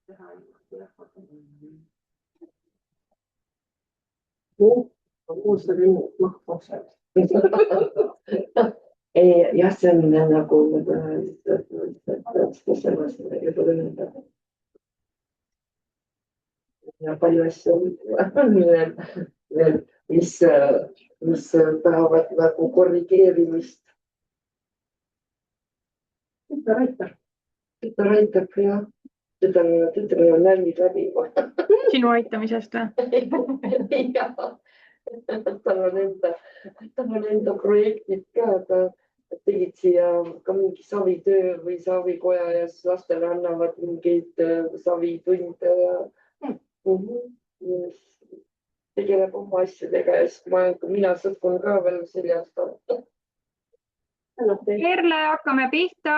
teha. Jah, see on nagu ja palju asju veel, mis tahavad nagu korrigeerimist. Tütar aitab ja tütar on närvid läbi. Sinu aitamisest või? Tal on enda projektid ka, tegid siia ka mingi savitöö või savikoja ja siis lastele annavad mingeid savitunde ja tegeleb oma asjadega ja siis mina sõtkun ka veel seljast. Erle, hakkame pihta.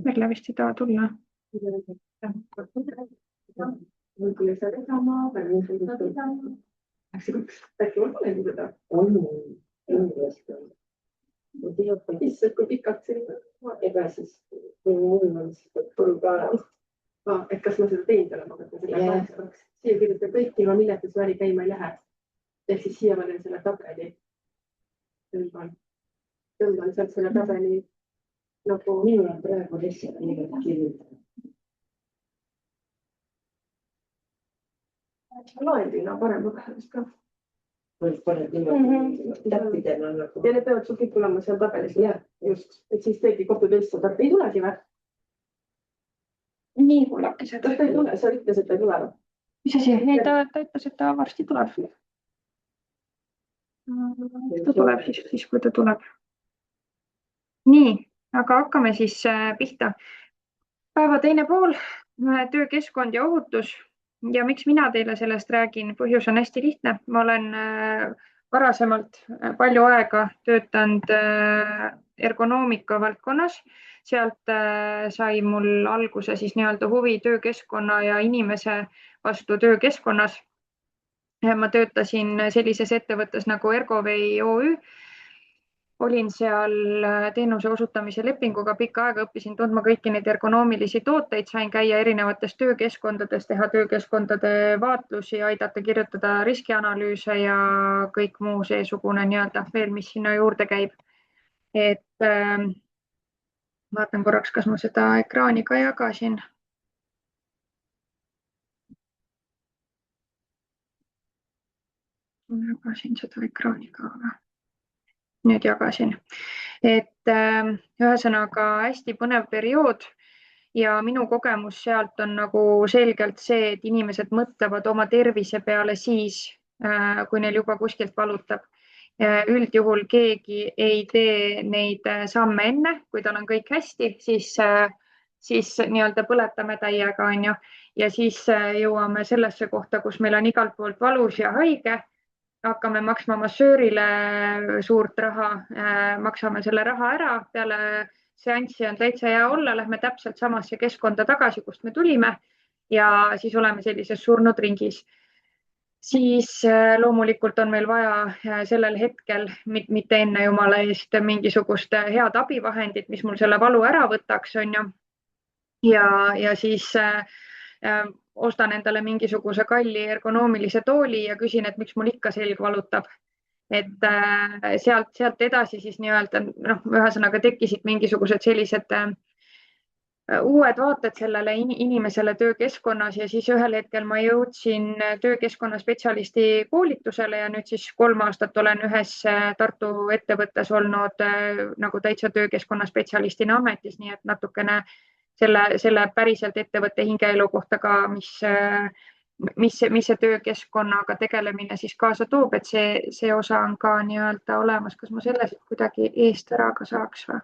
Erle vist ei taha tulla. Issand, kui pikalt see ega siis mul on põlv ka. Et kas ma seda teinud olen, siia kirjutab kõik ilma milleta see väli käima ei lähe. Ehk siis siia ma teen selle tabeli. Tõmban sealt selle tabeli nagu minul on praegu lihtsalt niimoodi kirjutada. Loendina parem vist ka. Paned niimoodi täppidena nagu. Ja need peavad sul kõik tulema seal tabelis. Just, et siis teegi copy-paste seda. Ei tulegi või? Nii hullakesed. Ta ei tule, sa ütles, et ta ei tule. Mis asi? Ei, ta ütles, et ta varsti tuleb. Ta tuleb siis, kui ta tuleb. Nii, aga hakkame siis pihta. Päeva teine pool, töökeskkond ja ohutus. Ja miks mina teile sellest räägin? Põhjus on hästi lihtne. Ma olen varasemalt palju aega töötanud ergonoomika valdkonnas. Sealt sai mul alguse siis nii-öelda huvi töökeskkonna ja inimese vastu töökeskkonnas. Ma töötasin sellises ettevõttes nagu Ergovei OÜ. Olin seal teenuse osutamise lepinguga pikka aega, õppisin tundma kõiki neid ergonoomilisi tooteid, sain käia erinevates töökeskkondades, teha töökeskkondade vaatlusi, aidata kirjutada riskianalüüse ja kõik muu seesugune nii-öelda veel, mis sinna juurde käib. Et vaatan korraks, kas ma seda ekraani ka jagasin. Ma jagasin seda ekraani ka. Nüüd jagasin. Et ühesõnaga hästi põnev periood ja minu kogemus sealt on nagu selgelt see, et inimesed mõtlevad oma tervise peale siis, kui neil juba kuskilt valutab. Üldjuhul keegi ei tee neid samme enne, kui tal on kõik hästi, siis nii-öelda põletame täiega, on ju. Ja siis jõuame sellesse kohta, kus meil on igalt poolt valus ja haige. Hakkame maksma massöörile suurt raha, maksame selle raha ära, peale seanssi on täitsa hea olla, lähme täpselt samasse keskkonda tagasi, kust me tulime ja siis oleme sellises surnud ringis. Siis loomulikult on meil vaja sellel hetkel, mitte enne jumala eest, mingisugust head abivahendit, mis mul selle valu ära võtaks, on ju. Ja siis ostan endale mingisuguse kalli ergonoomilise tooli ja küsin, et miks mul ikka selg valutab. Et sealt edasi siis nii-öelda, ühesõnaga tekkisid mingisugused sellised uued vaated sellele inimesele töökeskkonnas ja siis ühel hetkel ma jõudsin töökeskkonna spetsialisti koolitusele ja nüüd siis 3 aastat olen ühes Tartu ettevõttes olnud nagu täitsa töökeskkonna spetsialistina ametis, nii et natukene selle päriselt ettevõtte hingeelu kohta ka, mis see töökeskkonnaga tegelemine siis kaasa toob, et see osa on ka nii-öelda olemas. Kas ma selle kuidagi eest ära ka saaks või?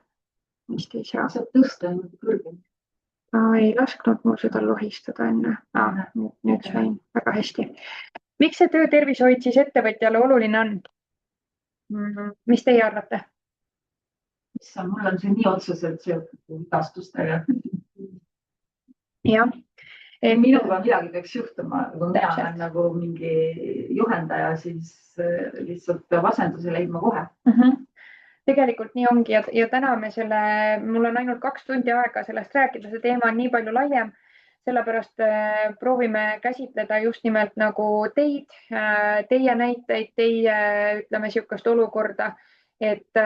Vist ei saa. Saab tõsta kõrgem. Ei lasknud mul seda lohistada enne. Nüüd sain väga hästi. Miks see töötervishoid siis ettevõtjale oluline on? Mis teie arvate? issand, mul on see nii otseselt seotud vigastustega. jah. Minuga midagi peaks juhtuma, kui mina Täpselt. olen nagu mingi juhendaja, siis lihtsalt peab asenduse leidma kohe. Tegelikult nii ongi ja täna mul on ainult 2 tundi aega sellest rääkida, see teema on nii palju laiem, sellepärast proovime käsitleda just nimelt nagu teie näiteid, teie ütleme niisugust olukorda, et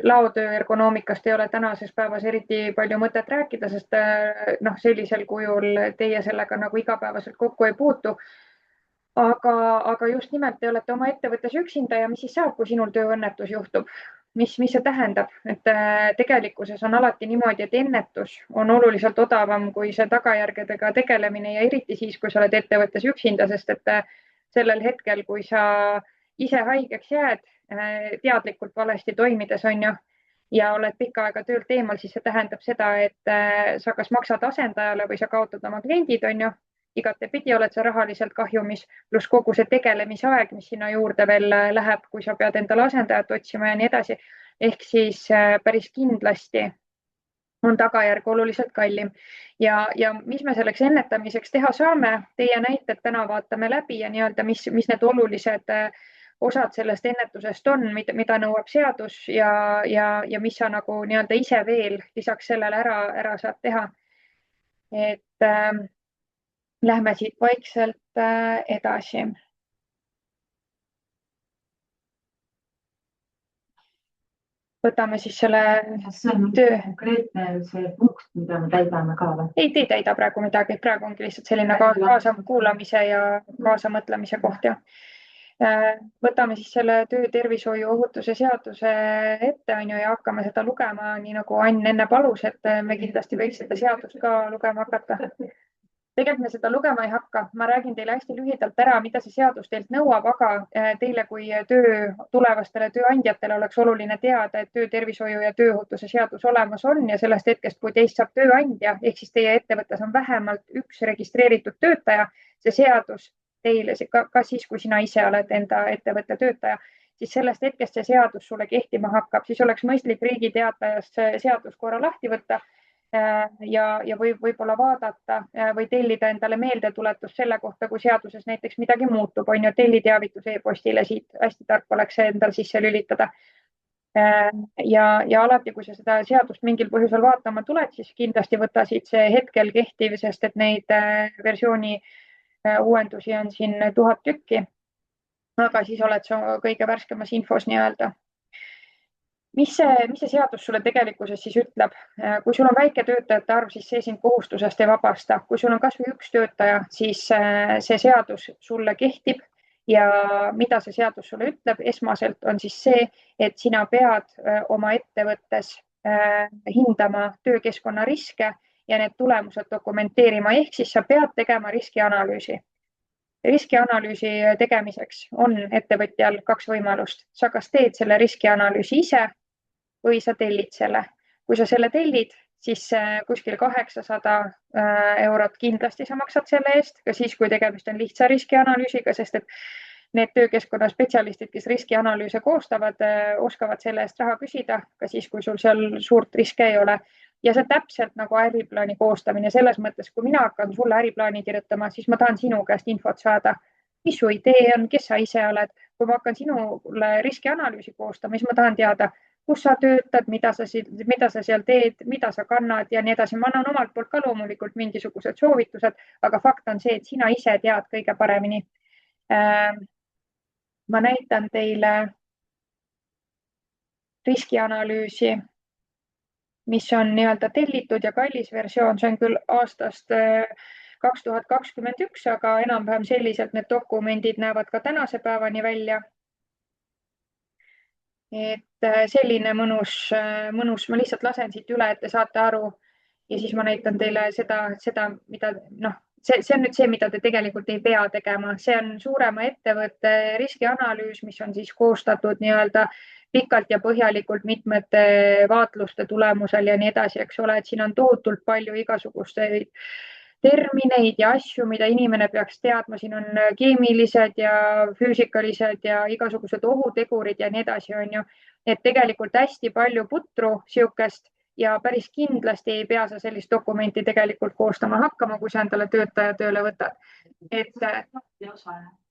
laotöö ergonoomikast ei ole tänases päevas eriti palju mõtet rääkida, sest sellisel kujul teie sellega nagu igapäevaselt kokku ei puutu. Aga just nimelt te olete oma ettevõttes üksinda ja mis siis saab, kui sinul tööõnnetus juhtub? Mis see tähendab, et tegelikkuses on alati niimoodi, et ennetus on oluliselt odavam kui see tagajärgedega tegelemine ja eriti siis, kui sa oled ettevõttes üksinda, sest et sellel hetkel, kui sa ise haigeks jääd, teadlikult valesti toimides on ju, ja oled pikka aega töölt eemal, siis see tähendab seda, et sa kas maksad asendajale või sa kaotad oma kliendid, on ju. Igatepidi oled sa rahaliselt kahjumis, pluss kogu see tegelemisaeg, mis sinna juurde veel läheb, kui sa pead endale asendajat otsima ja nii edasi. Ehk siis päris kindlasti on tagajärg oluliselt kallim. Ja mis me selleks ennetamiseks teha saame? Teie näited täna vaatame läbi ja nii-öelda, mis need olulised osad sellest ennetusest on, mida nõuab seadus ja mis sa nagu nii-öelda ise veel lisaks sellele ära saad teha. Et lähme siit vaikselt edasi. Võtame siis selle see on töö. Konkreetne see punkt, mida me täidame ka või? Ei, te ei täida praegu midagi. Praegu ongi lihtsalt selline kaasakuulamise ja kaasamõtlemise koht. Ja. Võtame siis selle töötervishoiu ohutuse seaduse ette ja hakkame seda lugema, nii nagu Ann enne palus, et me kindlasti võiks seda seadust ka lugema hakata. Tegelikult me seda lugema ei hakka. Ma räägin teile hästi lühidalt ära, mida see seadus teilt nõuab, aga teile kui tulevastele tööandjatele oleks oluline teada, et töötervishoiu ja tööohutuse seadus olemas on ja sellest hetkest, kui teist saab tööandja, ehk siis teie ettevõttes on vähemalt üks registreeritud töötaja, see seadus teile, ka siis, kui sina ise oled enda ettevõtte töötaja, siis sellest hetkest see seadus sulle kehtima hakkab, siis oleks mõistlik Riigi Teatajast seadus korra lahti võtta ja võib-olla vaadata või tellida endale meeldetuletust selle kohta, kui seaduses näiteks midagi muutub, on ju, telliteavitus e-postile, siit hästi tark oleks see endal sisse lülitada. Ja alati, kui sa seda seadust mingil põhjusel vaatama tuled, siis kindlasti võta siit see hetkel kehtiv, sest et neid versiooni uuendusi on siin 1000 tükki. Aga siis oled sa kõige värskemas infos nii-öelda. Mis see seadus sulle tegelikkuses siis ütleb? Kui sul on väike töötajate arv, siis see sind kohustusest ei vabasta. Kui sul on kas või üks töötaja, siis see seadus sulle kehtib ja mida see seadus sulle ütleb esmaselt on siis see, et sina pead oma ettevõttes hindama töökeskkonna riske ja need tulemused dokumenteerima, ehk siis sa pead tegema riskianalüüsi. Riskianalüüsi tegemiseks on ettevõtjal 2 võimalust. Sa kas teed selle riskianalüüsi ise või sa tellid selle. Kui sa selle tellid, siis kuskil 800 eurot kindlasti sa maksad selle eest, ka siis, kui tegemist on lihtsa riskianalüüsiga, sest et need töökeskkonna spetsialistid, kes riskianalüüse koostavad, oskavad selle eest raha küsida, ka siis, kui sul seal suurt riske ei ole. Ja see täpselt nagu äriplaani koostamine selles mõttes, kui mina hakkan sulle äriplaani kirjutama, siis ma tahan sinu käest infot saada, mis su idee on, kes sa ise oled. Kui ma hakkan sinule riskianalüüsi koostama, siis ma tahan teada, kus sa töötad, mida sa seal teed, mida sa kannad ja nii edasi. Ma annan omalt poolt ka loomulikult mingisugused soovitused, aga fakt on see, et sina ise tead kõige paremini. Ma näitan teile riskianalüüsi, mis on nii-öelda tellitud ja kallis versioon, see on küll aastast 2021, aga enam-vähem selliselt need dokumendid näevad ka tänase päevani välja. Et selline mõnus, ma lihtsalt lasen siit üle, et te saate aru ja siis ma näitan teile seda, mida, see on nüüd see, mida te tegelikult ei pea tegema. See on suurema ettevõtte riskianalüüs, mis on siis koostatud nii-öelda pikalt ja põhjalikult mitmete vaatluste tulemusel ja nii edasi, eks ole, et siin on tohutult palju igasuguseid termineid ja asju, mida inimene peaks teadma. Siin on keemilised ja füüsikalised ja igasugused ohutegurid ja nii edasi, on ju. et tegelikult hästi palju putru siukest ja päris kindlasti ei pea sa sellist dokumenti tegelikult koostama hakkama, kui sa endale töötaja tööle võtad. Et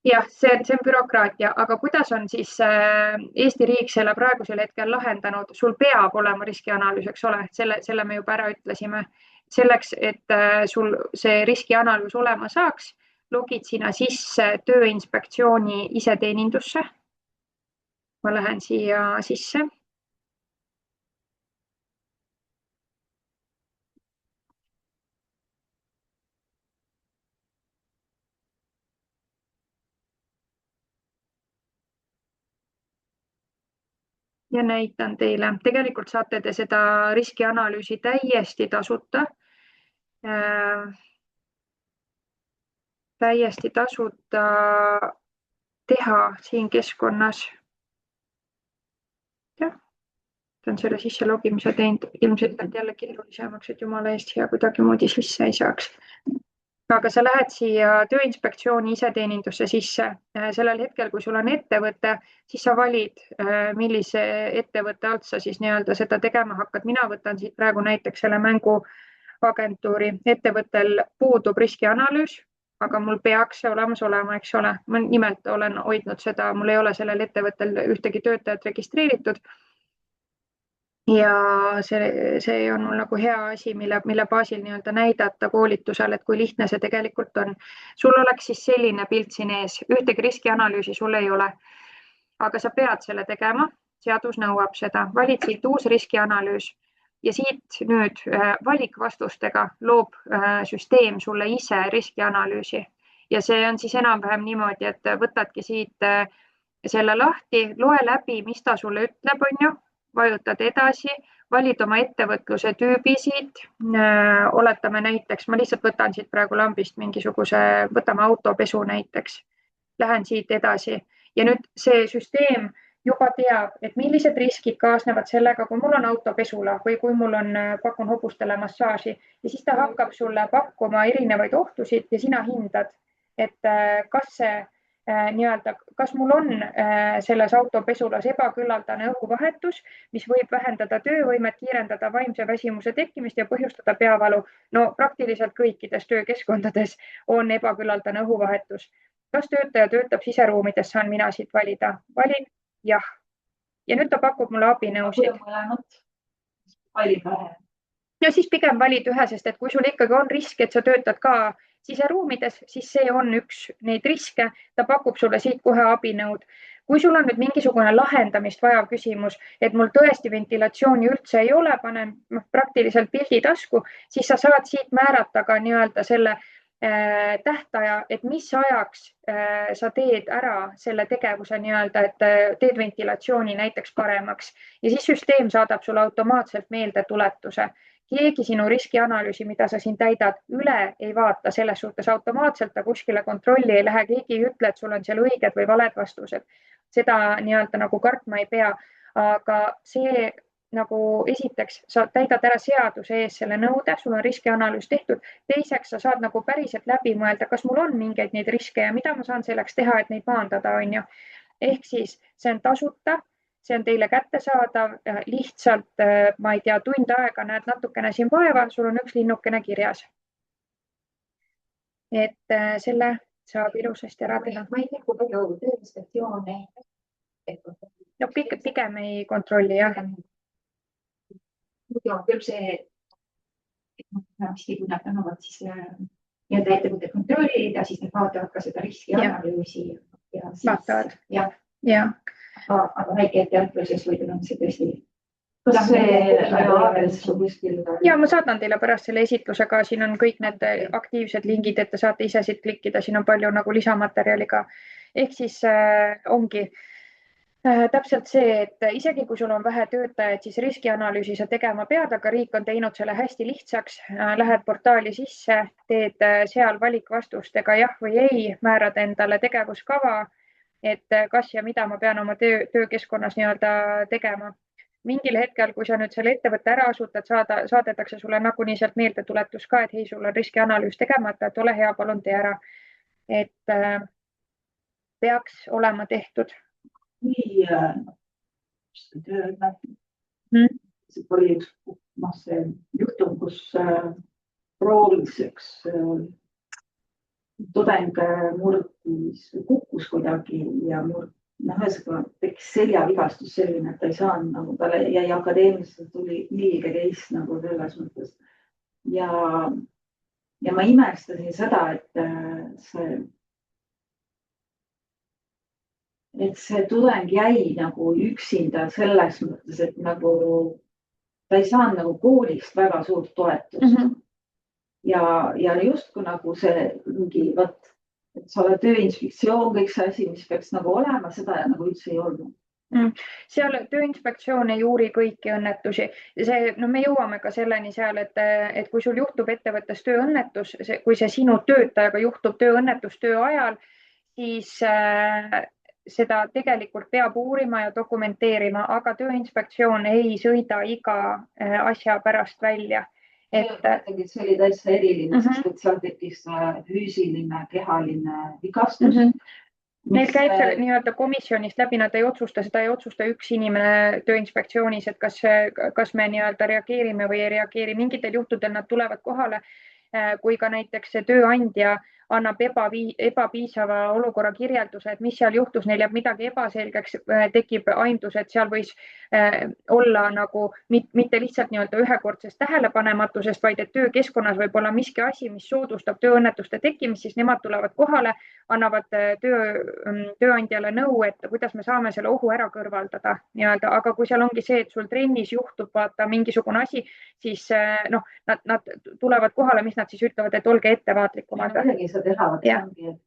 jah, see on bürokraatia, aga kuidas on siis Eesti riik selle praegusel hetkel lahendanud? Sul peab olema riskianalüüs, eks ole, selle me juba ära ütlesime. Selleks, et sul see riskianalüüs olema saaks, logid sina sisse Tööinspektsiooni iseteenindusse. Ma lähen siia sisse. Ja näitan teile. Tegelikult saate te seda riskianalüüsi täiesti tasuta. Täiesti tasuta teha siin keskkonnas. Jah, ta on selle sisse logimise teinud ilmselt jälle keerulisemaks, et jumala eest hea kuidagimoodi sisse ei saaks. Aga sa lähed siia Tööinspektsiooni iseteenindusse sisse. Sellel hetkel, kui sul on ettevõte, siis sa valid, millise ettevõtte alt sa siis nii-öelda seda tegema hakkad. Mina võtan siit praegu näiteks selle mänguagentuuri. Ettevõttel puudub riskianalüüs, aga mul peaks see olemas olema, eks ole. Ma nimelt olen hoidnud seda, mul ei ole sellel ettevõttel ühtegi töötajat registreeritud. Ja see on mul nagu hea asi, mille baasil nii-öelda näidata koolitusel, et kui lihtne see tegelikult on. Sul oleks siis selline pilt siin ees. Ühtegi riskianalüüsi sul ei ole, aga sa pead selle tegema. Seadus nõuab seda. Valid siit uus riskianalüüs ja siit nüüd valikvastustega loob süsteem sulle ise riskianalüüsi. Ja see on siis enam-vähem niimoodi, et võtadki siit selle lahti, loe läbi, mis ta sulle ütleb, on ju. Vajutad edasi, valid oma ettevõtluse tüübi siit. Oletame näiteks, ma lihtsalt võtan siit praegu lambist mingisuguse, võtame autopesu näiteks. Lähen siit edasi ja nüüd see süsteem juba teab, et millised riskid kaasnevad sellega, kui mul on autopesula või kui mul on, pakun hobustele massaaži ja siis ta hakkab sulle pakkuma erinevaid ohtusid ja sina hindad, et kas mul on selles autopesulas ebaküllaldane õhuvahetus, mis võib vähendada töövõimet, kiirendada vaimse väsimuse tekkimist ja põhjustada peavalu. No praktiliselt kõikides töökeskkondades on ebaküllaldane õhuvahetus. Kas töötaja töötab siseruumides, saan mina siit valida? Valin jah. Ja nüüd ta pakub mulle abinõusid. Ja siis pigem valid ühe, sest et kui sul ikkagi on risk, et sa töötad ka siseruumides, siis see on üks neid riske. Ta pakub sulle siit kohe abinõud. Kui sul on nüüd mingisugune lahendamist vajav küsimus, et mul tõesti ventilatsiooni üldse ei ole, panen praktiliselt pildi tasku, siis sa saad siit määrata ka nii-öelda selle tähtaja, et mis ajaks sa teed ära selle tegevuse nii-öelda, et teed ventilatsiooni näiteks paremaks ja siis süsteem saadab sulle automaatselt meelde tuletuse. Keegi sinu riskianalüüsi, mida sa siin täidad, üle ei vaata selles suhtes automaatselt, ta kuskile kontrolli ei lähe, keegi ei ütle, et sul on seal õiged või valed vastused. Seda nii-öelda nagu kartma ei pea, aga see nagu esiteks sa täidad ära seaduse ees selle nõude, sul on riskianalüüs tehtud. Teiseks sa saad nagu päriselt läbi mõelda, kas mul on mingeid neid riske ja mida ma saan selleks teha, et neid maandada, on ju. Ehk siis see on tasuta. See on teile kättesaadav lihtsalt, ma ei tea, tund aega näed natukene siin vaeva, sul on üks linnukene kirjas. Et selle saab ilusasti ära teha. Ma ei tea, kui palju Tööinspektsioone. No pigem ei kontrolli, jah. Muidu on küll see, et kui nad annavad siis nii-öelda ettevõtte kontrollida, siis nad vaatavad ka seda riskianalüüsi. Vaatavad. Ja. Aga väikeettevõtluses või on see tõesti? Ja ma saadan teile pärast selle esitluse ka, siin on kõik need aktiivsed lingid, et te saate ise siit klikkida, siin on palju nagu lisamaterjali ka. Ehk siis ongi täpselt see, et isegi kui sul on vähe töötajaid, siis riskianalüüsi sa tegema pead, aga riik on teinud selle hästi lihtsaks. Lähed portaali sisse, teed seal valikvastustega jah või ei, määrad endale tegevuskava, et kas ja mida ma pean oma töökeskkonnas nii-öelda tegema. Mingil hetkel, kui sa nüüd selle ettevõtte ära asutad, saadetakse sulle nagunii sealt meeldetuletus ka, et hei, sul on riskianalüüs tegemata, et ole hea, palun tee ära. Et peaks olema tehtud. See oli üks see juhtum, kus proovis üks tudeng kukkus kuidagi ja ühesõnaga tekkis seljavigastus selline, et ta ei saanud nagu, talle jäi akadeemiliselt tuli liiga teist nagu selles mõttes. Ja ma imestasin seda, et see tudeng jäi nagu üksinda selles mõttes, et nagu ta ei saanud nagu koolist väga suurt toetust. Ja justkui nagu see mingi, et sa oled tööinspektsioon, kõik see asi, mis peaks nagu olema, seda nagu üldse ei olnud. Seal Tööinspektsioon ei uuri kõiki õnnetusi. Me jõuame ka selleni seal, et kui sul juhtub ettevõttes tööõnnetus, kui see sinu töötajaga juhtub tööõnnetus töö ajal, siis seda tegelikult peab uurima ja dokumenteerima, aga Tööinspektsioon ei sõida iga asja pärast välja. See oli täitsa eriline, sest et seal tekkis füüsiline, kehaline vigastus. Neil käib see nii-öelda komisjonist läbi, nad ei otsusta, seda ei otsusta üks inimene Tööinspektsioonis, et kas me nii-öelda reageerime või ei reageeri. Mingitel juhtudel nad tulevad kohale, kui ka näiteks tööandja annab ebapiisava olukorra kirjelduse, et mis seal juhtus, neil jääb midagi ebaselgeks, tekib aimdus, et seal võis olla nagu mitte lihtsalt nii-öelda ühekordsest tähelepanematusest, vaid et töökeskkonnas võib olla miski asi, mis soodustab tööõnnetuste tekkimist, siis nemad tulevad kohale, annavad tööandjale nõu, et kuidas me saame selle ohu ära kõrvaldada nii-öelda, aga kui seal ongi see, et sul trennis juhtub vaata mingisugune asi, siis nad tulevad kohale, mis nad siis ütlevad, et olge ettevaatlikumad.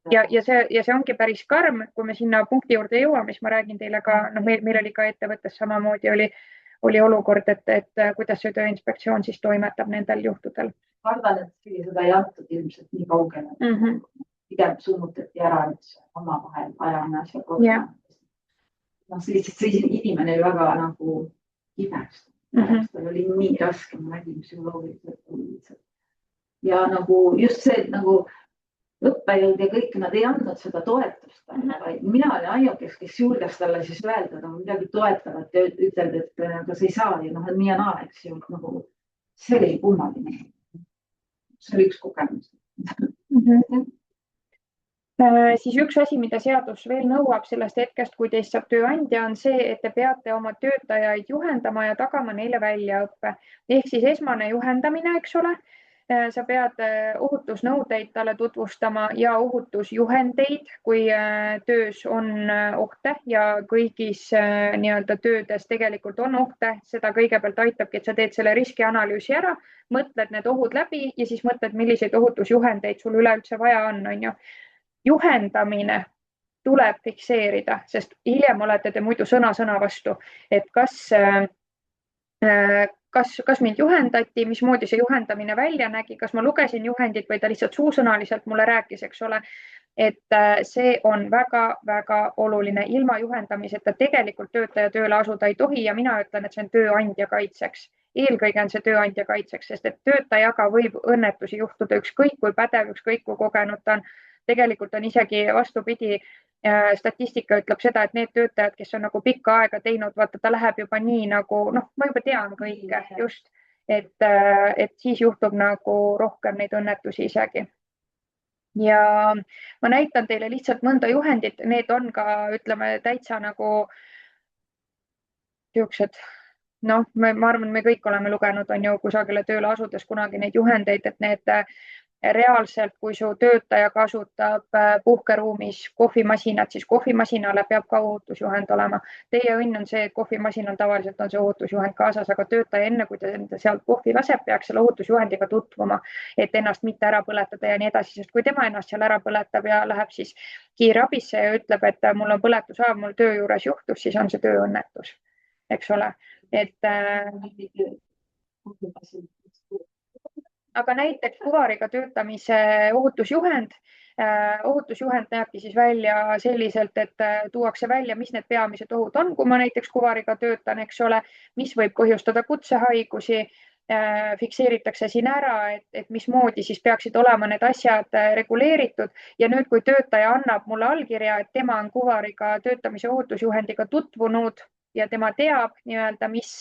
Ja see ongi päris karm, kui me sinna punkti juurde jõuame, siis ma räägin teile ka, meil oli ka ettevõttes samamoodi oli olukord, et kuidas see Tööinspektsioon siis toimetab nendel juhtudel. Kardan, et seda ei antud ilmselt nii kaugele. Pigem sunnutati ära üldse omavahel ajana asja korda. See inimene oli väga nagu kibest. Tal oli nii raske, ma nägin psühholoogiliselt. Ja nagu just see nagu õppejõud ja kõik, nad ei andnud seda toetust. Mina olin ainuke, kes julges talle siis öelda, midagi toetavat ja ütled, et kas ei saa ja nii ja naa, eks ju, nagu see oli kummaline. See oli üks kogemus. Siis üks asi, mida seadus veel nõuab sellest hetkest, kui teist saab tööandja, on see, et te peate oma töötajaid juhendama ja tagama neile väljaõppe. Ehk siis esmane juhendamine, eks ole. Sa pead ohutusnõudeid talle tutvustama ja ohutusjuhendeid, kui töös on ohte ja kõigis nii-öelda töödes tegelikult on ohte. Seda kõigepealt aitabki, et sa teed selle riskianalüüsi ära, mõtled need ohud läbi ja siis mõtled, milliseid ohutusjuhendeid sul üleüldse vaja on. Juhendamine tuleb fikseerida, sest hiljem olete te muidu sõna vastu, et kas mind juhendati, mismoodi see juhendamine välja nägi, kas ma lugesin juhendit või ta lihtsalt suusõnaliselt mulle rääkis, eks ole, et see on väga-väga oluline. Ilma juhendamiseta tegelikult töötaja tööle asuda ei tohi ja mina ütlen, et see on tööandja kaitseks. Eelkõige on see tööandja kaitseks, sest et töötajaga võib õnnetusi juhtuda ükskõik kui pädev, ükskõik kui kogenud ta on. Tegelikult on isegi vastupidi, statistika ütleb seda, et need töötajad, kes on nagu pikka aega teinud, vaata, ta läheb juba nii nagu, ma juba tean kõike just, et siis juhtub nagu rohkem neid õnnetusi isegi. Ja ma näitan teile lihtsalt mõnda juhendit, need on ka, ütleme, täitsa nagu siuksed, ma arvan, me kõik oleme lugenud, on ju kusagile tööle asudes kunagi neid juhendeid, et need reaalselt, kui su töötaja kasutab puhkeruumis kohvimasinat, siis kohvimasinale peab ka ohutusjuhend olema. Teie õnn on see, et kohvimasinal tavaliselt on see ohutusjuhend kaasas, aga töötaja enne, kui ta sealt kohvi laseb, peaks selle ohutusjuhendiga tutvuma, et ennast mitte ära põletada ja nii edasi, sest kui tema ennast seal ära põletab ja läheb siis kiirabisse ja ütleb, et mul on põletushaav, mul töö juures juhtus, siis on see tööõnnetus, eks ole. Aga näiteks kuvariga töötamise ohutusjuhend näebki siis välja selliselt, et tuuakse välja, mis need peamised ohud on, kui ma näiteks kuvariga töötan, eks ole, mis võib põhjustada kutsehaigusi, fikseeritakse siin ära, et mismoodi siis peaksid olema need asjad reguleeritud ja nüüd, kui töötaja annab mulle allkirja, et tema on kuvariga töötamise ohutusjuhendiga tutvunud ja tema teab nii-öelda, mis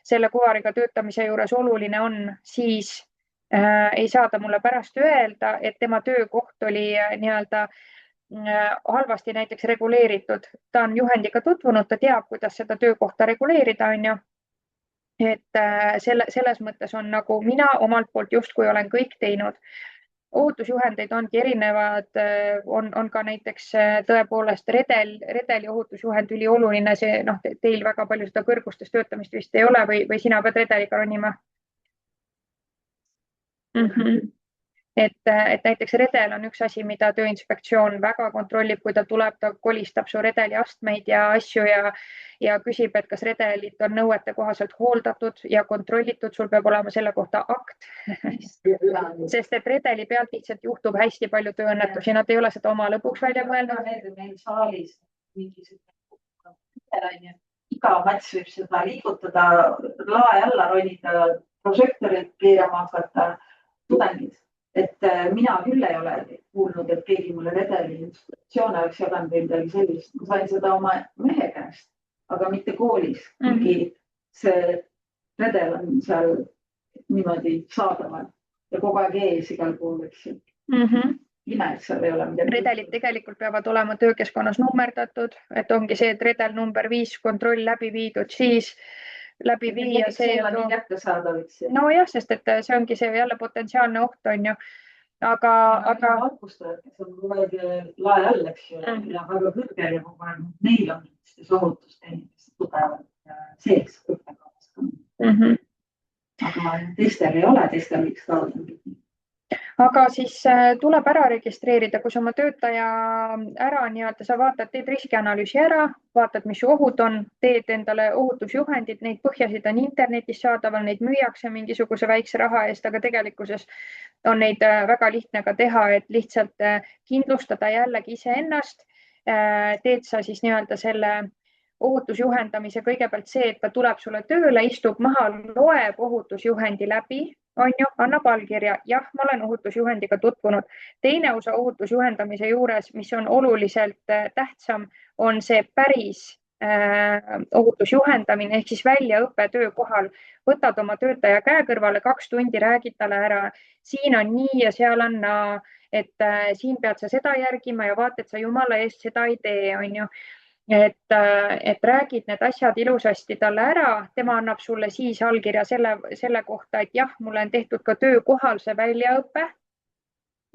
selle kuvariga töötamise juures oluline on, siis ei saa ta mulle pärast öelda, et tema töökoht oli nii-öelda halvasti näiteks reguleeritud. Ta on juhendiga tutvunud, ta teab, kuidas seda töökohta reguleerida, on ju. Et selles mõttes on nagu mina omalt poolt justkui olen kõik teinud. Ohutusjuhendeid ongi erinevad, on ka näiteks tõepoolest redeli ohutusjuhend ülioluline, see teil väga palju seda kõrgustes töötamist vist ei ole või sina pead redeliga ronima? Et näiteks redel on üks asi, mida Tööinspektsioon väga kontrollib, kui ta tuleb, ta kolistab su redeli astmeid ja asju ja küsib, et kas redelit on nõuete kohaselt hooldatud ja kontrollitud, sul peab olema selle kohta akt. Sest et redeli pealt lihtsalt juhtub hästi palju tööõnnetusi, nad ei ole seda oma lõpuks välja mõelnud. Meil saalis iga mats võib seda liigutada, lae alla ronida, prožektorit keerama hakata, tudengid. Et mina küll ei ole kuulnud, et keegi mulle redeli instruktsioone oleks jaganud või midagi sellist. Ma sain seda oma mehe käest, aga mitte koolis. Kuigi see redel on seal niimoodi saadaval ja kogu aeg ees igal pool, eks ju. Ime, et seal ei ole midagi. Redelid tegelikult peavad olema töökeskkonnas nummerdatud, et ongi see, et redel number 5 kontroll läbi viidud, siis läbi viia see. Nii kättesaadaviks. No jah, sest et see ongi see jälle potentsiaalne oht, on ju. Aga valgustajad, kes on kogu aeg lae all, eks ju, ja väga kõrgel ja kogu aeg neil on ohutusteenid tugevad sees õppekavas. Aga teistel ei ole, teistel võiks ka olla. Aga siis tuleb ära registreerida, kui sa oma töötaja ära nii-öelda, sa vaatad, teed riskianalüüsi ära, vaatad, mis ohud on, teed endale ohutusjuhendid, neid põhjasid on internetis saadaval, neid müüakse mingisuguse väikse raha eest, aga tegelikkuses on neid väga lihtne ka teha, et lihtsalt kindlustada jällegi iseennast. Teed sa siis nii-öelda selle ohutusjuhendamise kõigepealt see, et ta tuleb sulle tööle, istub maha, loeb ohutusjuhendi läbi, on ju, annab allkirja. Jah, ma olen ohutusjuhendiga tutvunud. Teine osa ohutusjuhendamise juures, mis on oluliselt tähtsam, on see päris ohutusjuhendamine ehk siis väljaõppe töökohal. Võtad oma töötaja käe kõrvale 2 tundi, räägid talle ära. Siin on nii ja seal on naa, et siin pead sa seda järgima ja vaata, et sa jumala eest seda ei tee, on ju. Et räägid need asjad ilusasti talle ära, tema annab sulle siis allkirja selle kohta, et jah, mulle on tehtud ka töökohal see väljaõpe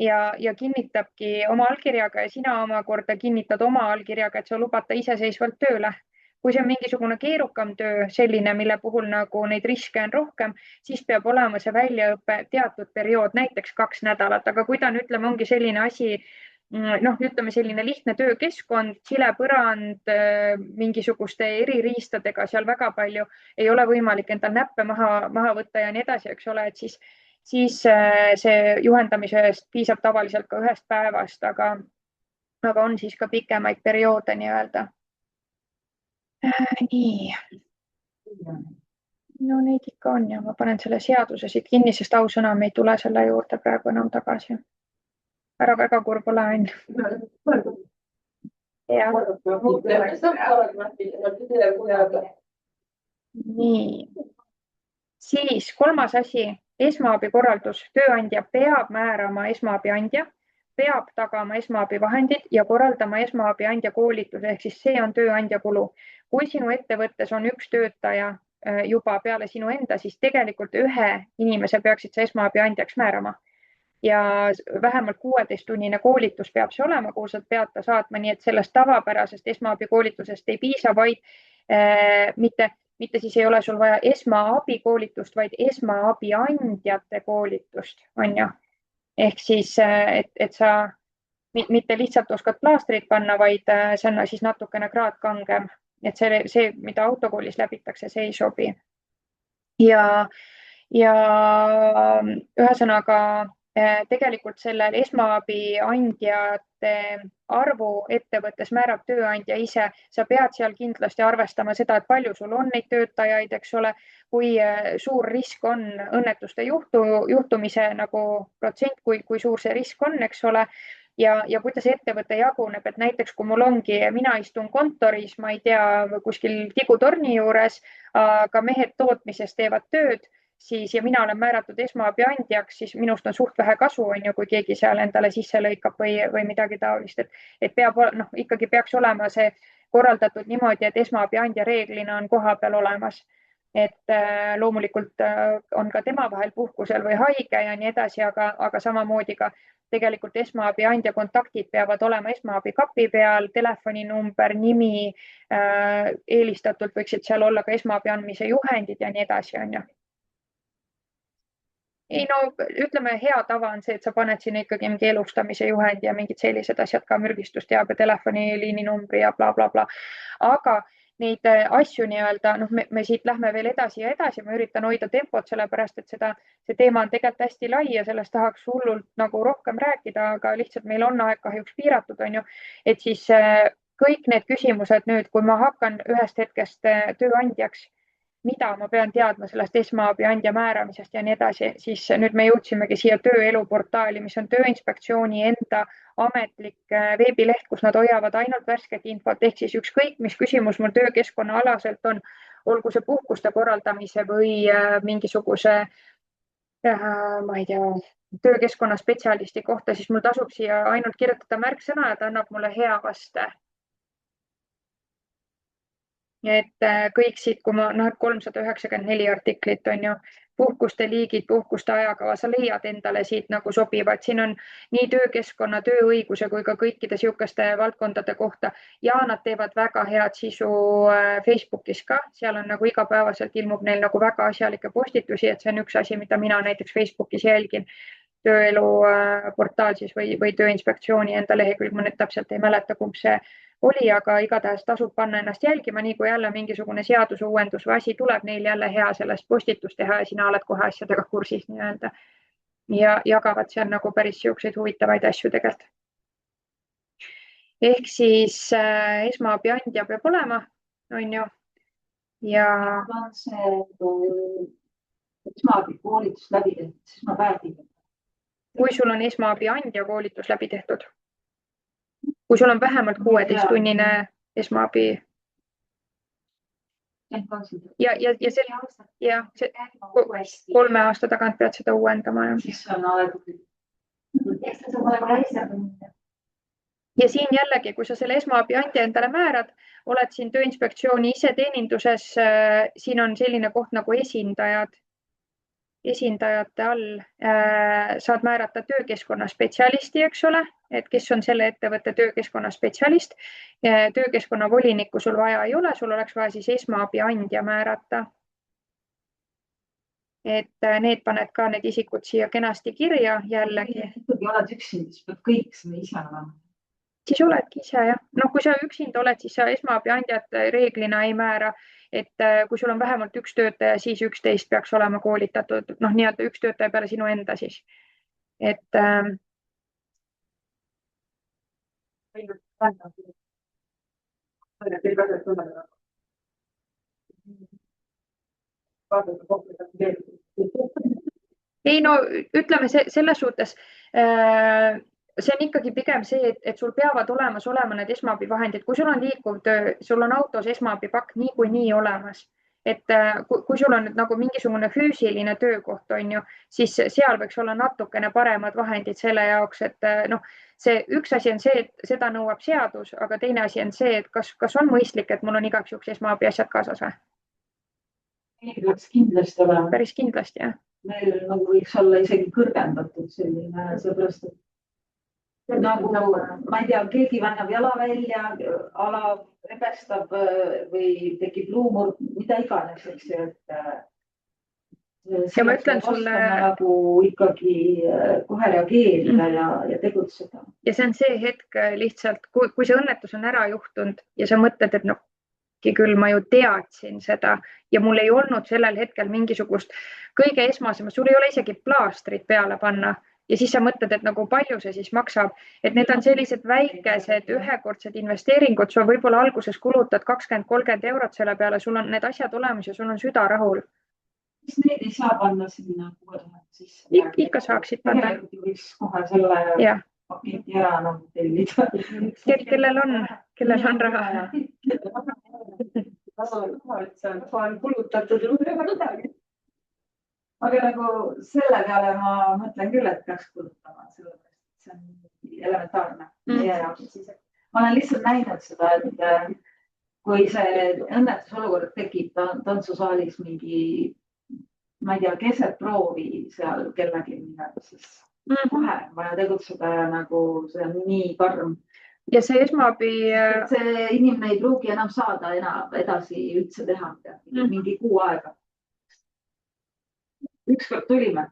ja kinnitabki oma allkirjaga ja sina omakorda kinnitad oma allkirjaga, et sa lubad ta iseseisvalt tööle. Kui see on mingisugune keerukam töö, selline, mille puhul nagu neid riske on rohkem, siis peab olema see väljaõpe teatud periood, näiteks 2 nädalat, aga kui ta on, ütleme, ongi selline asi, ütleme selline lihtne töökeskkond, silepõrand, mingisuguste eririistadega seal väga palju ei ole võimalik endal näppe maha võtta ja nii edasi, eks ole, et siis see juhendamise eest piisab tavaliselt ka 1 päevast, aga on siis ka pikemaid perioode nii-öelda. Nii. No neid ikka on ja ma panen selle seaduse siit kinni, sest ausõna me ei tule selle juurde praegu enam tagasi. Ära väga kurb ole, on. Nii. Siis 3. asi, esmaabikorraldus. Tööandja peab määrama esmaabiandja, peab tagama esmaabivahendid ja korraldama esmaabiandja koolitus, ehk siis see on tööandja kulu. Kui sinu ettevõttes on 1 töötaja juba peale sinu enda, siis tegelikult 1 inimese peaksid sa esmaabiandjaks määrama. Ja vähemalt 16-tunnine koolitus peab see olema, kuhu sa pead ta saatma, nii et sellest tavapärasest esmaabikoolitusest ei piisa, vaid mitte siis ei ole sul vaja esmaabikoolitust, vaid esmaabiandjate koolitust, on ju. Ehk siis, et sa mitte lihtsalt oskad plaastrit panna, vaid see on siis natukene kraad kangem, et see, mida autokoolis läbitakse, see ei sobi. Ja ühesõnaga tegelikult sellel esmaabiandjate arvu ettevõttes määrab tööandja ise. Sa pead seal kindlasti arvestama seda, et palju sul on neid töötajaid, eks ole, kui suur risk on õnnetuste juhtumise nagu protsent, kui suur see risk on, eks ole. ja kuidas ettevõte jaguneb, et näiteks kui mul ongi, mina istun kontoris, ma ei tea, kuskil tigutorni juures, aga mehed tootmises teevad tööd, siis ja mina olen määratud esmaabiandjaks, siis minust on suht vähe kasu, on ju, kui keegi seal endale sisse lõikab või midagi taolist, et ikkagi peaks olema see korraldatud niimoodi, et esmaabiandja reeglina on kohapeal olemas. Et loomulikult on ka tema vahel puhkusel või haige ja nii edasi, aga samamoodi ka tegelikult esmaabiandja kontaktid peavad olema esmaabikapi peal, telefoninumber, nimi, eelistatult võiksid seal olla ka esmaabi andmise juhendid ja nii edasi, on ju. Ei no ütleme, hea tava on see, et sa paned sinna ikkagi mingi elustamise juhendi ja mingid sellised asjad ka, mürgistusteabe, telefoniliini numbri ja bla, bla, bla. Aga neid asju nii-öelda, me siit lähme veel edasi ja edasi, ma üritan hoida tempot, sellepärast et see teema on tegelikult hästi lai ja sellest tahaks hullult nagu rohkem rääkida, aga lihtsalt meil on aeg kahjuks piiratud, on ju. Et siis kõik need küsimused nüüd, kui ma hakkan ühest hetkest tööandjaks, mida ma pean teadma sellest esmaabiandja määramisest ja nii edasi, siis nüüd me jõudsimegi siia tööeluportaali, mis on Tööinspektsiooni enda ametlik veebileht, kus nad hoiavad ainult värsket infot, ehk siis ükskõik, mis küsimus mul töökeskkonna alaselt on, olgu see puhkuste korraldamise või mingisuguse, ma ei tea, töökeskkonna spetsialisti kohta, siis mul tasub siia ainult kirjutada märksõna ja ta annab mulle hea vaste. Et kõik siit, kui ma 394 artiklit on ju, puhkuste liigid, puhkuste ajakava, sa leiad endale siit nagu sobivad. Siin on nii töökeskkonna, tööõiguse kui ka kõikide sihukeste valdkondade kohta ja nad teevad väga head sisu Facebookis ka. Seal on nagu igapäevaselt ilmub neil nagu väga asjalikke postitusi, et see on üks asi, mida mina näiteks Facebookis jälgin. Tööelu portaal siis või Tööinspektsiooni enda lehekülg, ma nüüd täpselt ei mäleta, kumb see oli, aga igatahes tasub panna ennast jälgima, nii kui jälle mingisugune seaduse uuendus või asi tuleb, neil jälle hea sellest postitus teha ja sina oled kohe asjadega kursis nii-öelda. Ja jagavad seal nagu päris siukseid huvitavaid asju tegelikult. Ehk siis esmaabiandja peab olema, on ju. Ja on see esmaabi koolitus läbi tehtud, siis ma päädin. Kui sul on esmaabiandja koolitus läbi tehtud? Kui sul on vähemalt 16-tunnine esmaabi. Ja see 3 aasta tagant pead seda uuendama. Ja siin jällegi, kui sa selle esmaabiandja endale määrad, oled siin Tööinspektsiooni iseteeninduses, siin on selline koht nagu esindajate all saad määrata töökeskkonna spetsialisti, eks ole, et kes on selle ettevõtte töökeskkonna spetsialist. Töökeskkonna volinikku sul vaja ei ole, sul oleks vaja siis esmaabiandja määrata. Et need paned ka need isikud siia kenasti kirja jällegi. Ikkagi oled üksinda, siis pead kõik seda ise olema. Siis oledki ise, jah. No kui sa üksinda oled, siis sa esmaabiandjat reeglina ei määra. Et kui sul on vähemalt üks töötaja, siis 11 peaks olema koolitatud, nii-öelda üks töötaja peale sinu enda siis. Et ei no ütleme selles suhtes, see on ikkagi pigem see, et sul peavad olema need esmaabivahendid. Kui sul on liikuv töö, sul on autos esmaabipakk niikuinii olemas. Et kui sul on nüüd nagu mingisugune füüsiline töökoht, on ju, siis seal võiks olla natukene paremad vahendid selle jaoks, et see üks asi on see, et seda nõuab seadus, aga teine asi on see, et kas on mõistlik, et mul on igaks juhuks esmaabi asjad kaasas või? Peaks kindlasti olema. Päris kindlasti, jah. Meil nagu võiks olla isegi kõrgendatud selline, seepärast, et nagu, ma ei tea, keegi vannab jala välja, ala rebestab või tekib luumurd, mida iganes, eks ju, et ma ütlen sulle nagu ikkagi kohe reageerida ja tegutseda. Ja see on see hetk lihtsalt, kui see õnnetus on ära juhtunud ja sa mõtled, et küll ma ju teadsin seda ja mul ei olnud sellel hetkel mingisugust kõige esmasemat, sul ei ole isegi plaastrit peale panna. Ja siis sa mõtled, et nagu palju see siis maksab, et need on sellised väikesed ühekordsed investeeringud, sa võib-olla alguses kulutad 20-30 eurot selle peale, sul on need asjad olemas ja sul on süda rahul. Mis neid ei saa panna sinna 6000 sisse? Ikka saaksid panna. Tegelikult võiks kohe selle... Jah, paketi ära nagu tellida. Kellel on raha. Raha on kulutatud midagi. Aga nagu selle peale ma mõtlen küll, et peaks kulutama, sellepärast et see on elementaarne meie jaoks. Ma olen lihtsalt näinud seda, et kui see õnnetusolukord tekib tantsusaalis mingi, ma ei tea, keset proovi seal kellegi, siis kohe on vaja tegutseda ja nagu see on nii karm. Ja see esmaabi... See inimene ei pruugi enam saada edasi üldse teha mingi kuu aega. Ükskord tulime,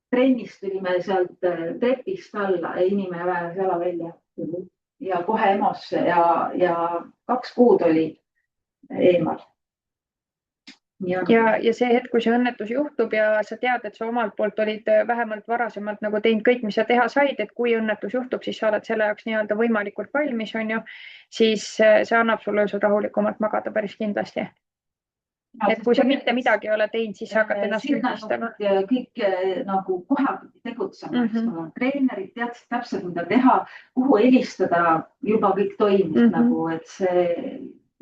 trennist tulime sealt trepist alla ja inimene väjas jala välja ja kohe EMO-sse ja 2 kuud oli eemal. Ja see hetk, kui see õnnetus juhtub ja sa tead, et sa omalt poolt olid vähemalt varasemalt nagu teinud kõik, mis sa teha said, et kui õnnetus juhtub, siis sa oled selle jaoks nii-öelda võimalikult valmis, on ju, siis see annab sulle rahulikumalt magada päris kindlasti. Et kui sa mitte midagi ei ole teinud, siis sa hakkad ennast üldistama. Kõik nagu kohe tegutsema, treenerid teadsid täpselt, mida teha, kuhu helistada, juba kõik toimis nagu, et see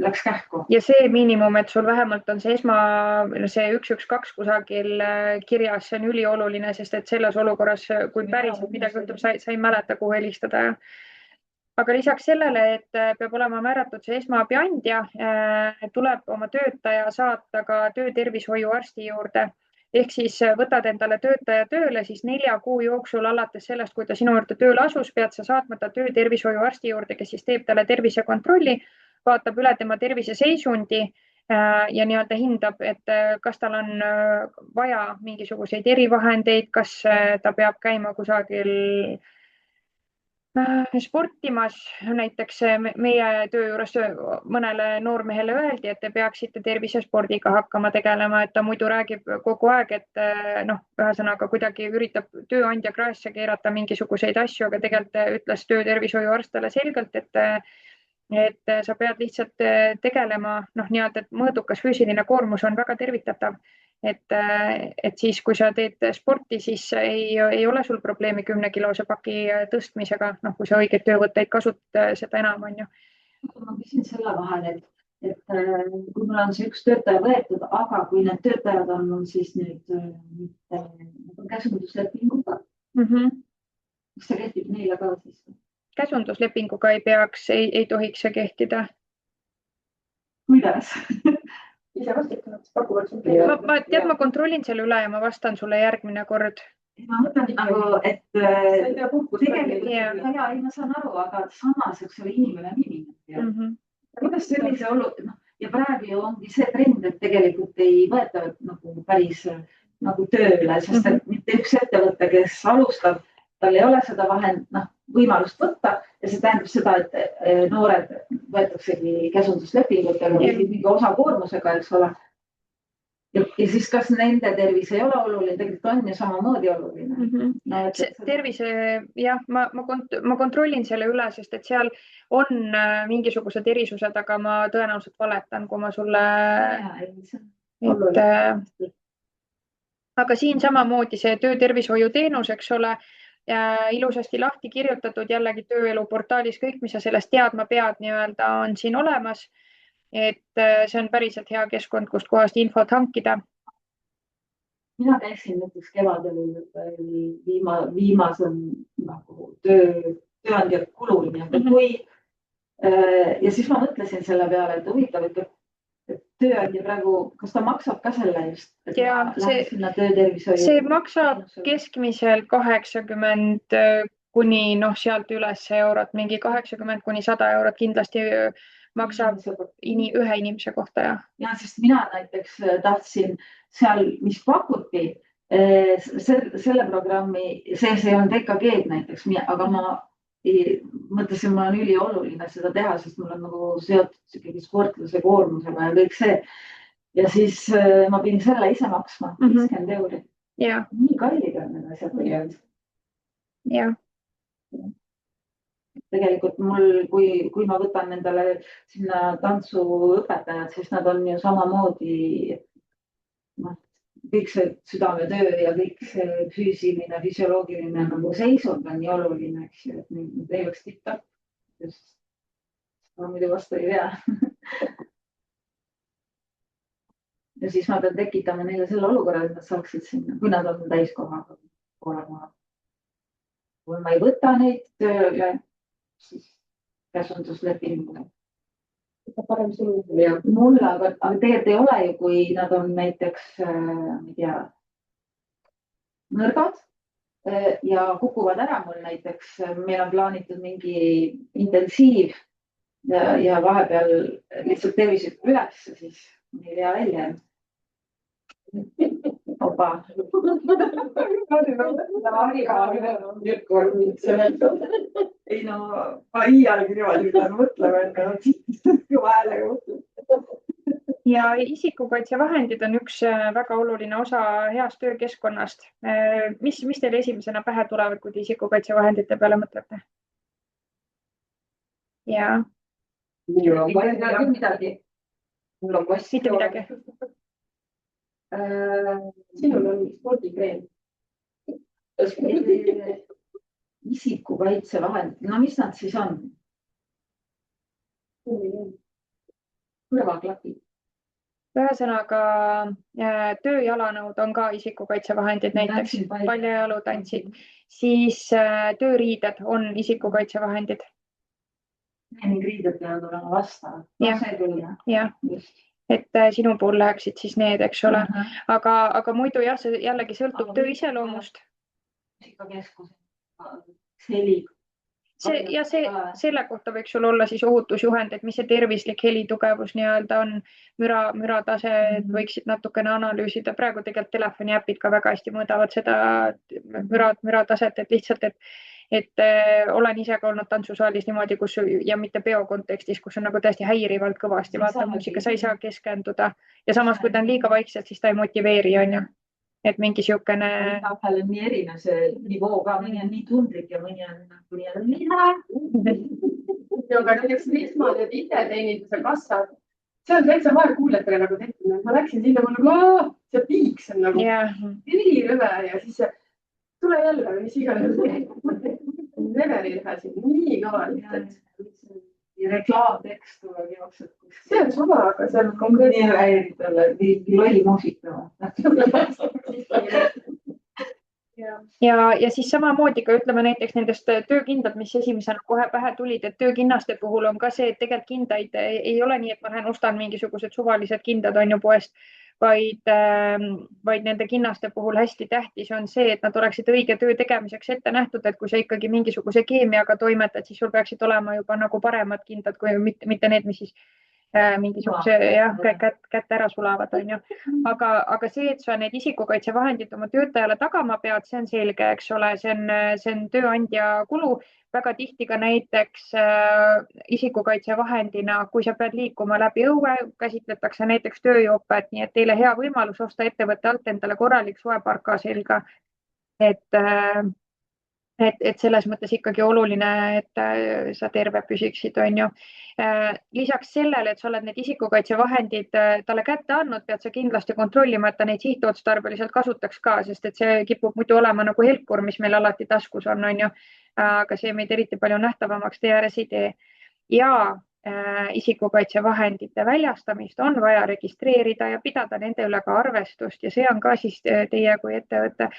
läks kähku. Ja see miinimum, et sul vähemalt on see 112 kusagil kirjas, see on ülioluline, sest et selles olukorras, kui päriselt midagi juhtub, sa ei mäleta, kuhu helistada. Aga lisaks sellele, et peab olema määratud see esmaabi andja, tuleb oma töötaja saata ka töötervishoiuarsti juurde. Ehk siis võtad endale töötaja tööle, siis 4 kuu jooksul alates sellest, kui ta sinu juurde tööle asus, pead sa saatma ta töötervishoiuarsti juurde, kes siis teeb talle tervisekontrolli, vaatab üle tema terviseseisundi ja nii-öelda hindab, et kas tal on vaja mingisuguseid erivahendeid, kas ta peab käima kusagil sportimas. Näiteks meie töö juures mõnele noormehele öeldi, et te peaksite tervisespordiga hakkama tegelema, et ta muidu räägib kogu aeg, et ühesõnaga kuidagi üritab tööandja kraesse keerata mingisuguseid asju, aga tegelikult ütles töötervishoiuarst talle selgelt, et sa pead lihtsalt tegelema, nii-öelda, et mõõdukas füüsiline koormus on väga tervitatav. Et siis, kui sa teed sporti, siis ei ole sul probleemi 10-kilose paki tõstmisega, kui sa õigeid töövõtteid kasutad, seda enam on ju. Ma küsin selle vahel, et kui mul on see üks töötaja võetud, aga kui need töötajad on siis nüüd käsunduslepinguga, mis see kehtib neile ka siis? Käsunduslepinguga ei tohiks see kehtida. Kuidas? Ise vastutavad, pakuvad. Ma kontrollin selle üle ja ma vastan sulle järgmine kord. Ma mõtlen nagu, et tegelikult ma saan aru, aga samas, eks ole, inimene on inimene. Kuidas sellise olukord, ja praegu ju ongi see trend, et tegelikult ei võeta nagu päris nagu tööle, sest et mitte üks ettevõte, kes alustab, tal ei ole seda võimalust võtta ja see tähendab seda, et noored võetaksegi käsunduslepingutega mingi osakoormusega, eks ole. Ja siis kas nende tervis ei ole oluline, tegelikult on ju samamoodi oluline. Tervise, jah, ma kontrollin selle üle, sest et seal on mingisugused erisused, aga ma tõenäoliselt valetan, kui ma sulle... Aga siin samamoodi see töötervishoiuteenus, eks ole, ilusasti lahti kirjutatud jällegi tööeluportaalis kõik, mis sa sellest teadma pead, nii-öelda on siin olemas. Et see on päriselt hea keskkond, kust kohast infot hankida. Mina käisin näiteks kevadel viimasel tööandja kulul. Ja siis ma mõtlesin selle peale, et huvitav, et tööandja praegu, kas ta maksab ka selle just? See maksab keskmiselt 80 kuni sealt üles eurot, mingi 80 kuni 100 eurot kindlasti maksab ühe inimese kohta. Ja, sest mina näiteks tahtsin seal, mis pakuti, selle programmi sees ei olnud EKG-d näiteks, aga ma mõtlesin, mul on ülioluline seda teha, sest mul on nagu seotud ikkagi sportlase koormusega ja kõik see. Ja siis ma pidin selle ise maksma 50 €. Nii kallid on need asjad tegelikult. Jah. Tegelikult mul, kui ma võtan endale sinna tantsuõpetajad, siis nad on ju samamoodi kõik see südametöö ja kõik see füüsiline, füsioloogiline nagu seisund on nii oluline, eks ju, et nüüd ei oleks tipp-tapp. Ma muidu vastu ei tea. Ja siis ma pean tekitama neile selle olukorra, et nad saaksid sinna, kui nad on täiskohaga olema. Kui ma ei võta neid tööle, siis käsunduslepinguga. Parem sul. Mulle, aga tegelikult ei ole ju, kui nad on näiteks, ma ei tea, nõrgad ja kukuvad ära mul näiteks, meil on plaanitud mingi intensiiv ja vahepeal lihtsalt tervislik üles, siis ei vea välja. Opa. Ei no, ma iialgi niimoodi pean mõtlema, et kõva häälega mõtlema. Ja isikukaitsevahendid on üks väga oluline osa heast töökeskkonnast. Mis teile esimesena pähe tulevad, kui te isikukaitsevahendite peale mõtlete? Ja. Mul on midagi. Mul on mask. Mitte midagi. Sinul on spordikreem. Isikukaitsevahend, no mis nad siis on? Kõrvaklapid. Ühesõnaga tööjalanõud on ka isikukaitsevahendid, näiteks paljajalu tantsid, siis tööriided on isikukaitsevahendid. Ning riided peavad olema vastavad. Jah, et sinu puhul läheksid siis need, eks ole. Aga muidu jah, see jällegi sõltub töö iseloomust. Musikakeskus, heli. Ja selle kohta võiks sul olla siis ohutusjuhend, et mis see tervislik helitugevus nii-öelda on, müratase, võiksid natukene analüüsida. Praegu tegelikult telefoni äpid ka väga hästi mõõdavad seda mürataset, et lihtsalt, et olen ise ka olnud tantsusaalis niimoodi, kus ja mitte peo kontekstis, kus on nagu tõesti häirivalt kõvasti vaata muusika, sa ei saa keskenduda. Ja samas, kui ta on liiga vaikselt, siis ta ei motiveeri, on ju. Et mingi siukene... Vahel on nii erinev see nivoo ka, mõni on nii tundlik ja mõni on mida. Aga näiteks Risma need IT-teeninduse kassad, see on täitsa vaevkuuletele nagu tehtud. Ma läksin sinna, ma nagu, see piiks on nagu ülirõve ja siis tule jälle, mis iganes. Neveri teha siin nii kõvalt. Reklaamtekst tuleb jookseb. See on suva, aga see on konkreetne. Nii häirid talle, lolli muusika. Ja siis samamoodi ka ütleme näiteks nendest töökindad, mis esimesena kohe pähe tulid, et töökinnaste puhul on ka see, et tegelikult kindaid ei ole nii, et ma lähen ostan mingisugused suvalised kindad on ju poest, vaid nende kinnaste puhul hästi tähtis on see, et nad oleksid õige töö tegemiseks ette nähtud, et kui sa ikkagi mingisuguse keemiaga toimetad, siis sul peaksid olema juba nagu paremad kindad, kui mitte need, mis siis mingisuguse kätte ära sulavad, on ju. Aga see, et sa need isikukaitsevahendid oma töötajale tagama pead, see on selge, eks ole, see on tööandja kulu. Väga tihti ka näiteks isikukaitsevahendina, kui sa pead liikuma läbi õue, käsitletakse näiteks tööjopet, nii et teile hea võimalus osta ettevõtte alt endale korralik soeparka selga. Et selles mõttes ikkagi oluline, et sa terve püsiksid, on ju. Lisaks sellele, et sa oled need isikukaitsevahendid talle kätte andnud, pead sa kindlasti kontrollima, et ta neid sihtotstarbeliselt kasutaks ka, sest et see kipub muidu olema nagu helkur, mis meil alati taskus on ju. Aga see meid eriti palju nähtavamaks teie ääres ei tee. Ja isikukaitsevahendite väljastamist on vaja registreerida ja pidada nende üle ka arvestust ja see on ka siis teie kui ettevõtte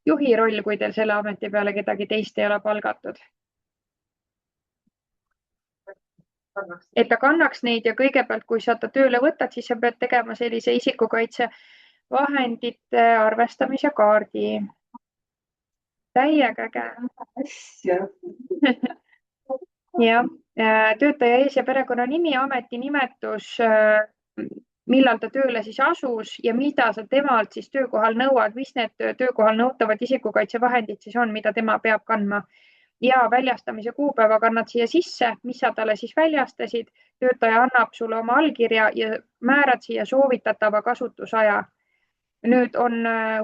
juhi roll, kui teil selle ameti peale kedagi teist ei ole palgatud. Et ta kannaks neid ja kõigepealt, kui sa ta tööle võtad, siis sa pead tegema sellise isikukaitsevahendite arvestamise kaardi. Täiega äge. Ja töötaja ees- ja perekonnanimi, ametinimetus, millal ta tööle siis asus ja mida sa temalt siis töökohal nõuad, mis need töökohal nõutavad isikukaitsevahendid siis on, mida tema peab kandma. Ja väljastamise kuupäeva kannad siia sisse, mis sa talle siis väljastasid. Töötaja annab sulle oma allkirja ja määrad siia soovitatava kasutusaja. Nüüd on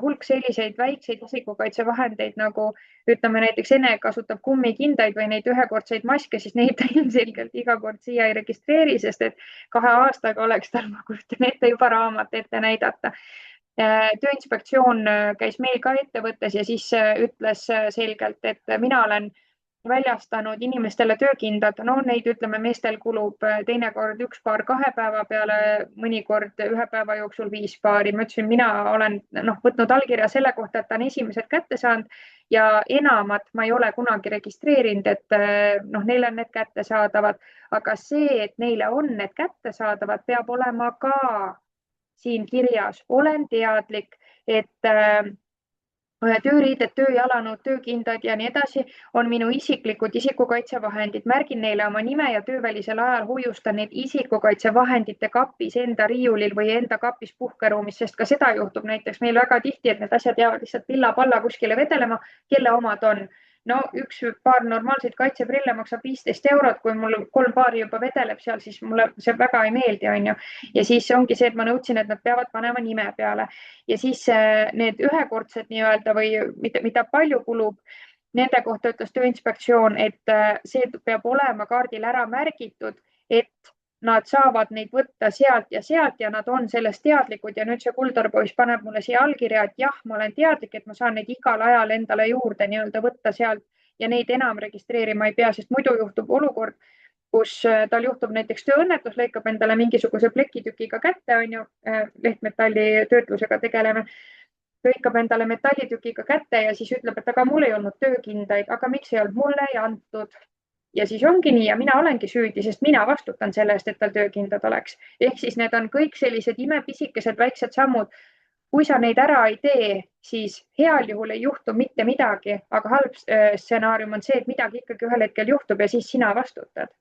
hulk selliseid väikseid isikukaitsevahendeid, nagu ütleme näiteks Ene kasutab kummikindaid või neid ühekordseid maske, siis neid ilmselgelt iga kord siia ei registreeri, sest et 2 aastaga oleks tal, ma kujutan ette, juba raamat ette näidata. Tööinspektsioon käis meil ka ettevõttes ja siis ütles selgelt, et mina olen väljastanud inimestele töökindad, no neid ütleme, meestel kulub teinekord 1 paar 2 päeva peale, mõnikord 1 päeva jooksul 5 paari. Ma ütlesin, mina olen võtnud allkirja selle kohta, et ta on esimesed kätte saanud ja enamat ma ei ole kunagi registreerinud, et neile on need kättesaadavad, aga see, et neile on need kättesaadavad, peab olema ka siin kirjas. Olen teadlik, et tööriided, tööjalanõud, töökindad ja nii edasi on minu isiklikud isikukaitsevahendid. Märgin neile oma nime ja töövälisel ajal hoiustan neid isikukaitsevahendite kapis enda riiulil või enda kapis puhkeruumis, sest ka seda juhtub näiteks meil väga tihti, et need asjad jäävad lihtsalt pilla-palla kuskile vedelema, kelle omad on. No 1 paar normaalseid kaitseprille maksab 15 €, kui mul 3 paari juba vedeleb seal, siis mulle see väga ei meeldi, on ju. Ja siis ongi see, et ma nõudsin, et nad peavad panema nime peale ja siis need ühekordsed nii-öelda või mida palju kulub, nende kohta ütles Tööinspektsioon, et see peab olema kaardil ära märgitud, et nad saavad neid võtta sealt ja nad on sellest teadlikud ja nüüd see Kuldar poiss paneb mulle siia allkirja, et jah, ma olen teadlik, et ma saan neid igal ajal endale juurde nii-öelda võtta sealt ja neid enam registreerima ei pea, sest muidu juhtub olukord, kus tal juhtub näiteks tööõnnetus, lõikab endale mingisuguse plekitükiga kätte, on ju, lehtmetalli töötlusega tegeleme, lõikab endale metallitükiga kätte ja siis ütleb, et aga mul ei olnud töökindaid, aga miks ei olnud, mulle ei antud. Ja siis ongi nii ja mina olengi süüdi, sest mina vastutan selle eest, et tal töökindad oleks. Ehk siis need on kõik sellised imepisikesed väiksed sammud. Kui sa neid ära ei tee, siis heal juhul ei juhtu mitte midagi, aga halb stsenaarium on see, et midagi ikkagi ühel hetkel juhtub ja siis sina vastutad.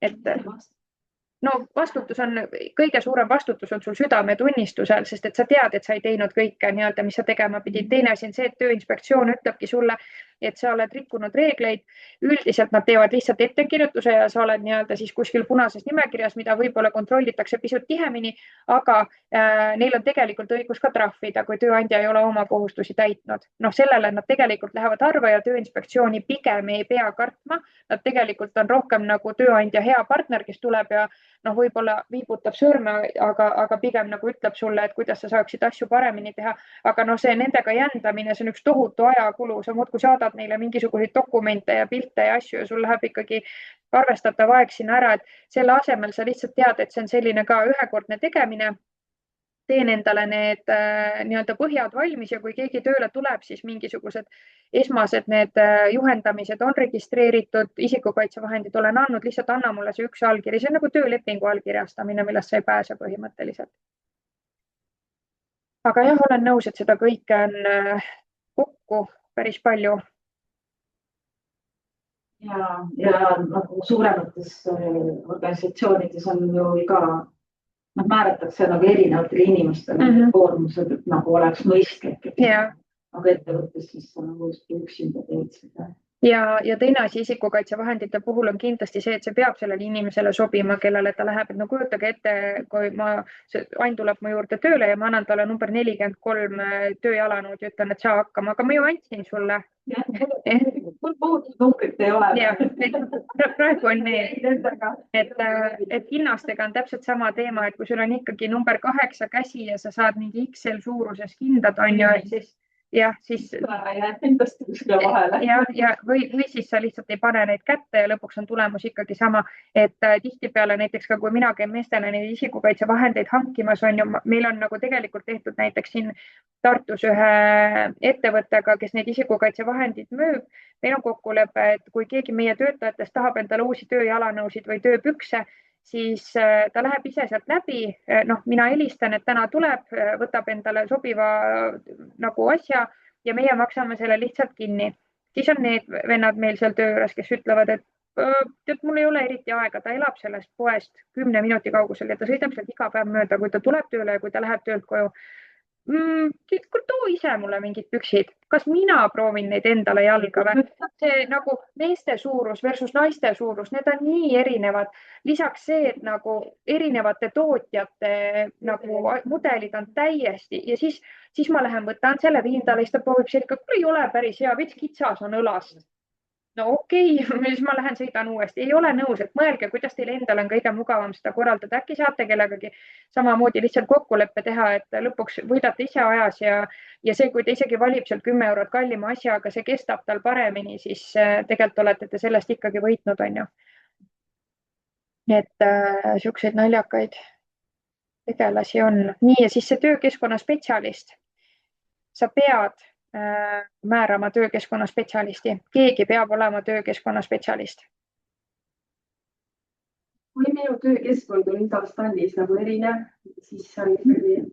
Et no vastutus on, kõige suurem vastutus on sul südametunnistusel, sest et sa tead, et sa ei teinud kõike nii-öelda, mis sa tegema pidid. Teine asi on see, et Tööinspektsioon ütlebki sulle, et sa oled rikkunud reegleid. Üldiselt nad teevad lihtsalt ettekirjutuse ja sa oled nii-öelda siis kuskil punases nimekirjas, mida võib-olla kontrollitakse pisut tihemini, aga neil on tegelikult õigus ka trahvida, kui tööandja ei ole oma kohustusi täitnud. Sellele nad tegelikult lähevad harva ja Tööinspektsiooni pigem ei pea kartma. Nad tegelikult on rohkem nagu tööandja hea partner, kes tuleb ja võib-olla viibutab sõrme, aga pigem nagu ütleb sulle, et kuidas sa saaksid asju paremini teha. Aga see nendega jändamine, see on üks tohutu ajakulu. Sa muudkui saadad neile mingisuguseid dokumente ja pilte ja asju ja sul läheb ikkagi arvestatav aeg sinna ära, et selle asemel sa lihtsalt tead, et see on selline ka ühekordne tegemine. Teen endale need nii-öelda põhjad valmis ja kui keegi tööle tuleb, siis mingisugused esmased need juhendamised on registreeritud, isikukaitsevahendid olen andnud, lihtsalt anna mulle see üks allkiri. See on nagu töölepingu allkirjastamine, millest sa ei pääse põhimõtteliselt. Aga jah, olen nõus, et seda kõike on kokku päris palju. Ja nagu suuremates organisatsioonides on ju ka määratakse nagu erinevatele inimestele koormused, et nagu oleks mõistlik. Aga ettevõttes siis nagu üksinda teed seda. Ja teine asi isikukaitsevahendite puhul on kindlasti see, et see peab sellele inimesele sobima, kellele ta läheb. Et no kujutage ette, kui Ain tuleb mu juurde tööle ja ma annan talle number 43 tööjalanõud ja ütlen, et saa hakkama, aga ma ju andsin sulle. Mul puudus numbrit ei ole. Praegu on nii, et hinnastega on täpselt sama teema, et kui sul on ikkagi number 8 käsi ja sa saad mingi XL suuruses kindad, on ju, siis jah, siis või siis sa lihtsalt ei pane neid kätte ja lõpuks on tulemus ikkagi sama, et tihtipeale näiteks ka kui mina käin meestele neid isikukaitsevahendeid hankimas, on ju, meil on nagu tegelikult tehtud näiteks siin Tartus ühe ettevõttega, kes neid isikukaitsevahendid müüb. Meil on kokkulepe, et kui keegi meie töötajatest tahab endale uusi tööjalanõusid või tööpükse, siis ta läheb ise sealt läbi. Mina helistan, et täna tuleb, võtab endale sobiva nagu asja ja meie maksame selle lihtsalt kinni. Siis on need vennad meil seal töö juures, kes ütlevad, et mul ei ole eriti aega, ta elab sellest poest 10 minuti kaugusel ja ta sõidab sealt iga päev mööda, kui ta tuleb tööle ja kui ta läheb töölt koju. Too ise mulle mingid püksid, kas mina proovin neid endale jalga või? See nagu meeste suurus versus naiste suurus, need on nii erinevad. Lisaks see, et nagu erinevate tootjate nagu mudelid on täiesti ja siis ma lähen võtan selle viin talle, siis ta proovib sellega, kui ei ole päris hea, veits kitsas on õlast. no okei, siis ma lähen sõidan uuesti. Ei ole nõus, et mõelge, kuidas teil endal on kõige mugavam seda korraldada. Äkki saate kellegagi samamoodi lihtsalt kokkuleppe teha, et lõpuks võidate ise ajas ja see, kui ta isegi valib seal 10 eurot kallima asja, aga see kestab tal paremini, siis tegelikult olete te sellest ikkagi võitnud, on ju. Et siukseid naljakaid tegelasi on. Nii, ja siis see töökeskkonna spetsialist. Sa pead määrama töökeskkonna spetsialisti. Keegi peab olema töökeskkonna spetsialist. Kui minu töökeskkond on igas tallis nagu erinev, siis on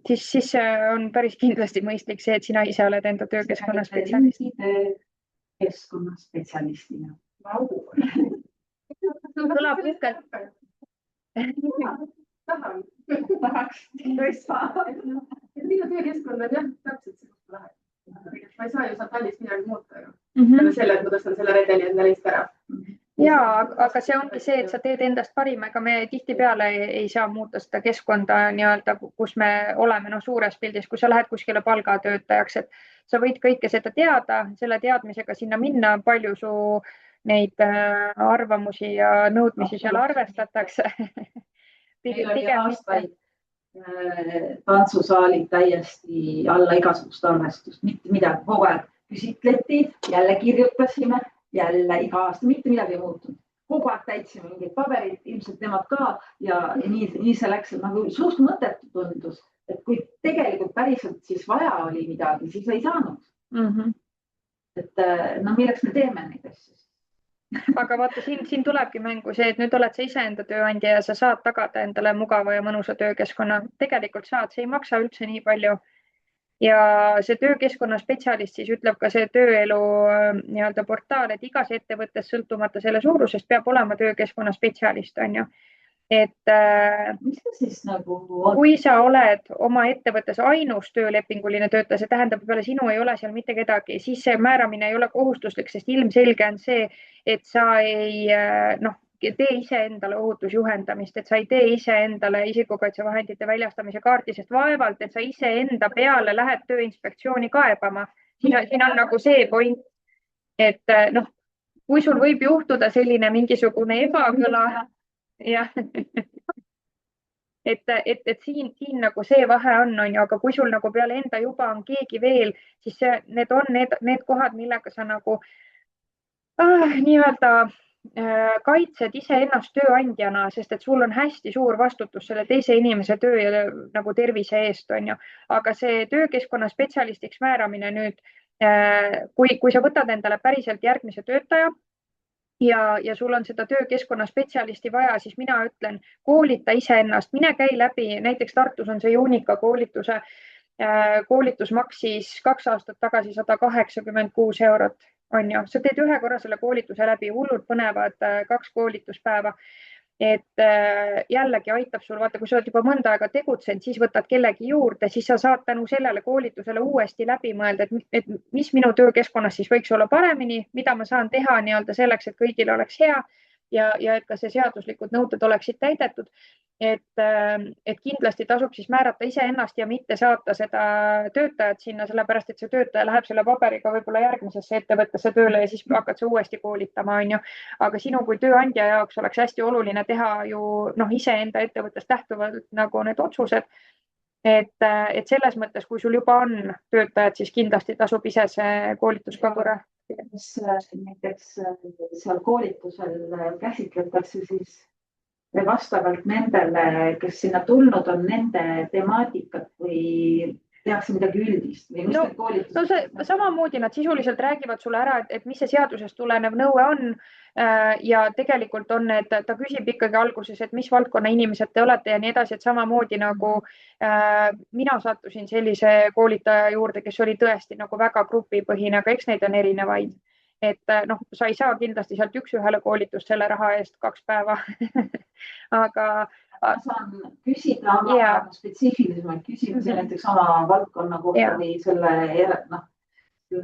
Siis on päris kindlasti mõistlik see, et sina ise oled enda töökeskkonna spetsialist. Keskkonna spetsialistina. Kõlab uhkelt. Tahan. Tahaks. Minu töökeskkond on jah, täpselt see lahe. Ma ei saa ju saab tallis midagi muuta ju. Selle, kuidas on selle redeli endale iist ära. Jaa, aga see ongi see, et sa teed endast parima, ega me tihtipeale ei saa muuta seda keskkonda nii-öelda, kus me oleme suures pildis, kui sa lähed kuskile palgatöötajaks, et sa võid kõike seda teada, selle teadmisega sinna minna, palju su neid arvamusi ja nõudmisi seal arvestatakse. Meil oli aastaid tantsusaalid täiesti alla igasugust arvestust, mitte midagi, kogu aeg küsitleti, jälle kirjutasime, jälle iga aasta, mitte midagi ei muutunud. Kogu aeg täitsime mingid paberid, ilmselt nemad ka ja nii see läks, nagu suust mõttetu tundus, et kui tegelikult päriselt siis vaja oli midagi, siis ei saanud. Et milleks me teeme neid asju? Aga vaata, siin tulebki mängu see, et nüüd oled sa iseenda tööandja ja sa saad tagada endale mugava ja mõnusa töökeskkonna. Tegelikult saad, see ei maksa üldse nii palju. Ja see töökeskkonna spetsialist siis ütleb ka see tööelu nii-öelda portaal, et igas ettevõttes sõltumata selle suurusest peab olema töökeskkonna spetsialist, on ju. Et mis see siis nagu kui sa oled oma ettevõttes ainus töölepinguline töötaja, see tähendab, peale sinu ei ole seal mitte kedagi, siis see määramine ei ole kohustuslik, sest ilmselge on see, et sa ei tee ise endale ohutusjuhendamist, et sa ei tee ise endale isikukaitsevahendite väljastamise kaardi, sest vaevalt, et sa ise enda peale lähed Tööinspektsiooni kaebama. Siin on nagu see point, et kui sul võib juhtuda selline mingisugune ebakõla, jah, et siin nagu see vahe on ju, aga kui sul nagu peale enda juba on keegi veel, siis need on need kohad, millega sa nagu nii-öelda kaitsed iseennast tööandjana, sest et sul on hästi suur vastutus selle teise inimese töö ja nagu tervise eest, on ju. Aga see töökeskkonna spetsialistiks määramine nüüd, kui sa võtad endale päriselt järgmise töötaja, ja sul on seda töökeskkonna spetsialisti vaja, siis mina ütlen, koolita iseennast, mine käi läbi, näiteks Tartus on see Juunika koolituse, koolitus maksis 2 aastat tagasi 186 eurot, on ju. Sa teed ühe korra selle koolituse läbi, hullult põnevad 2 koolituspäeva. Et jällegi aitab sul, vaata, kui sa oled juba mõnda aega tegutsenud, siis võtad kellegi juurde, siis sa saad tänu sellele koolitusele uuesti läbi mõelda, et mis minu töökeskkonnas siis võiks olla paremini, mida ma saan teha nii-öelda selleks, et kõigil oleks hea ja et ka see seaduslikud nõuded oleksid täidetud. Et kindlasti tasub siis määrata iseennast ja mitte saata seda töötajat sinna, sellepärast et see töötaja läheb selle paberiga võib-olla järgmisesse ettevõttesse tööle ja siis hakkad sa uuesti koolitama, on ju. Aga sinu kui tööandja jaoks oleks hästi oluline teha ju iseenda ettevõttest lähtuvalt nagu need otsused. Et selles mõttes, kui sul juba on töötajad, siis kindlasti tasub ise see koolituskagura. Mis näiteks seal koolitusel käsitletakse siis vastavalt nendele, kes sinna tulnud on, nende temaatikat või tehakse midagi üldist? Samamoodi nad sisuliselt räägivad sulle ära, et mis see seadusest tulenev nõue on ja tegelikult on need, ta küsib ikkagi alguses, et mis valdkonna inimesed te olete ja nii edasi, et samamoodi nagu mina sattusin sellise koolitaja juurde, kes oli tõesti nagu väga grupipõhine, aga eks neid on erinevaid. Et sa ei saa kindlasti sealt üks-ühele koolitust selle raha eest 2 päeva. Aga ma saan küsida spetsiifilisemaid küsimusi näiteks oma valdkonna kohta või selle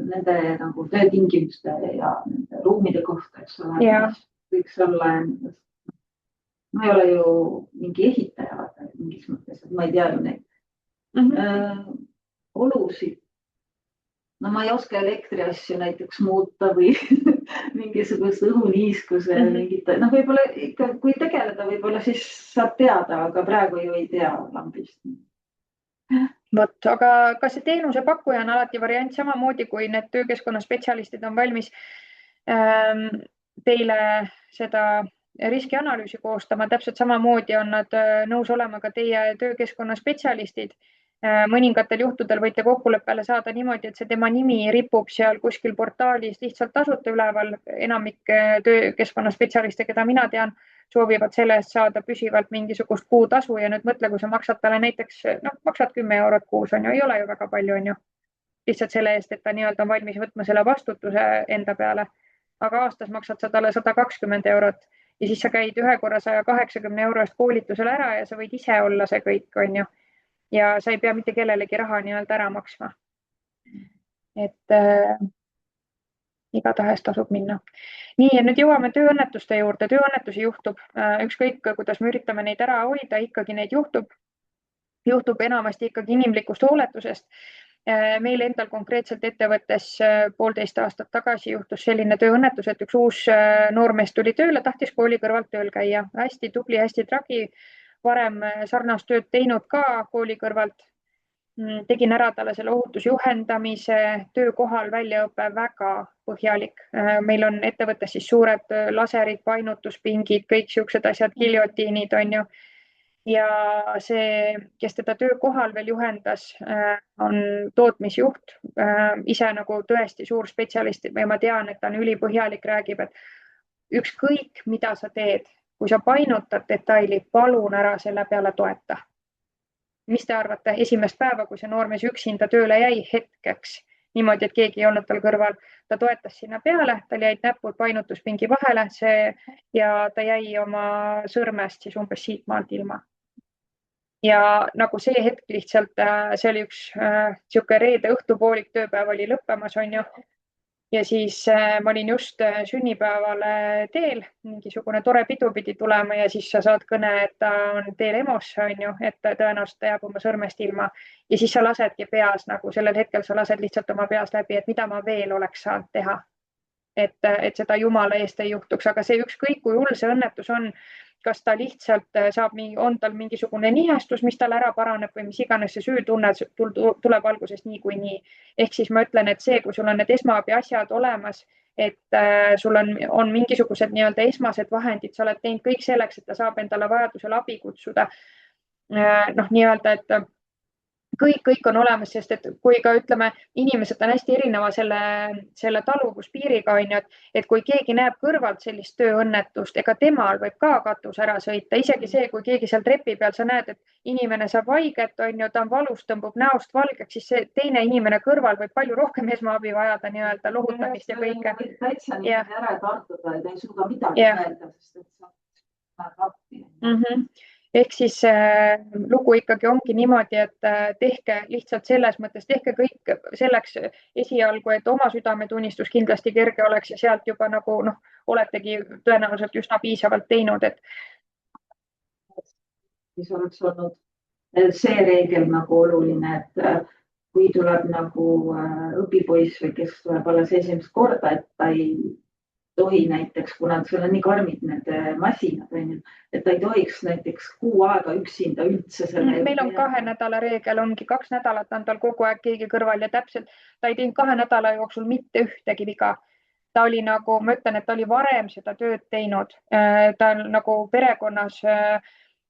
nende nagu töötingimuste ja nende ruumide kohta, eks ole. Võiks olla, ma ei ole ju mingi ehitaja mingis mõttes, et ma ei tea ju neid olusid. Ma ei oska elektriasju näiteks muuta või mingisugust õhuniiskuse, mingite, noh, võib-olla ikka, kui tegeleda, võib-olla siis saab teada, aga praegu ju ei tea lambist. Vot, aga ka see teenusepakkuja on alati variant samamoodi, kui need töökeskkonna spetsialistid on valmis teile seda riskianalüüsi koostama, täpselt samamoodi on nad nõus olema ka teie töökeskkonna spetsialistid. Mõningatel juhtudel võite kokkuleppele saada niimoodi, et see tema nimi ripub seal kuskil portaalis lihtsalt tasuta üleval. Enamik töökeskkonna spetsialiste, keda mina tean, soovivad selle eest saada püsivalt mingisugust kuutasu ja nüüd mõtle, kui sa maksad talle näiteks, maksad 10 eurot kuus, ei ole ju väga palju, lihtsalt selle eest, et ta nii-öelda on valmis võtma selle vastutuse enda peale. Aga aastas maksad sa talle 120 eurot ja siis sa käid ühe korra 180 euro eest koolitusel ära ja sa võid ise olla see kõik, ja sa ei pea mitte kellelegi raha nii-öelda ära maksma. Et igatahes tasub minna. Nii, ja nüüd jõuame tööõnnetuste juurde. Tööõnnetusi juhtub, ükskõik kuidas me üritame neid ära hoida, ikkagi neid juhtub. Juhtub enamasti ikkagi inimlikust hooletusest. Meil endal konkreetselt ettevõttes 1,5 aastat tagasi juhtus selline tööõnnetus, et üks uus noormees tuli tööle, tahtis kooli kõrvalt tööl käia. Hästi tubli, hästi tragi, varem sarnast tööd teinud ka kooli kõrvalt. Tegin ära talle selle ohutusjuhendamise, töökohal väljaõpe väga põhjalik. Meil on ettevõttes siis suured laserid, painutuspingid, kõik siuksed asjad, giljotiinid on ju. Ja see, kes teda töökohal veel juhendas, on tootmisjuht, ise nagu tõesti suur spetsialist ja ma tean, et ta on ülipõhjalik, räägib, et ükskõik mida sa teed, kui sa painutad detaili, palun ära selle peale toeta. Mis te arvate, esimest päeva, kui see noormees üksinda tööle jäi hetkeks, niimoodi, et keegi ei olnud tal kõrval, ta toetas sinna peale, tal jäid näpud painutuspingi vahele ja ta jäi oma sõrmest siis umbes siit maalt ilma. Ja nagu see hetk lihtsalt, see oli üks siuke reede õhtupoolik, tööpäev oli lõppemas, on ju. Ja siis ma olin just sünnipäevale teel, mingisugune tore pidu pidi tulema ja siis sa saad kõne, et ta on teel EMO-sse, on ju, et tõenäoliselt ta jääb oma sõrmest ilma. Ja siis sa lasedki peas, nagu sellel hetkel sa lased lihtsalt oma peas läbi, et mida ma veel oleks saanud teha. Et seda jumala eest ei juhtuks, aga see ükskõik kui hull see õnnetus on, kas ta lihtsalt on tal mingisugune nihestus, mis tal ära paraneb või mis iganes see süütunne tuleb algusest nii. Ehk siis ma ütlen, et see, kui sul on need esmaabi asjad olemas, et sul on mingisugused nii-öelda esmased vahendid, sa oled teinud kõik selleks, et ta saab endale vajadusel abi kutsuda. Nii-öelda, et kõik on olemas, sest et kui ka ütleme, inimesed on hästi erineva selle taluvuspiiriga, et kui keegi näeb kõrvalt sellist tööõnnetust, ega temal võib ka katus ära sõita. Isegi see, kui keegi seal trepi peal, sa näed, et inimene saab haiget, on ju, ta on valus, tõmbub näost valgeks, siis see teine inimene kõrval võib palju rohkem esmaabi vajada, nii-öelda lohutamist ja kõike. Täitsa niimoodi ära tartuda, et ei suuda midagi öelda, sest et sa appi. Ehk siis lugu ikkagi ongi niimoodi, et tehke lihtsalt selles mõttes, tehke kõik selleks esialgu, et oma südametunnistus kindlasti kerge oleks ja sealt juba nagu oletegi tõenäoliselt üsna piisavalt teinud. Siis oleks olnud see reegel nagu oluline, et kui tuleb nagu õpipoiss või kes tuleb alles esimest korda, et ta ei tohi näiteks, kuna sul on nii karmid need masinad, et ta ei tohiks näiteks 6 aega üksinda üldse selle. Meil on 2 nädala reegel, ongi 2 nädalat on tal kogu aeg keegi kõrval ja täpselt ta ei teinud 2 nädala jooksul mitte ühtegi viga. Ta oli nagu, ma ütlen, et ta oli varem seda tööd teinud. Ta on nagu perekonnas,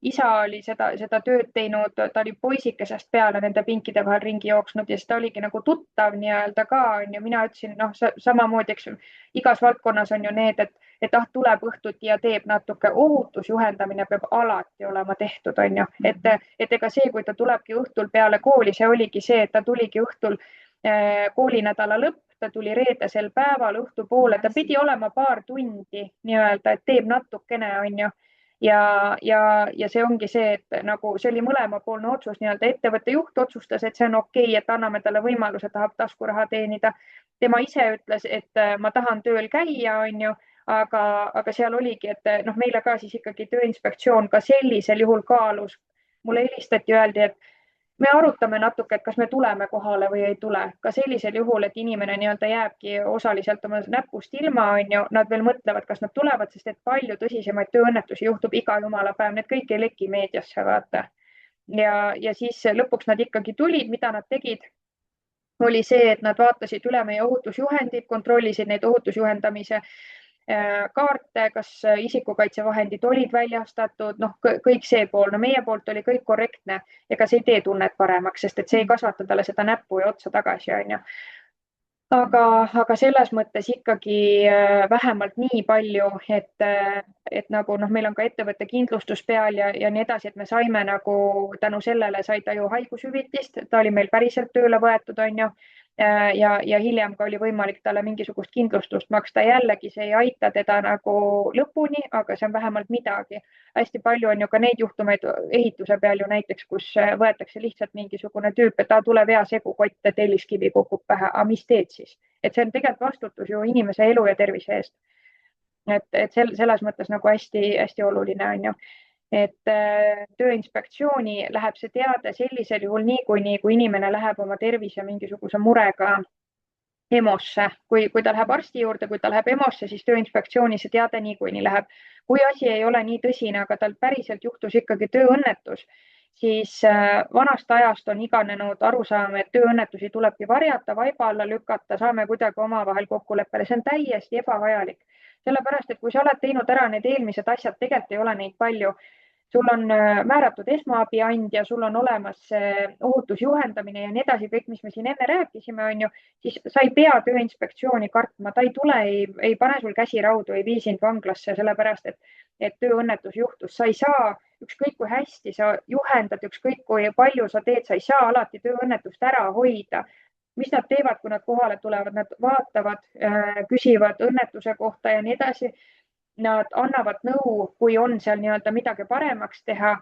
isa oli seda tööd teinud, ta oli poisikesest peale nende pinkide vahel ringi jooksnud ja siis ta oligi nagu tuttav nii-öelda ka. Mina ütlesin, samamoodi, eks igas valdkonnas on ju need, et tuleb õhtuti ja teeb natuke. Ohutusjuhendamine peab alati olema tehtud, on ju. Et ega see, kui ta tulebki õhtul peale kooli, see oligi see, et ta tuligi õhtul koolinädala lõpp, ta tuli reedesel päeval õhtupoole, ta pidi olema paar tundi nii-öelda, et teeb natukene, on ju. Ja see ongi see, et nagu see oli mõlemapoolne otsus, nii-öelda ettevõtte juht otsustas, et see on okei, et anname talle võimaluse, tahab taskuraha teenida. Tema ise ütles, et ma tahan tööl käia, on ju, aga seal oligi, et meile ka siis ikkagi Tööinspektsioon ka sellisel juhul kaalus. Mulle helistati, öeldi, me arutame natuke, et kas me tuleme kohale või ei tule. Ka sellisel juhul, et inimene nii-öelda jääbki osaliselt oma näpust ilma, on ju, nad veel mõtlevad, kas nad tulevad, sest et palju tõsisemaid tööõnnetusi juhtub iga jumala päev. Need kõik ei leki meediasse, vaata. Ja siis lõpuks nad ikkagi tulid, mida nad tegid, oli see, et nad vaatasid üle meie ohutusjuhendid, kontrollisid neid ohutusjuhendamise kaarte, kas isikukaitsevahendid olid väljastatud, noh, kõik see pool. No meie poolt oli kõik korrektne, ega see ei tee tunnet paremaks, sest et see ei kasvata talle seda näppu ja otsa tagasi, on ju. Aga selles mõttes ikkagi vähemalt nii palju, et nagu meil on ka ettevõtte kindlustus peal ja nii edasi, et me saime nagu tänu sellele sai ta ju haigushüvitist, ta oli meil päriselt tööle võetud, on ju. Ja hiljem ka oli võimalik talle mingisugust kindlustust maksta. Jällegi see ei aita teda nagu lõpuni, aga see on vähemalt midagi. Hästi palju on ju ka neid juhtumeid ehituse peal ju näiteks, kus võetakse lihtsalt mingisugune tüüp, et tule vea segukott, telliskivi kukub pähe. Aga mis teed siis? Et see on tegelikult vastutus ju inimese elu ja tervise eest. Et selles mõttes nagu hästi oluline on ju. Et Tööinspektsiooni läheb see teade sellisel juhul niikuinii, kui inimene läheb oma tervise mingisuguse murega EMO-sse. Kui ta läheb arsti juurde, kui ta läheb EMO-sse, siis Tööinspektsiooni see teade niikuinii läheb. Kui asi ei ole nii tõsine, aga tal päriselt juhtus ikkagi tööõnnetus, siis vanast ajast on iganenud arusaam, et tööõnnetusi tulebki varjata, vaiba alla lükata, saame kuidagi omavahel kokkuleppele. See on täiesti ebavajalik. Sellepärast, et kui sa oled teinud ära need eelmised asjad, tegelikult ei ole neid palju. Sul on määratud esmaabi andja, sul on olemas ohutusjuhendamine ja nii edasi, kõik, mis me siin enne rääkisime, on ju, siis sa ei pea Tööinspektsiooni kartma, ta ei tule, ei pane sul käsi raudu, ei vii sind vanglasse, sellepärast, et tööõnnetus juhtus. Sa ei saa, ükskõik kui hästi sa juhendad, ükskõik kui palju sa teed, sa ei saa alati tööõnnetust ära hoida. Mis nad teevad, kui nad kohale tulevad? Nad vaatavad, küsivad õnnetuse kohta ja nii edasi. Nad annavad nõu, kui on seal nii-öelda midagi paremaks teha.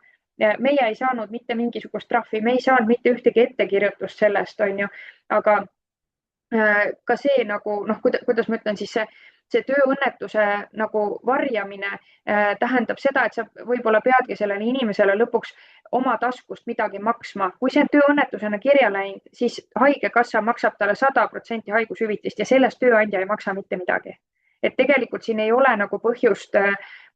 Meie ei saanud mitte mingisugust trahvi, me ei saanud mitte ühtegi ettekirjutust sellest, on ju. Aga ka see nagu, kuidas ma ütlen, siis see tööõnnetuse nagu varjamine tähendab seda, et sa võib-olla peadki sellele inimesele lõpuks oma taskust midagi maksma. Kui see on tööõnnetusena kirja läinud, siis haigekassa maksab talle 100% haigushüvitist ja sellest tööandja ei maksa mitte midagi. Et tegelikult siin ei ole nagu põhjust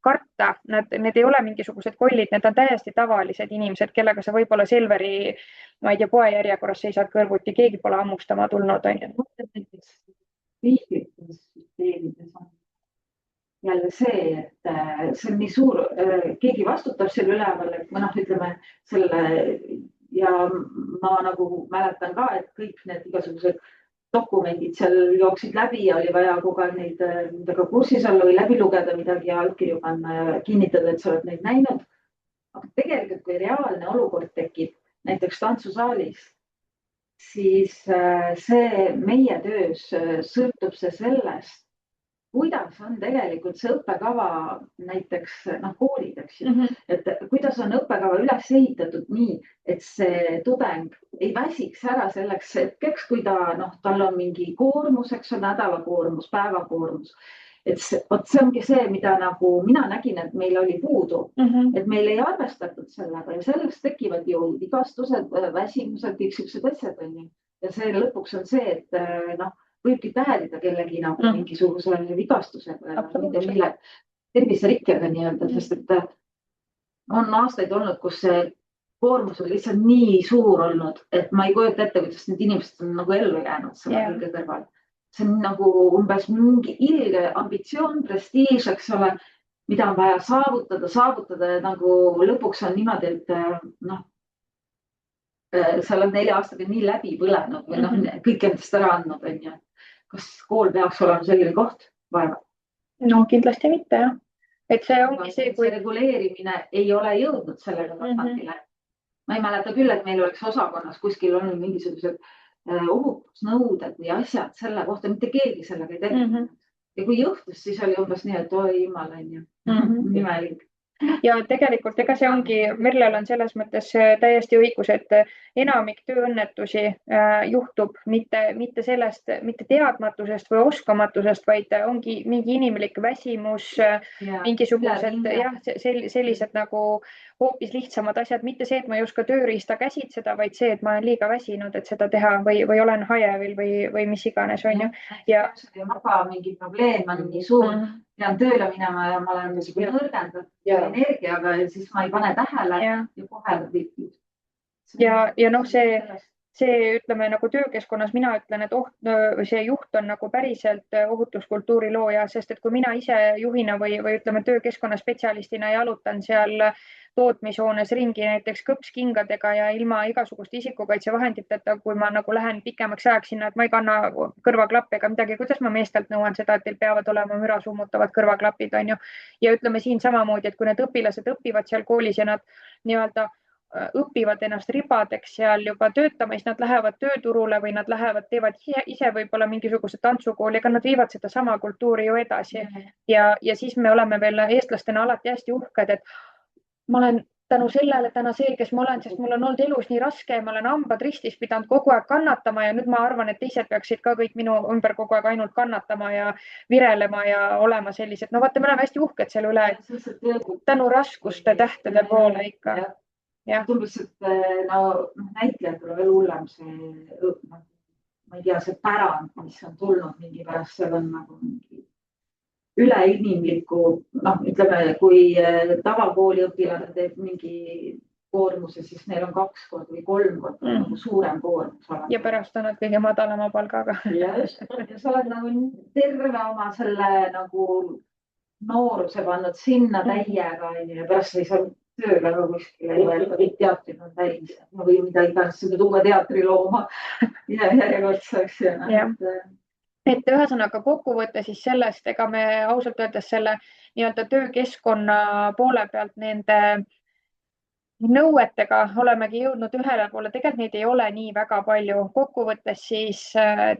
karta, need ei ole mingisugused kollid, need on täiesti tavalised inimesed, kellega sa võib-olla Selveri, ma ei tea, poe järjekorras seisad kõrvuti, keegi pole hammustama tulnud. Riiklikus süsteemides on jälle see, et see on nii suur, keegi vastutab selle üleval, et ma ütleme selle ja ma nagu mäletan ka, et kõik need igasugused dokumendid seal jooksid läbi ja oli vaja kogu aeg neid midagi kursis olla või läbi lugeda midagi ja allkirju panna ja kinnitada, et sa oled neid näinud. Aga tegelikult, kui reaalne olukord tekib, näiteks tantsusaalis, siis see meie töös sõltub see sellest, kuidas on tegelikult see õppekava näiteks koolid, eks ju. Et kuidas on õppekava üles ehitatud nii, et see tudeng ei väsiks ära selleks hetkeks, kui tal on mingi koormus, eks on nädalakoormus, päevakoormus. Et see ongi see, mida nagu mina nägin, et meil oli puudu, et meil ei arvestatud sellega ja sellest tekivad ju vigastused, väsimused, kõik sellised asjad on ju. Ja see lõpuks on see, et võibki tähelida kellegi mingisuguse vigastusega, mille terviserikkega nii-öelda, sest et on aastaid olnud, kus see koormus on lihtsalt nii suur olnud, et ma ei kujuta ette, kuidas need inimesed on nagu ellu jäänud selle kõige kõrval. See on nagu umbes mingi ilge ambitsioon, prestiiž, eks ole, mida on vaja saavutada ja nagu lõpuks on niimoodi, et sa oled 4 aastaga nii läbi põlenud või kõik endast ära andnud, on ju. Kas kool peaks olema selline koht? Vaeva? No kindlasti mitte, jah. Et see ongi see, kui reguleerimine ei ole jõudnud sellega tasandile. Ma ei mäleta küll, et meil oleks osakonnas kuskil olnud mingisugused ohutusnõuded või asjad selle kohta, mitte keegi sellega ei tegelenud. Ja kui juhtus, siis oli umbes nii, et oi jumal, on ju. Nimelik. ja tegelikult ega see ongi, Merlel on selles mõttes täiesti õigus, et enamik tööõnnetusi juhtub mitte sellest, mitte teadmatusest või oskamatusest, vaid ongi mingi inimlik väsimus, mingisugused sellised nagu hoopis lihtsamad asjad, mitte see, et ma ei oska tööriista käsitseda, vaid see, et ma olen liiga väsinud, et seda teha või olen hajevil või mis iganes, on ju. Ja mingi probleem on nii suur, pean tööle minema ja ma olen nõrgendatud energiaga ja siis ma ei pane tähele ja kohe võib. Ja noh, see ütleme nagu töökeskkonnas mina ütlen, et see juht on nagu päriselt ohutuskultuuri looja, sest et kui mina ise juhina või ütleme töökeskkonna spetsialistina jalutan seal tootmishoones ringi näiteks kõpskingadega ja ilma igasuguste isikukaitsevahenditeta, kui ma nagu lähen pikemaks ajaks sinna, et ma ei kanna kõrvaklappe ega midagi, kuidas ma meestelt nõuan seda, et teil peavad olema müra summutavad kõrvaklapid, on ju. Ja ütleme siin samamoodi, et kui need õpilased õpivad seal koolis ja nad nii-öelda õpivad ennast ribadeks seal juba töötama, siis nad lähevad tööturule või nad teevad ise võib-olla mingisuguse tantsukooli, ega nad viivad seda sama kultuuri ju edasi. Ja siis me oleme veel eestlastena alati hästi uhked, et ma olen tänu sellele täna see, kes ma olen, sest mul on olnud elus nii raske ja ma olen hambad ristis pidanud kogu aeg kannatama ja nüüd ma arvan, et teised peaksid ka kõik minu ümber kogu aeg ainult kannatama ja virelema ja olema sellised. No vaata, me oleme hästi uhked selle üle, et tänu raskuste tähtede poole ikka. Tundub, et näitlejad tuleb veel hullem see, ma ei tea, see pärand, mis on tulnud mingi pärast, seal on nagu mingi üleinimliku, ütleme, kui tavakooli õpilane teeb mingi koormuse, siis neil on 2 korda või 3 korda nagu suurem koormus. Ja pärast on nad kõige madalama palgaga. Ja sa oled nagu terve oma selle nagu nooruse pannud sinna täiega ja pärast sa ei saa tööle nagu kuskile, kõik teatrid on täis või mida iganes seda tuua teatri looma järjekordseks. Et ühesõnaga kokkuvõte siis sellest, ega me ausalt öeldes selle nii-öelda töökeskkonna poole pealt nende nõuetega olemegi jõudnud ühele poole. Tegelikult neid ei ole nii väga palju. Kokkuvõttes siis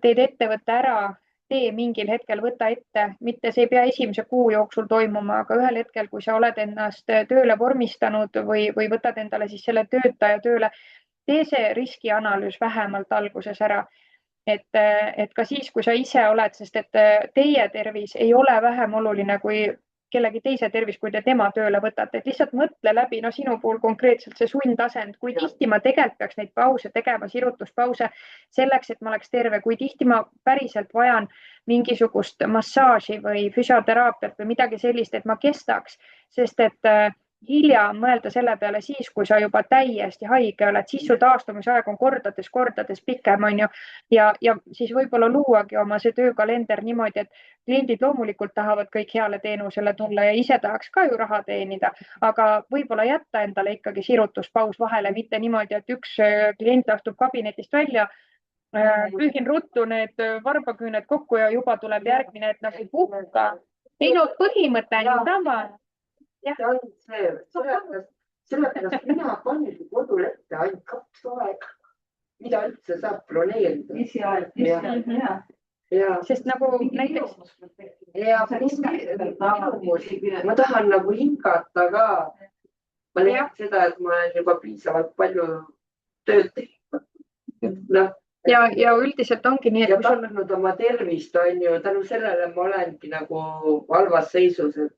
teed ettevõtte ära, tee mingil hetkel, võta ette, mitte see ei pea esimese kuu jooksul toimuma, aga ühel hetkel, kui sa oled ennast tööle vormistanud või võtad endale siis selle töötaja tööle, tee see riskianalüüs vähemalt alguses ära. Et ka siis, kui sa ise oled, sest et teie tervis ei ole vähem oluline kui kellegi teise tervis, kui te tema tööle võtate, et lihtsalt mõtle läbi, no sinu puhul konkreetselt see sundasend, kui tihti ma tegelikult peaks neid pause tegema, sirutuspause selleks, et ma oleks terve, kui tihti ma päriselt vajan mingisugust massaaži või füsioteraapiat või midagi sellist, et ma kestaks, sest et hilja on mõelda selle peale siis, kui sa juba täiesti haige oled, siis su taastumisaeg on kordades pikem, on ju. Ja siis võib-olla luuagi oma see töökalender niimoodi, et kliendid loomulikult tahavad kõik heale teenusele tulla ja ise tahaks ka ju raha teenida, aga võib-olla jätta endale ikkagi sirutuspaus vahele, mitte niimoodi, et üks klient astub kabinetist välja, pühin ruttu need varbaküüned kokku ja juba tuleb järgmine, et nagu puhka. Ei no põhimõte on ju sama. See on see, sellepärast mina panin kodulette ainult 2 aega, mida üldse saab broneerida. Sest nagu näiteks ma tahan nagu hingata ka. Ma leian seda, et ma olen juba piisavalt palju tööd teinud. Ja üldiselt ongi nii, et ja tahtnud oma tervist, on ju, tänu sellele ma olengi nagu halvas seisus, et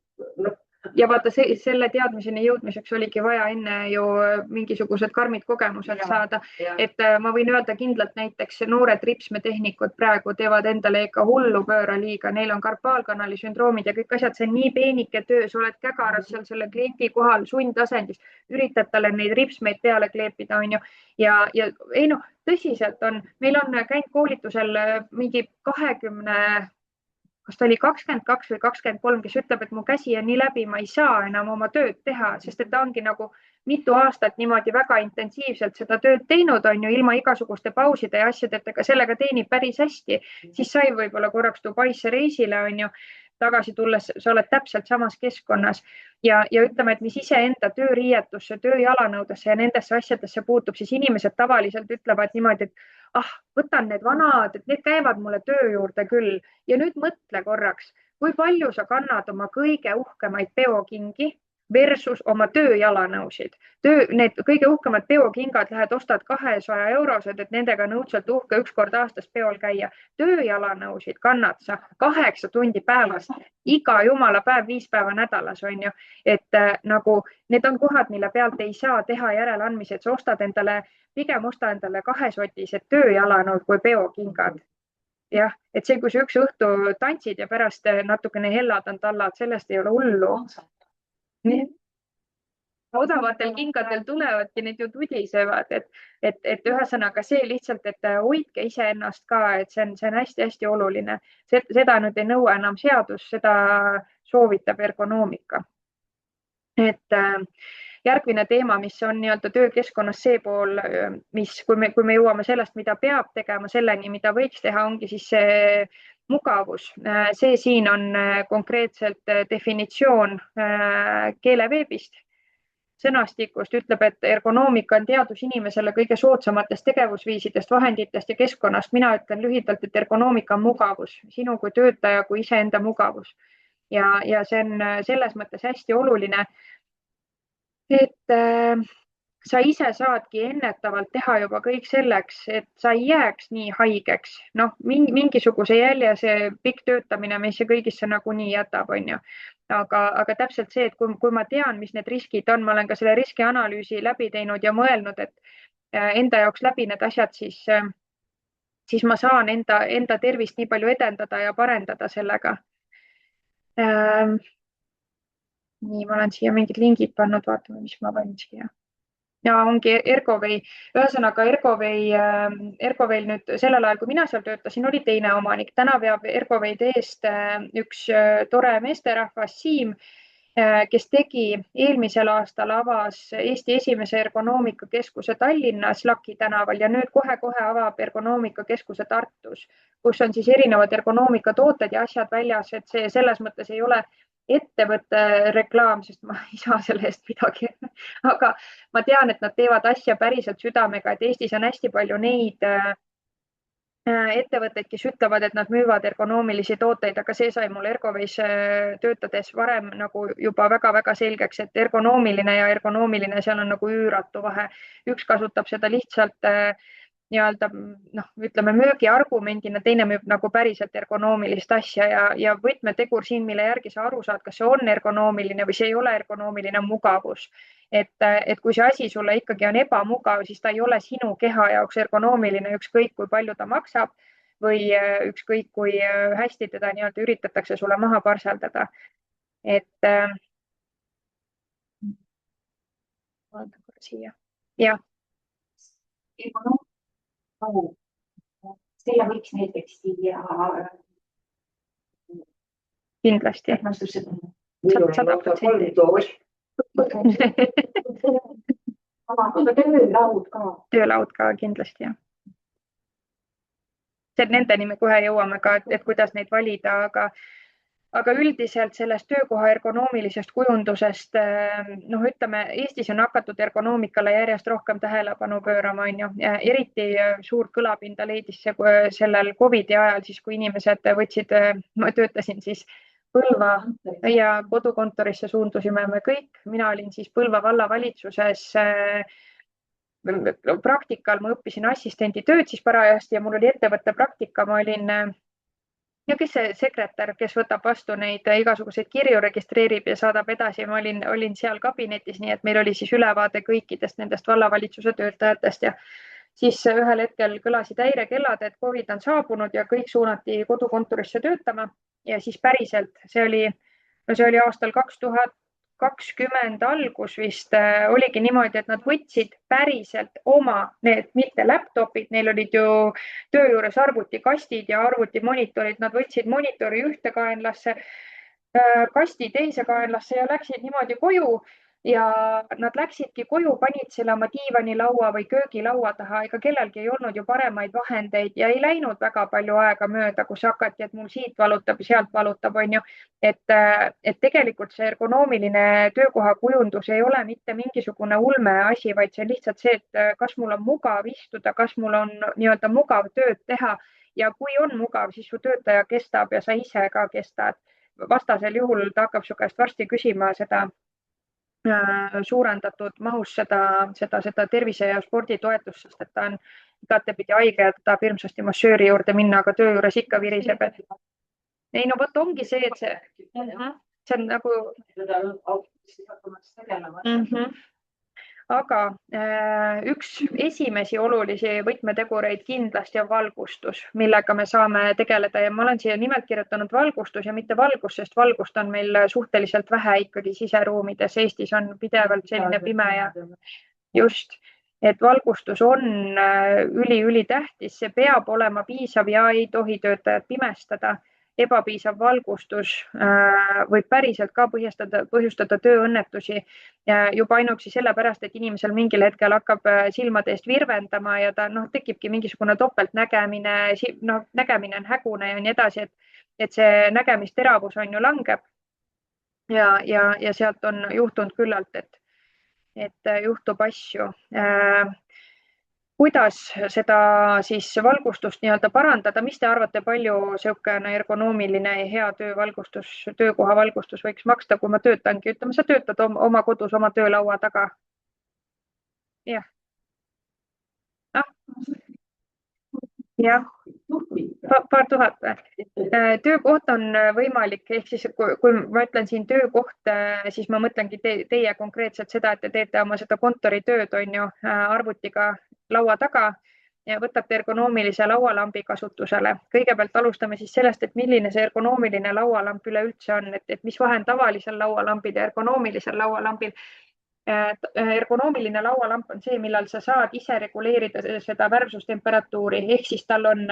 ja vaata, selle teadmiseni jõudmiseks oligi vaja enne ju mingisugused karmid kogemused saada. Et ma võin öelda kindlalt näiteks noored ripsmetehnikud praegu teevad endale ikka hullu pööra liiga. Neil on karpaalkanali sündroomid ja kõik asjad. See on nii peenike töö, sa oled kägaras seal selle kliendi kohal sundasendis, üritad talle neid ripsmeid peale kleepida, on ju. Ja ei noh, tõsiselt on, meil on käinud koolitusel mingi 20, kas ta oli 22 või 23, kes ütleb, et mu käsi on nii läbi, ma ei saa enam oma tööd teha, sest et ta ongi nagu mitu aastat niimoodi väga intensiivselt seda tööd teinud, on ju, ilma igasuguste pauside ja asjadetega, sellega teenib päris hästi. Siis sai võib-olla korraks Dubaisse reisile, on ju, tagasi tulles sa oled täpselt samas keskkonnas ja ütleme, et mis iseenda tööriietusse, tööjalanõudesse ja nendesse asjadesse puutub, siis inimesed tavaliselt ütlevad niimoodi, et võtan need vanad, et need käivad mulle töö juurde küll. Ja nüüd mõtle korraks, kui palju sa kannad oma kõige uhkemaid peokingi, versus oma tööjalanõusid. Need kõige uhkemad peokingad lähed ostad 200-eurosed, et nendega on õudselt uhke üks kord aastas peol käia. Tööjalanõusid kannad sa 8 tundi päevas, iga jumala päev 5 päeva nädalas, on ju. Et nagu need on kohad, mille pealt ei saa teha järeleandmisi, et sa pigem osta endale 2-sotised tööjalanõud kui peokingad. Jah, et see, kui sa üks õhtu tantsid ja pärast natukene hellad on tallad, sellest ei ole hullu. Odavatel kingadel tulevadki, need ju tudisevad, et ühesõnaga see lihtsalt, et hoidke iseennast ka, et see on hästi-hästi oluline. Seda nüüd ei nõua enam seadus, seda soovitab ergonoomika. Et järgmine teema, mis on nii-öelda töökeskkonnas see pool, mis, kui me jõuame sellest, mida peab tegema, selleni, mida võiks teha, ongi siis see mugavus. See siin on konkreetselt definitsioon keeleveebist. Sõnastikust ütleb, et ergonoomika on teadus inimesele kõige soodsamatest tegevusviisidest, vahenditest ja keskkonnast. Mina ütlen lühidalt, et ergonoomika on mugavus, sinu kui töötaja, kui iseenda mugavus. Ja see on selles mõttes hästi oluline, et sa ise saadki ennetavalt teha juba kõik selleks, et sa ei jääks nii haigeks. Noh, mingisuguse jälje see pikk töötamine meisse kõigisse nagunii jätab, on ju. Aga täpselt see, et kui ma tean, mis need riskid on, ma olen ka selle riskianalüüsi läbi teinud ja mõelnud, et enda jaoks läbi need asjad, siis ma saan enda tervist nii palju edendada ja parendada sellega. Nii, ma olen siia mingid lingid pannud, vaatame, mis ma panin siia. Ja ongi Ergovei, ühesõnaga Ergoveil nüüd sellel ajal, kui mina seal töötasin, oli teine omanik. Täna veab Ergoveid eest üks tore meesterahvas Siim, kes tegi eelmisel aastal avas Eesti esimese ergonoomikakeskuse Tallinnas Laki tänaval ja nüüd kohe-kohe avab ergonoomikakeskuse Tartus, kus on siis erinevad ergonoomikatooted ja asjad väljas, et see selles mõttes ei ole ettevõtte reklaam, sest ma ei saa selle eest midagi. Aga ma tean, et nad teevad asja päriselt südamega, et Eestis on hästi palju neid ettevõtteid, kes ütlevad, et nad müüvad ergonoomilisi tooteid, aga see sai mul Ergoveis töötades varem nagu juba väga-väga selgeks, et ergonoomiline ja ergonoomiline, seal on nagu üüratu vahe. Üks kasutab seda lihtsalt nii-öelda, ütleme müügiargumendina, teine müüb nagu päriselt ergonoomilist asja ja võtmetegur siin, mille järgi sa aru saad, kas see on ergonoomiline või see ei ole ergonoomiline mugavus. Et kui see asi sulle ikkagi on ebamugav, siis ta ei ole sinu keha jaoks ergonoomiline, ükskõik kui palju ta maksab või ükskõik kui hästi teda nii-öelda üritatakse sulle maha parseldada. Et vaatan korra siia. Jah. Selle võiks näiteks siia kindlasti. 100%. Aga töölaud ka kindlasti, jah. Nendeni me kohe jõuame ka, et kuidas neid valida, aga üldiselt sellest töökoha ergonoomilisest kujundusest, ütleme, Eestis on hakatud ergonoomikale järjest rohkem tähelepanu pöörama, on ju. Eriti suurt kõlapinda leidis see sellel COVID-i ajal, siis kui inimesed võtsid, ma töötasin siis Põlva ja kodukontorisse suundusime me kõik. Mina olin siis Põlva vallavalitsuses praktikal, ma õppisin assistendi tööd siis parajasti ja mul oli ettevõtte praktika, ma olin ja kes see sekretär, kes võtab vastu neid igasuguseid kirju, registreerib ja saadab edasi. Ma olin seal kabinetis, nii et meil oli siis ülevaade kõikidest nendest vallavalitsuse töötajatest ja siis ühel hetkel kõlasid häirekellad, et COVID on saabunud ja kõik suunati kodukontorisse töötama ja siis päriselt see oli aastal 2020 algus vist oligi niimoodi, et nad võtsid päriselt oma need, mitte laptopid, neil olid ju töö juures arvutikastid ja arvutimonitorid, nad võtsid monitori ühte kaenlasse, kasti teise kaenlasse ja läksid niimoodi koju ja nad läksidki koju, panid selle oma diivanilaua või köögilaua taha, ega kellelgi ei olnud ju paremaid vahendeid ja ei läinud väga palju aega mööda, kus hakati, et mul siit valutab ja sealt valutab, on ju. Et tegelikult see ergonoomiline töökoha kujundus ei ole mitte mingisugune ulme asi, vaid see on lihtsalt see, et kas mul on mugav istuda, kas mul on nii-öelda mugav tööd teha ja kui on mugav, siis su töötaja kestab ja sa ise ka kestad. Vastasel juhul ta hakkab su käest varsti küsima seda suurendatud mahus seda tervise ja sporditoetust, sest et ta on igatepidi haige ja ta tahab hirmsasti massööri juurde minna, aga töö juures ikka viriseb. Ei, no vot ongi see, et see on nagu. Aga üks esimesi olulisi võtmetegureid kindlasti on valgustus, millega me saame tegeleda ja ma olen siia nimelt kirjutanud valgustus ja mitte valgus, sest valgust on meil suhteliselt vähe ikkagi siseruumides. Eestis on pidevalt selline pime ja just, et valgustus on ülitähtis, see peab olema piisav ja ei tohi töötajat pimestada. Ebapiisav valgustus võib päriselt ka põhjustada tööõnnetusi juba ainuüksi sellepärast, et inimesel mingil hetkel hakkab silmade eest virvendama ja ta tekibki mingisugune topeltnägemine, nägemine on hägune ja nii edasi, et see nägemisteravus on ju langeb ja sealt on juhtunud küllalt, et juhtub asju. Kuidas seda siis valgustust nii-öelda parandada, mis te arvate, palju selline ergonoomiline ja hea töökoha valgustus võiks maksta, kui ma töötangi, ütleme, sa töötad oma kodus oma töölaua taga? Jah. Jah, paar tuhat. Töökoht on võimalik, ehk siis kui ma ütlen siin töökoht, siis ma mõtlengi teie konkreetselt seda, et te teete oma seda kontoritööd on ju arvutiga laua taga ja võtate ergonoomilise laualambi kasutusele. Kõigepealt alustame siis sellest, et milline see ergonoomiline laualamp üleüldse on, et mis vahe on tavalisel laualambil ja ergonoomilisel laualambil. Ergonoomiline laualamp on see, millal sa saad ise reguleerida seda värvsustemperatuuri, ehk siis tal on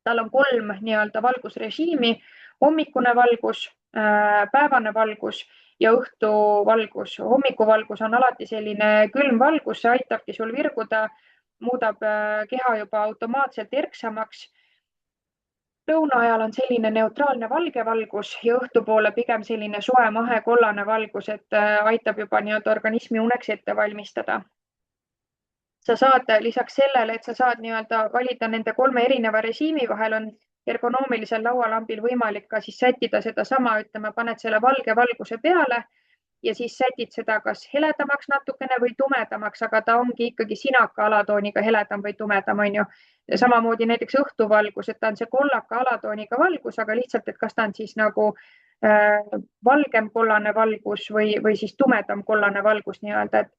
3 nii-öelda valgusrežiimi, hommikune valgus, päevane valgus ja õhtuvalgus. Hommikuvalgus on alati selline külm valgus, see aitabki sul virguda, muudab keha juba automaatselt erksamaks. Lõuna ajal on selline neutraalne valge valgus ja õhtupoole pigem selline soe mahe kollane valgus, et aitab juba nii-öelda organismi uneks ette valmistada. Sa saad lisaks sellele, et sa saad nii-öelda valida nende 3 erineva režiimi vahel, on ergonoomilisel laualambil võimalik ka siis sättida seda sama, ütleme, paned selle valge valguse peale ja siis sätid seda kas heledamaks natukene või tumedamaks, aga ta ongi ikkagi sinaka alatooniga heledam või tumedam, on ju. Samamoodi näiteks õhtuvalgus, et ta on see kollaka alatooniga valgus, aga lihtsalt, et kas ta on siis nagu valgem kollane valgus või siis tumedam kollane valgus nii-öelda, et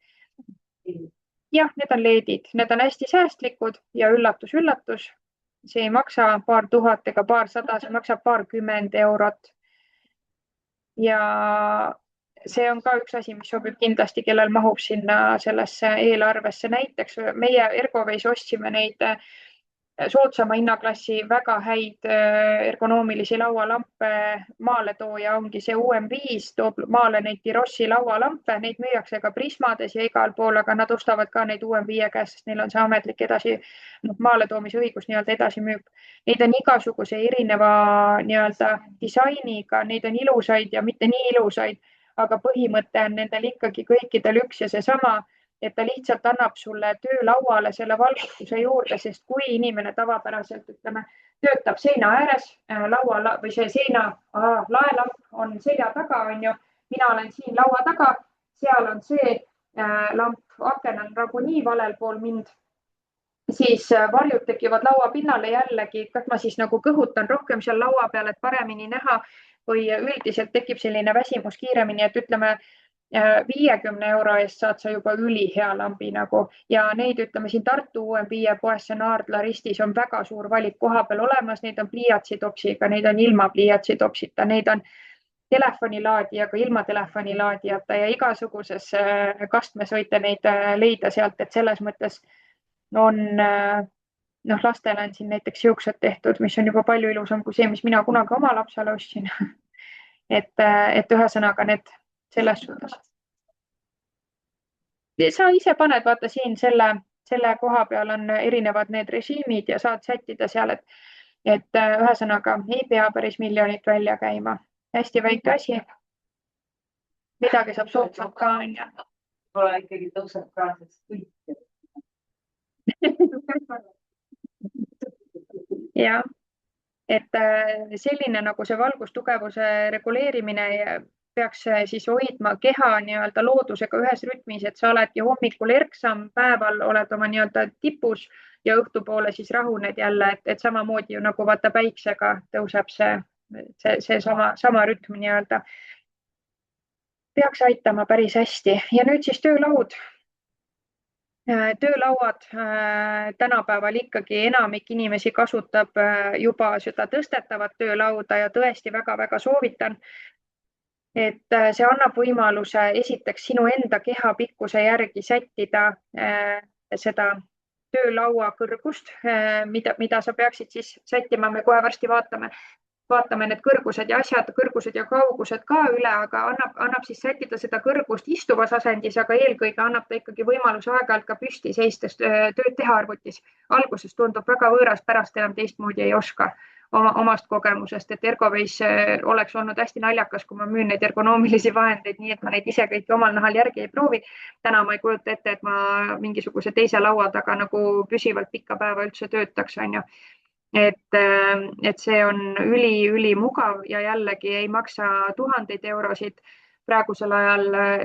jah, need on LED-id, need on hästi säästlikud ja üllatus, see ei maksa paar tuhat ega paarsada, see maksab paarkümmend eurot. Ja see on ka üks asi, mis sobib kindlasti, kellel mahub sinna sellesse eelarvesse. Näiteks meie Ergoveis ostsime neid soodsama hinnaklassi väga häid ergonoomilisi laualampe. Maaletooja ongi see UM5, toob maale neid Tirossi laualampe, neid müüakse ka Prismades ja igal pool, aga nad ostavad ka neid UM5 käest, sest neil on see ametlik maaletoomise õigus nii-öelda edasi müüb. Neid on igasuguse erineva nii-öelda disainiga, neid on ilusaid ja mitte nii ilusaid, aga põhimõte on nendel ikkagi kõikidel üks ja seesama, et ta lihtsalt annab sulle töölauale selle valgustuse juurde, sest kui inimene tavapäraselt, ütleme, töötab seina ääres, laua või see seina laelamp on selja taga, on ju, mina olen siin laua taga, seal on see lamp, aken on nagunii valel pool mind, siis varjud tekivad lauapinnale jällegi, kas ma siis nagu kõhutan rohkem seal laua peal, et paremini näha või üldiselt tekib selline väsimus kiiremini, et ütleme 50 euro eest saad sa juba ülihea lambi nagu ja neid, ütleme siin Tartu UM5 poes Naardla ristis on väga suur valik koha peal olemas, neid on pliiatsitopsiga, neid on ilma pliiatsitopsita, neid on telefonilaadijaga, ilma telefonilaadijata ja igasuguses kastmes võite neid leida sealt, et selles mõttes on lastele on siin näiteks siuksed tehtud, mis on juba palju ilusam kui see, mis mina kunagi oma lapsele ostsin. et ühesõnaga need selles suhtes. Sa ise paned, vaata siin selle koha peal on erinevad need režiimid ja saad sättida seal, et ühesõnaga ei pea päris miljonit välja käima. Hästi väike asi. Midagi saab soodsalt ka, on ju. Võib-olla ikkagi tõuseb ka kõik. Ja, et selline nagu see valgustugevuse reguleerimine peaks siis hoidma keha nii-öelda loodusega ühes rütmis, et sa oledki hommikul erksam, päeval oled oma nii-öelda tipus ja õhtupoole siis rahuned jälle, et samamoodi ju nagu vaata päiksega tõuseb see sama rütm nii-öelda. Peaks aitama päris hästi ja nüüd siis töölaud. Töölauad tänapäeval ikkagi enamik inimesi kasutab juba seda tõstetavat töölauda ja tõesti väga-väga soovitan, et see annab võimaluse esiteks sinu enda keha pikkuse järgi sättida seda töölaua kõrgust, mida sa peaksid siis sättima, me kohe varsti vaatame need kõrgused ja asjad, kõrgused ja kaugused ka üle, aga annab siis sättida seda kõrgust istuvas asendis, aga eelkõige annab ta ikkagi võimaluse aeg-ajalt ka püsti seistes tööd teha arvutis. Alguses tundub väga võõras, pärast enam teistmoodi ei oska omast kogemusest, et Ergoways oleks olnud hästi naljakas, kui ma müün neid ergonoomilisi vahendeid, nii et ma neid ise kõiki omal nahal järgi ei proovi. Täna ma ei kujuta ette, et ma mingisuguse teise laua taga nagu püsivalt pikka päeva üldse töötaks, on ju. Et see on üli mugav ja jällegi ei maksa tuhandeid eurosid. Praegusel ajal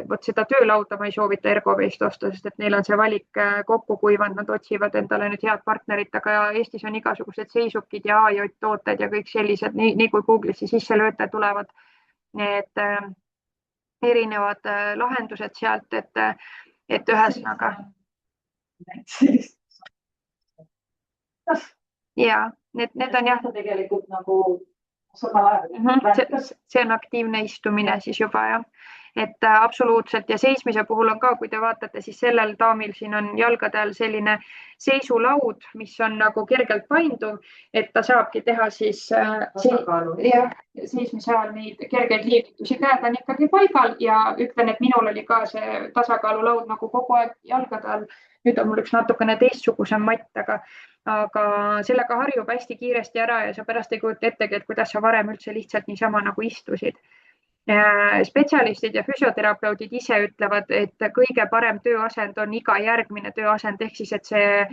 võt seda töölauda ma ei soovita Ergowayst osta, sest et neil on see valik kokku kuivanud, nad otsivad endale nüüd head partnerit, aga Eestis on igasugused seisukid ja AJ tooted ja kõik sellised, nii kui Google'isse sisse lööte, tulevad need erinevad lahendused sealt, et ühesõnaga. Ja, need on jah. Tegelikult nagu see on aktiivne istumine siis juba jah, et absoluutselt ja seismise puhul on ka, kui te vaatate, siis sellel daamil siin on jalgade all selline seisulaud, mis on nagu kergelt painduv, et ta saabki teha siis seismise ajal neid kergeid liigutusi, käed on ikkagi paigal ja ütlen, et minul oli ka see tasakaalulaud nagu kogu aeg jalgade all. Nüüd on mul üks natukene teistsugusem matt, aga sellega harjub hästi kiiresti ära ja sa pärast ei kujuta ettegi, et kuidas sa varem üldse lihtsalt niisama nagu istusid. Spetsialistid ja füsioterapeudid ise ütlevad, et kõige parem tööasend on iga järgmine tööasend, ehk siis, et see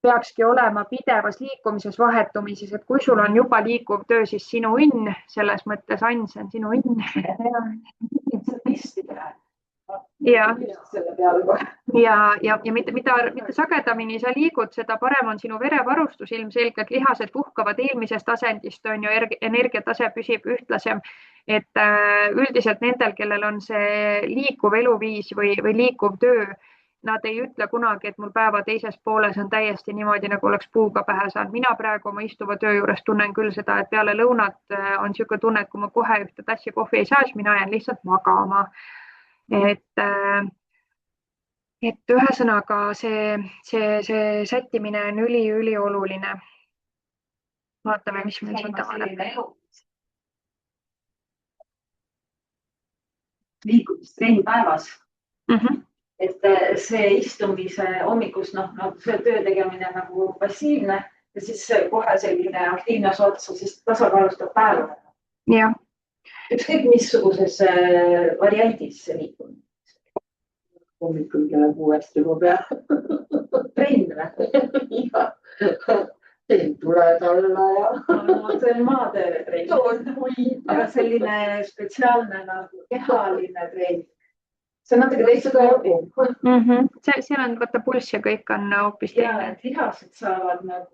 peakski olema pidevas liikumises, vahetumises, et kui sul on juba liikuv töö, siis sinu õnn, selles mõttes Ants on sinu õnn. Ja mitte sagedamini sa liigud, seda parem on sinu verevarustus, ilmselgelt lihased puhkavad eelmisest asendist, on ju, energiatase püsib ühtlasem, et üldiselt nendel, kellel on see liikuv eluviis või liikuv töö, nad ei ütle kunagi, et mul päeva teises pooles on täiesti niimoodi, nagu oleks puuga pähe saanud. Mina praegu oma istuva töö juures tunnen küll seda, et peale lõunat on niisugune tunne, et kui ma kohe ühte tassi kohvi ei saa, siis mina jään lihtsalt magama. Et ühesõnaga see sättimine on üli oluline. Vaatame, mis meil siin tavaneb. Liikumistreeni päevas. Et see istumise hommikus, see töö tegemine nagu passiivne ja siis kohe selline aktiivne otsa, siis tasakaalustab päeva. Jah. Ükskõik missuguses variandis see liikumine. Hommikul kella 6 juba pea. Trenn või? Ei tuled alla ja. See on maatöö trenn. Aga selline spetsiaalne nagu kehaline trenn. See on natuke teisega jobi. Seal on võtta pulss ja kõik on hoopis teine. Lihased saavad nagu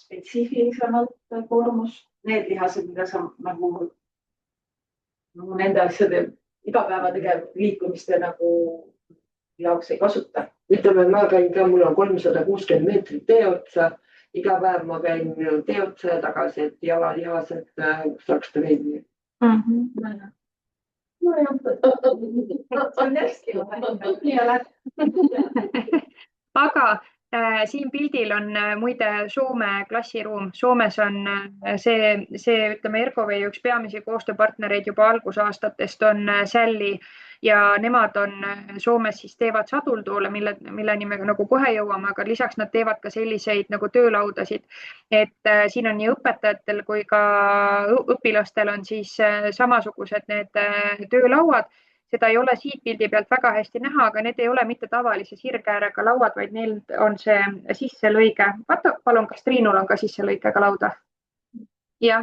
spetsiifilisemalt koormus. Need lihased, mida sa nagu nende asjade igapäevategev liikumiste nagu jaoks ei kasuta. Ütleme, ma käin ka, mul on 360 meetrit tee otsa. Iga päev ma käin tee otsa ja tagasi, et jalalihased saaks trenni. Aga siin pildil on muide Soome klassiruum. Soomes on see ütleme, Ergoway üks peamisi koostööpartnereid juba algusaastatest on Sally ja nemad on Soomes siis teevad sadultoole, milleni me nagu kohe jõuame, aga lisaks nad teevad ka selliseid nagu töölaudasid. Et siin on nii õpetajatel kui ka õpilastel on siis samasugused need töölauad. Seda ei ole siit pildi pealt väga hästi näha, aga need ei ole mitte tavalise sirgäärega lauad, vaid neil on see sisselõige. Vaata, palun, kas Triinul on ka sisselõikega lauda? Jah,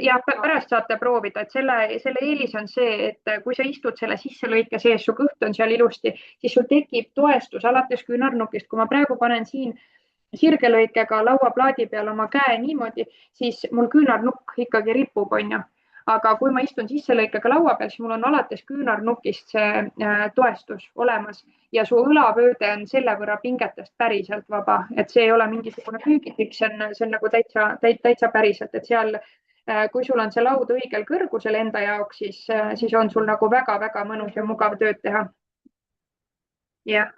ja pärast saate proovida, et selle eelis on see, et kui sa istud selle sisselõike sees, su kõht on seal ilusti, siis sul tekib toestus alates küünarnukist. Kui ma praegu panen siin sirgelõikega lauaplaadi peal oma käe niimoodi, siis mul küünarnukk ikkagi ripub, onju. Aga kui ma istun sisselõikega laua peal, siis mul on alates küünarnukist see toestus olemas ja su õlavööde on selle võrra pingetest päriselt vaba, et see ei ole mingisugune küügitik, see on nagu täitsa päriselt, et seal, kui sul on see laud õigel kõrgusel enda jaoks, siis on sul nagu väga-väga mõnus ja mugav tööd teha. Jah.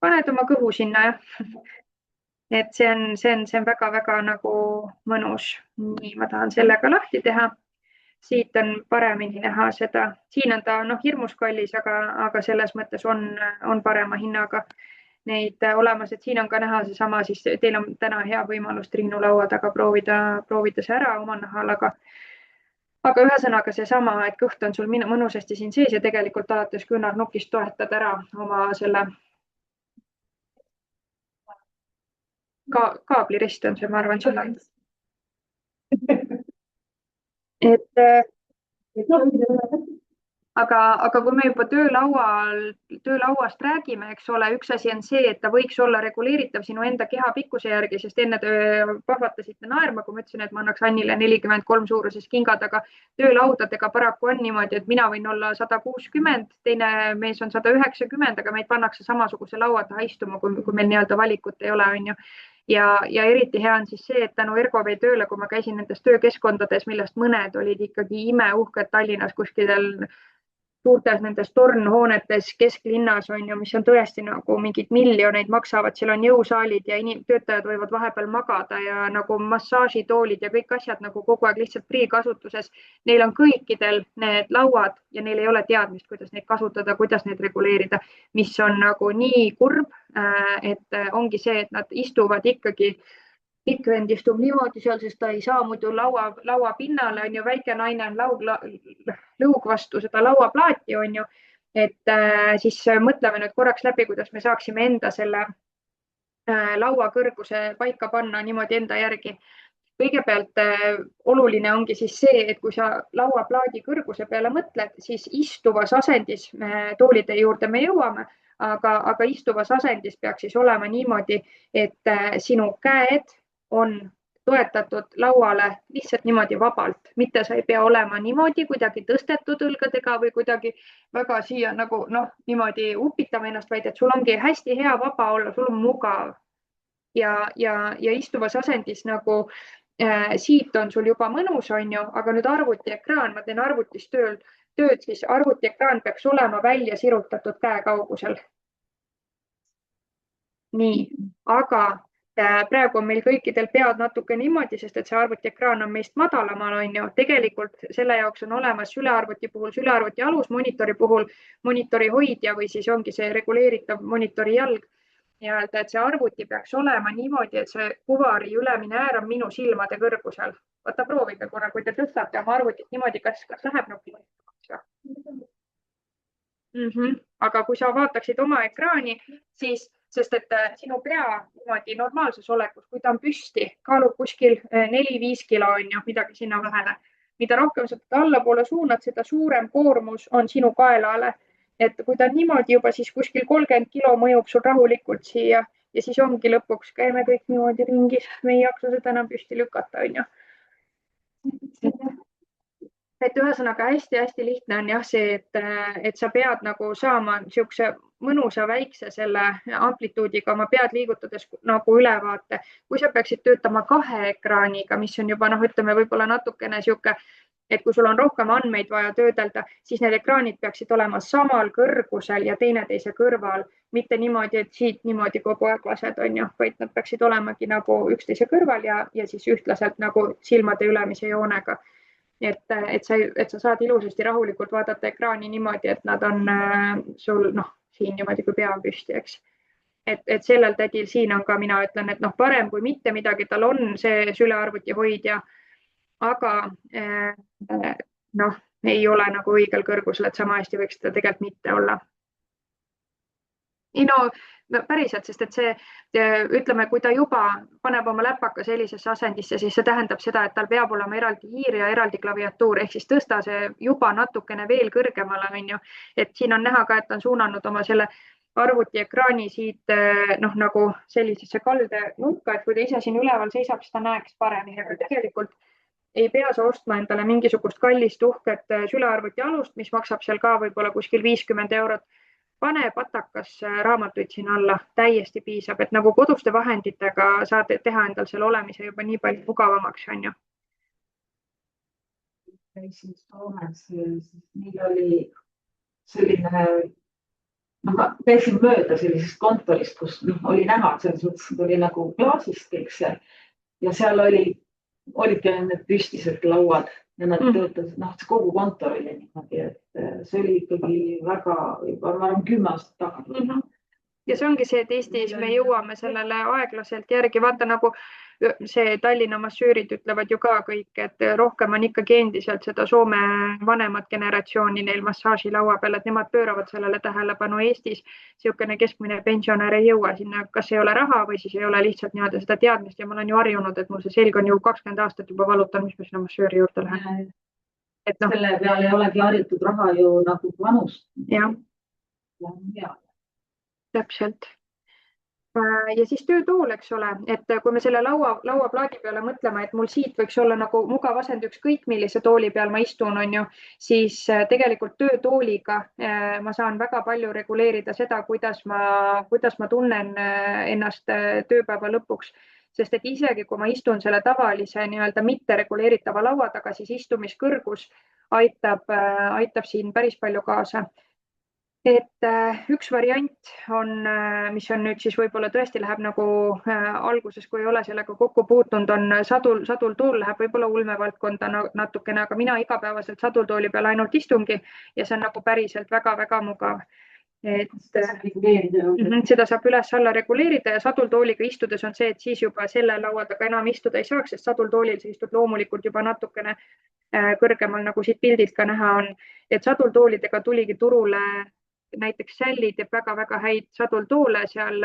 Paned oma kõhu sinna, jah. Et see on väga-väga nagu mõnus. Nii, ma tahan sellega lahti teha. Siit on paremini näha seda. Siin on ta hirmus kallis, aga selles mõttes on parema hinnaga neid olemas, et siin on ka näha seesama, siis teil on täna hea võimalus Triinu laua taga proovida see ära oma nahal, aga ühesõnaga seesama, et kõht on sul mõnusasti siin sees ja tegelikult alates küünarnukist toetad ära oma selle kaablirist on see, ma arvan, sulle. Aga kui me juba töölauast räägime, eks ole, üks asi on see, et ta võiks olla reguleeritav sinu enda keha pikkuse järgi, sest enne te pahvatasite naerma, kui ma ütlesin, et ma annaks Annile 43 suuruses kingad, aga töölaudadega paraku on niimoodi, et mina võin olla 160, teine mees on 190, aga meid pannakse samasuguse laua taha istuma, kui meil nii-öelda valikut ei ole, on ju. Ja eriti hea on siis see, et tänu Ergovee tööle, kui ma käisin nendes töökeskkondades, millest mõned olid ikkagi imeuhked Tallinnas kuskil suurtes nendes tornhoonetes kesklinnas on ju, mis on tõesti nagu mingid miljoneid maksavad, seal on jõusaalid ja töötajad võivad vahepeal magada ja nagu massaažitoolid ja kõik asjad nagu kogu aeg lihtsalt friikasutuses. Neil on kõikidel need lauad ja neil ei ole teadmist, kuidas neid kasutada, kuidas neid reguleerida, mis on nagu nii kurb, et ongi see, et nad istuvad ikkagi pikk vend istub niimoodi seal, sest ta ei saa muidu laua pinnale, on ju, väike naine on lõug vastu seda lauaplaati, on ju. Et siis mõtleme nüüd korraks läbi, kuidas me saaksime enda selle laua kõrguse paika panna niimoodi enda järgi. Kõigepealt oluline ongi siis see, et kui sa lauaplaadi kõrguse peale mõtled, siis istuvas asendis, toolide juurde me jõuame, aga istuvas asendis peaks siis olema niimoodi, et sinu käed on toetatud lauale lihtsalt niimoodi vabalt, mitte sa ei pea olema niimoodi kuidagi tõstetud õlgadega või kuidagi väga siia nagu niimoodi upitama ennast, vaid et sul ongi hästi hea vaba olla, sul on mugav ja istuvas asendis nagu siit on sul juba mõnus, on ju, aga nüüd arvutiekraan, ma teen arvutis tööd, siis arvutiekraan peaks olema välja sirutatud käe kaugusel. Nii, aga praegu on meil kõikidel pead natuke niimoodi, sest et see arvutiekraan on meist madalamal, on ju. Tegelikult selle jaoks on olemas sülearvuti puhul, sülearvuti alus, monitori puhul monitori hoidja või siis ongi see reguleeritav monitori jalg. Et see arvuti peaks olema niimoodi, et see kuvari ülemine äär on minu silmade kõrgusel. Vaata, proovige korra, kui te tõstate oma arvutit niimoodi, kas läheb nagu Aga kui sa vaataksid oma ekraani, siis sest et sinu pea niimoodi normaalses olekus, kui ta on püsti, kaalub kuskil 4-5 kilo on ju, midagi sinna vahele. Mida rohkem sa teda allapoole suunad, seda suurem koormus on sinu kaelale. Et kui ta on niimoodi juba, siis kuskil 30 kilo mõjub sul rahulikult siia ja siis ongi lõpuks, käime kõik niimoodi ringi, sest me ei jaksa seda enam püsti lükata, on ju. Et ühesõnaga hästi-hästi lihtne on jah see, et sa pead nagu saama niisuguse mõnusa väikse selle amplituudiga oma pead liigutades nagu ülevaate. Kui sa peaksid töötama 2 ekraaniga, mis on juba ütleme võib-olla natukene niisugune, et kui sul on rohkem andmeid vaja töödelda, siis need ekraanid peaksid olema samal kõrgusel ja teineteise kõrval, mitte niimoodi, et siit niimoodi kogu aeg lased, on ju, vaid nad peaksid olemagi nagu üksteise kõrval ja siis ühtlaselt nagu silmade ülemise joonega. Et sa saad ilusasti rahulikult vaadata ekraani niimoodi, et nad on sul siin niimoodi, kui pea on püsti, eks. Et sellel tädil siin on ka, mina ütlen, et parem kui mitte midagi, tal on see sülearvuti hoidja, aga ei ole nagu õigel kõrgusel, et sama hästi võiks seda tegelikult mitte olla. päriselt, sest et see, ütleme, kui ta juba paneb oma läpaka sellisesse asendisse, siis see tähendab seda, et tal peab olema eraldi hiir ja eraldi klaviatuur, ehk siis tõsta see juba natukene veel kõrgemale, on ju. Et siin on näha ka, et ta on suunanud oma selle arvutiekraani siit nagu sellisesse kalde nurka, et kui ta ise siin üleval seisab, siis ta näeks paremini, aga tegelikult ei pea sa ostma endale mingisugust kallist uhket sülearvuti alust, mis maksab seal ka võib-olla kuskil 50 €. Pane patakas raamatuid siin alla, täiesti piisab, et nagu koduste vahenditega saad teha endal selle olemise juba nii palju mugavamaks, on ju. Käisin Soomes, meil oli selline, ma käisin mööda sellisest kontorist, kus oli näha, et selles mõttes oli nagu klaasist kõik see ja seal olidki need püstised lauad ja nad töötasid, see kogu kontor oli niimoodi, et see oli ikkagi väga, ma arvan, 10 aastat tagasi. Ja see ongi see, et Eestis me jõuame sellele aeglaselt järgi, vaata nagu see Tallinna massüürid ütlevad ju ka kõik, et rohkem on ikkagi endiselt seda Soome vanemat generatsiooni neil massaažilaua peal, et nemad pööravad sellele tähelepanu. Eestis siukene keskmine pensionär ei jõua sinna, kas ei ole raha või siis ei ole lihtsalt niimoodi seda teadmist ja ma olen ju harjunud, et mul see selg on ju 20 aastat juba valutan, mis ma sinna massööri juurde lähen. Selle peale ei olegi harjutud raha ju nagu vanust. Jah. Täpselt. Ja siis töötool, eks ole, et kui me selle lauaplaadi peale mõtleme, et mul siit võiks olla nagu mugav asend ükskõik millise tooli peal ma istun, on ju, siis tegelikult töötooliga ma saan väga palju reguleerida seda, kuidas ma tunnen ennast tööpäeva lõpuks. Sest et isegi kui ma istun selle tavalise nii-öelda mitte reguleeritava laua taga, siis istumiskõrgus aitab siin päris palju kaasa. Et üks variant on, mis on nüüd siis võib-olla tõesti läheb nagu alguses, kui ei ole sellega kokku puutunud, on sadultool läheb võib-olla ulmevaldkonda natukene, aga mina igapäevaselt sadultooli peal ainult istungi ja see on nagu päriselt väga-väga mugav. Et seda saab üles-alla reguleerida ja sadultooliga istudes on see, et siis juba selle laua taga enam istuda ei saaks, sest sadultoolil sa istud loomulikult juba natukene kõrgemal, nagu siit pildilt ka näha on. Et sadultoolidega tuligi turule näiteks Sally teeb väga-väga häid sadultoole seal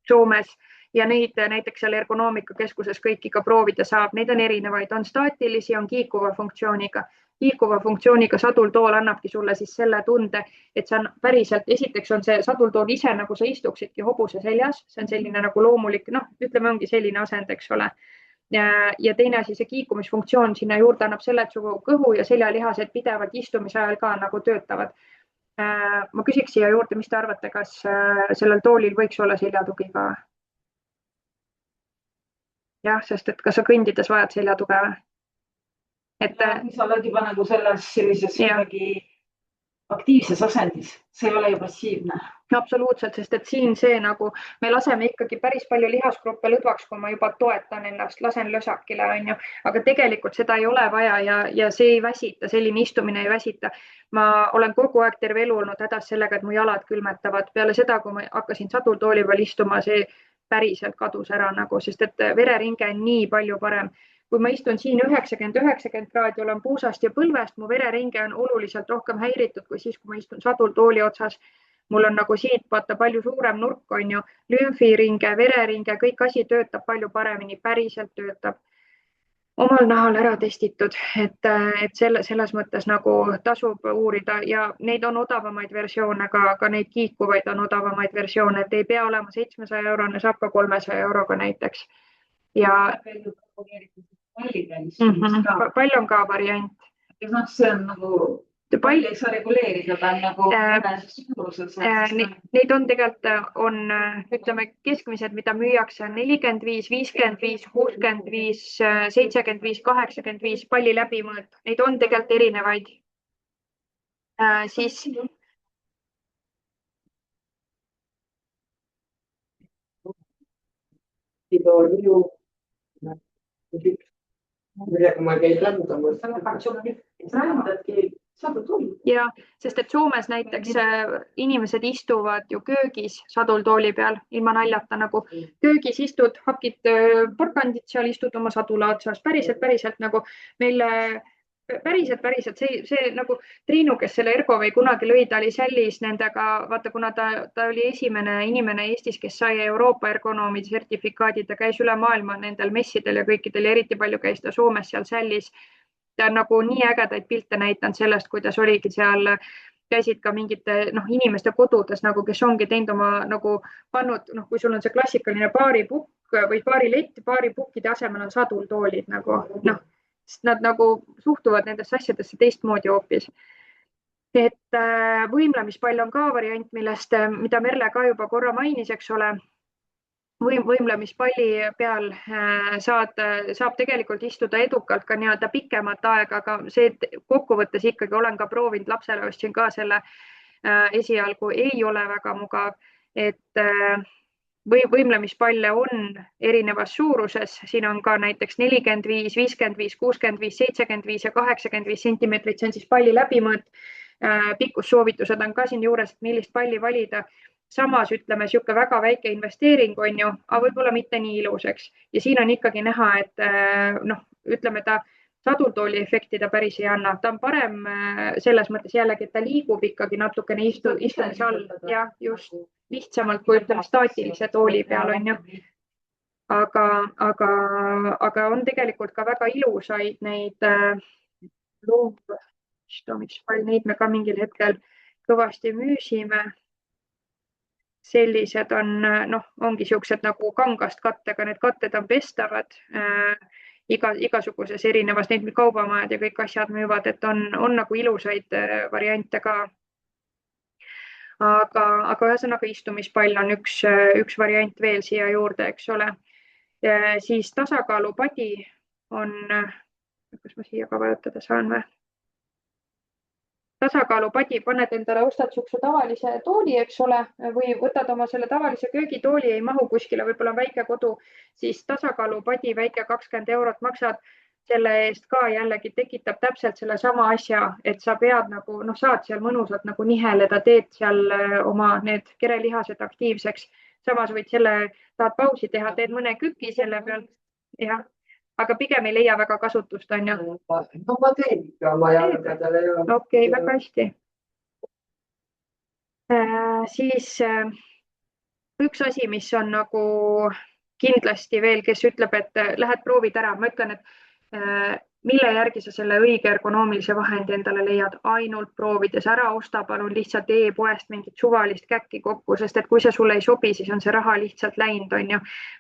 Soomes ja neid näiteks seal ergonoomikakeskuses kõiki ka proovida saab. Neid on erinevaid, on staatilisi, on kiikuva funktsiooniga. Kiikuva funktsiooniga sadultool annabki sulle siis selle tunde, et see on päriselt, esiteks on see sadultool ise, nagu sa istuksidki hobuse seljas, see on selline nagu loomulik, ütleme ongi selline asend, eks ole. Ja teine asi, see kiikumisfunktsioon sinna juurde annab selle, et su kõhu ja seljalihased pidevalt istumise ajal ka nagu töötavad. Ma küsiks siia juurde, mis te arvate, kas sellel toolil võiks olla seljatugi ka? Jah, sest et kas sa kõndides vajad seljatuge või? Sa oled juba nagu selles sellises aktiivses asendis, see ei ole ju passiivne. Absoluutselt, sest et siin see nagu, me laseme ikkagi päris palju lihasgruppe lõdvaks, kui ma juba toetan ennast, lasen lösakile, on ju, aga tegelikult seda ei ole vaja ja see ei väsita, selline istumine ei väsita. Ma olen kogu aeg terve elu olnud hädas sellega, et mu jalad külmetavad. Peale seda, kui ma hakkasin sadultooli peal istuma, see päriselt kadus ära nagu, sest et vereringe on nii palju parem. Kui ma istun siin 90 kraadi, olen puusast ja põlvest, mu vereringe on oluliselt rohkem häiritud kui siis, kui ma istun sadultooli otsas. Mul on nagu siit vaata palju suurem nurk, on ju, lümfiringe, vereringe, kõik asi töötab palju paremini, päriselt töötab. Omal nahal ära testitud, et selles mõttes nagu tasub uurida ja neid on odavamaid versioone ka neid kiikuvaid on odavamaid versioone, et ei pea olema 700 €, saab ka 300 € näiteks. Ja pall on ka variant. See on nagu palju ei saa reguleerida, ta on nagu suuruses. Neid on tegelikult, ütleme keskmised, mida müüakse 45, 55, 65, 75, 85 palli läbimõõt. Neid on tegelikult erinevaid. Siis ma käin rändamas. Ja, sest et Soomes näiteks inimesed istuvad ju köögis sadultooli peal, ilma naljata nagu köögis istud, hakid porkandit seal, istud oma sadula otsas, päriselt nagu meil päriselt see nagu Triinu, kes selle Ergovei kunagi lõi, ta oli sällis nendega, vaata, kuna ta oli esimene inimene Eestis, kes sai Euroopa ergonoomide sertifikaadi, ta käis üle maailma nendel messidel ja kõikidel ja eriti palju käis ta Soomes seal sällis. Ta on nagu nii ägedaid pilte näidanud sellest, kuidas oligi seal, käisid ka mingite inimeste kodudes nagu, kes ongi teinud oma nagu pannud, kui sul on see klassikaline baaripukk või baarilett, baaripukkide asemel on sadultoolid nagu sest nad nagu suhtuvad nendesse asjadesse teistmoodi hoopis. Et võimlemispall on ka variant, mida Merle ka juba korra mainis, eks ole. Võimlemispalli peal saab tegelikult istuda edukalt ka nii-öelda pikemat aega, aga see kokkuvõttes ikkagi olen ka proovinud, lapsele ostsin ka selle esialgu, ei ole väga mugav, et võimlemispalle on erinevas suuruses, siin on ka näiteks 45, 55, 65, 75 ja 85 sentimeetrit, see on siis palli läbimõõt. Pikkussoovitused on ka siin juures, et millist palli valida. Samas ütleme, sihuke väga väike investeering on ju, aga võib-olla mitte nii ilusaks. Ja siin on ikkagi näha, et ütleme, ta sadultooli efekti ta päris ei anna. Ta on parem selles mõttes jällegi, et ta liigub ikkagi natukene istumise all ja just lihtsamalt kui ütleme staatilise tooli peal on ju. Aga on tegelikult ka väga ilusaid neid neid me ka mingil hetkel kõvasti müüsime. Sellised on, ongi siuksed nagu kangast kattega, need katted on pestavad igasuguses erinevas, neid kaubamajad ja kõik asjad müüvad, et on nagu ilusaid variante ka. Aga ühesõnaga istumispall on üks variant veel siia juurde, eks ole. Siis tasakaalupadi on, kas ma siia ka vajutada saan või? Tasakaalupadi, paned endale, ostad siukse tavalise tooli, eks ole, või võtad oma selle tavalise köögitooli, ei mahu kuskile, võib-olla on väike kodu, siis tasakaalupadi väike 20 € maksad. Selle eest ka jällegi tekitab täpselt selle sama asja, et sa pead nagu, saad seal mõnusalt nagu niheleda, teed seal oma need kerelihased aktiivseks. Samas võid tahad pausi teha, teed mõne küki selle peal. Jah. Aga pigem ei leia väga kasutust, on ju? No ma teen ikka oma jalgadele. Okei, väga hästi. Siis üks asi, mis on nagu kindlasti veel, kes ütleb, et lähed proovid ära. Ma ütlen, et mille järgi sa selle õige ergonoomilise vahendi endale leiad, ainult proovides ära osta, palun lihtsalt e-poest mingit suvalist käkki kokku, sest et kui see sulle ei sobi, siis on see raha lihtsalt läinud, on ju.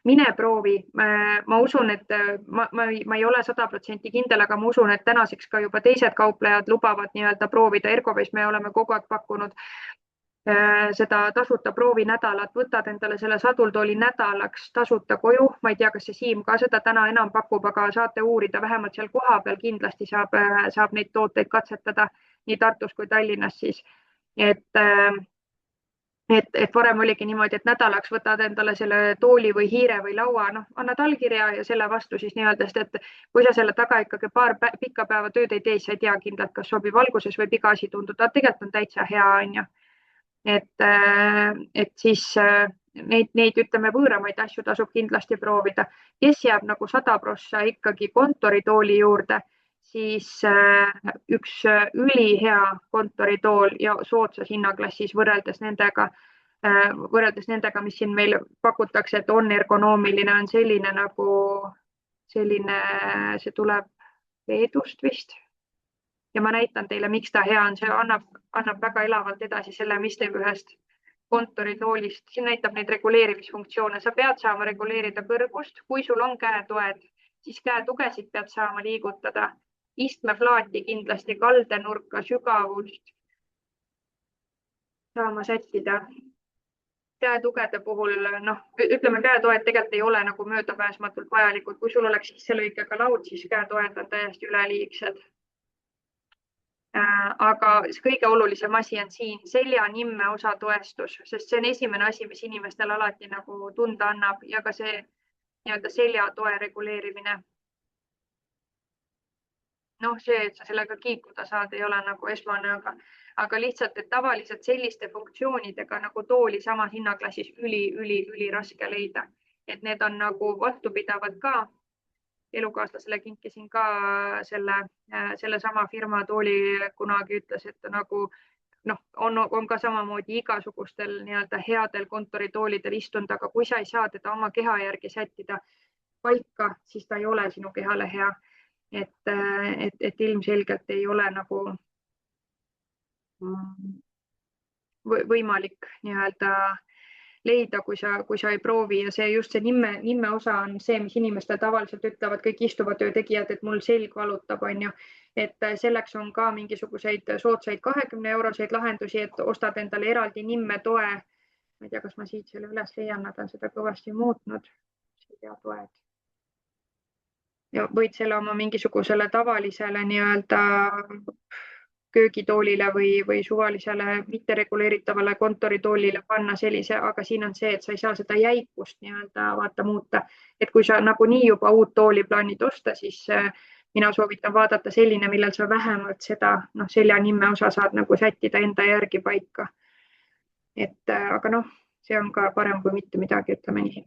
Mine proovi. Ma usun, et ma ei ole 100% kindel, aga ma usun, et tänaseks ka juba teised kauplejad lubavad nii-öelda proovida. Ergoveis me oleme kogu aeg pakkunud seda tasuta proovinädalat, võtad endale selle sadultooli nädalaks tasuta koju. Ma ei tea, kas see Siim ka seda täna enam pakub, aga saate uurida, vähemalt seal koha peal kindlasti saab neid tooteid katsetada nii Tartus kui Tallinnas siis. Et varem oligi niimoodi, et nädalaks võtad endale selle tooli või hiire või laua, annad allkirja ja selle vastu siis nii-öelda, sest et kui sa selle taga ikkagi paar pikka päeva tööd ei tee, sa ei tea kindlalt, kas sobib valguses või iga asi tunduda. Tegelikult on täitsa hea, on ju. Et siis neid ütleme võõramaid asju tasub kindlasti proovida. Kes jääb nagu 100% ikkagi kontoritooli juurde, siis üks ülihea kontoritool ja soodsas hinnaklassis võrreldes nendega, mis siin meil pakutakse, et on ergonoomiline, on selline nagu see tuleb Leedust vist. Ja ma näitan teile, miks ta hea on. See annab väga elavalt edasi selle, mis teeb ühest kontoritoolist. Siin näitab neid reguleerimisfunktsioone. Sa pead saama reguleerida kõrgust. Kui sul on käetoed, siis käetugesid pead saama liigutada. Istmeflaati kindlasti, kaldenurka, sügavust saama sättida. Käetugede puhul, ütleme, käetoed tegelikult ei ole nagu möödapääsmatult vajalikud. Kui sul oleks sisselõikega laud, siis käetoed on täiesti üleliigsed. Aga kõige olulisem asi on siin selja nimme osa toestus, sest see on esimene asi, mis inimestel alati nagu tunda annab ja ka see nii-öelda seljatoe reguleerimine. See, et sa sellega kiikuda saad, ei ole nagu esmane, aga lihtsalt, et tavaliselt selliste funktsioonidega nagu tooli samas hinnaklassis üli raske leida, et need on nagu vastupidavad ka. elukaaslasele kinkisin ka selle sama firma tooli kunagi, ütles, et nagu on ka samamoodi igasugustel nii-öelda headel kontoritoolidel istunud, aga kui sa ei saa teda oma keha järgi sättida paika, siis ta ei ole sinu kehale hea. Et ilmselgelt ei ole nagu võimalik nii-öelda leida, kui sa ei proovi ja see just see nimme osa on see, mis inimestel tavaliselt ütlevad, kõik istuvad töötegijad, et mul selg valutab, on ju. Et selleks on ka mingisuguseid soodsaid 20-euroseid lahendusi, et ostad endale eraldi nimme toe. Ma ei tea, kas ma siit selle üles leian, nad on seda kõvasti muutnud. Ja võid selle oma mingisugusele tavalisele nii-öelda köögitoolile või suvalisele mittereguleeritavale kontoritoolile panna sellise, aga siin on see, et sa ei saa seda jäikust nii-öelda muuta. Et kui sa nagunii juba uut tooli plaanid osta, siis mina soovitan vaadata selline, millel sa vähemalt seda selja nimme osa saad nagu sättida enda järgi paika. Aga see on ka parem kui mitte midagi, ütleme nii.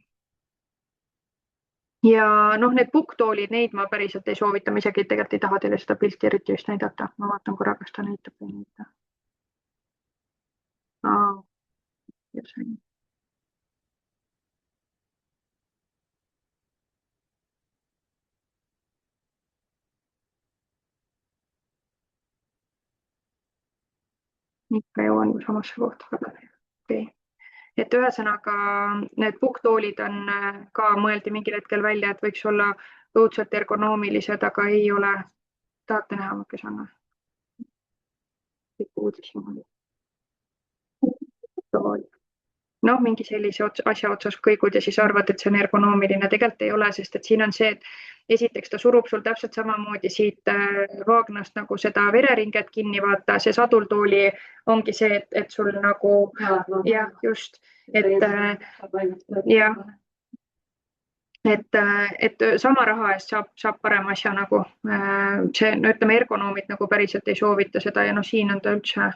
Ja need pukktoolid, neid ma päriselt ei soovita, ma isegi tegelikult ei taha teile seda pilti eriti vist näidata. Ma vaatan korra, kas ta näitab või näita. Ikka jõuan samasse kohta. Okay. Et ühesõnaga need pukktoolid on ka mõeldi mingil hetkel välja, et võiks olla õudselt ergonoomilised, aga ei ole. Tahate näha, kes on? Mingi sellise asja otsas kõigud ja siis arvad, et see on ergonoomiline. Tegelikult ei ole, sest et siin on see, et esiteks ta surub sul täpselt samamoodi siit vaagnast nagu seda vereringet kinni, vaata, see sadultooli ongi see, et sul nagu, jah, just, et sama raha eest saab parem asja nagu, ütleme ergonoomid nagu päriselt ei soovita seda ja siin on ta üldse.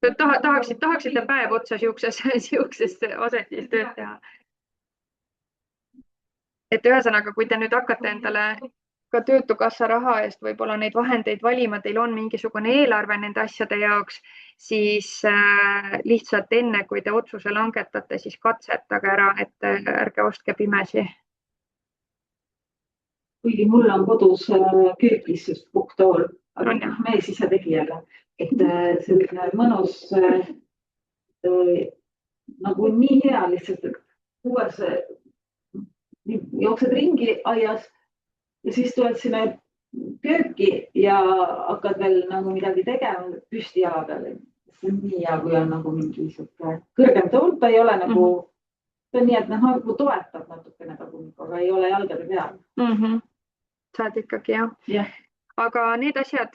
Tahaksite päev otsa siukses asetis tööd teha. Et ühesõnaga, kui te nüüd hakkate endale ka töötukassa raha eest võib-olla neid vahendeid valima, teil on mingisugune eelarve nende asjade jaoks, siis lihtsalt enne, kui te otsuse langetate, siis katsetage ära, et ärge ostke pimesi. Kuigi mul on kodus köögis just pukktool, aga mees ise tegijale. Et selline mõnus nagu nii hea lihtsalt, uues jooksed ringi aias ja siis tuled sinna kööki ja hakkad veel nagu midagi tegema püsti jala peal. See on nii hea, kui on nagu mingi kõrgem tool, ta ei ole nagu, ta on nii, et nagu toetab natukene tagumikku, aga ei ole jalgade peal. Saad ikkagi, jah. Aga need asjad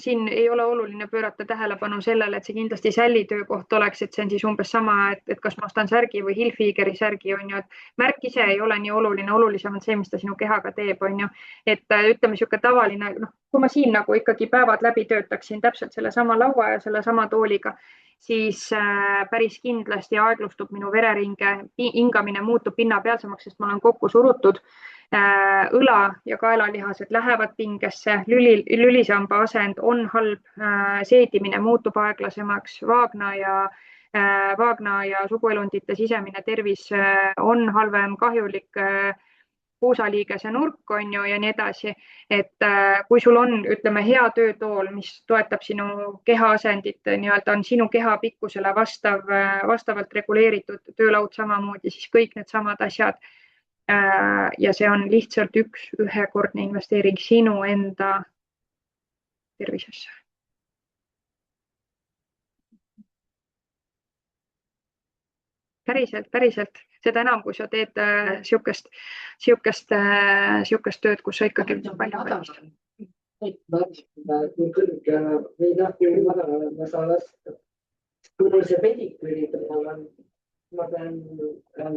siin ei ole oluline pöörata tähelepanu sellele, et see kindlasti sällitöökoht oleks, et see on siis umbes sama, et kas ma ostan särgi või Hilfigeri särgi, on ju, et märk ise ei ole nii oluline, olulisem on see, mis ta sinu kehaga teeb, on ju. Et ütleme siuke tavaline, kui ma siin nagu ikkagi päevad läbi töötaksin täpselt selle sama laua ja selle sama tooliga, siis päris kindlasti aeglustub minu vereringe, hingamine muutub pinnapealsemaks, sest ma olen kokku surutud. Õla ja kaelalihased lähevad pingesse, lülisamba asend on halb, seedimine muutub aeglasemaks, vaagna ja suguelundite sisemine tervis on halvem, kahjulik, puusaliigese nurk on ju ja nii edasi. Et kui sul on, ütleme, hea töötool, mis toetab sinu kehaasendit, nii-öelda on sinu keha pikkusele vastavalt reguleeritud töölaud samamoodi, siis kõik need samad asjad. Ja see on lihtsalt ühekordne investeering sinu enda tervisesse. Päriselt. Seda enam, kui sa teed siukest tööd, kus sa ikkagi palju valmist. Kui kõrge või kui madalale ma saan lasta. Kui mul see pediküüri peal on, ma pean,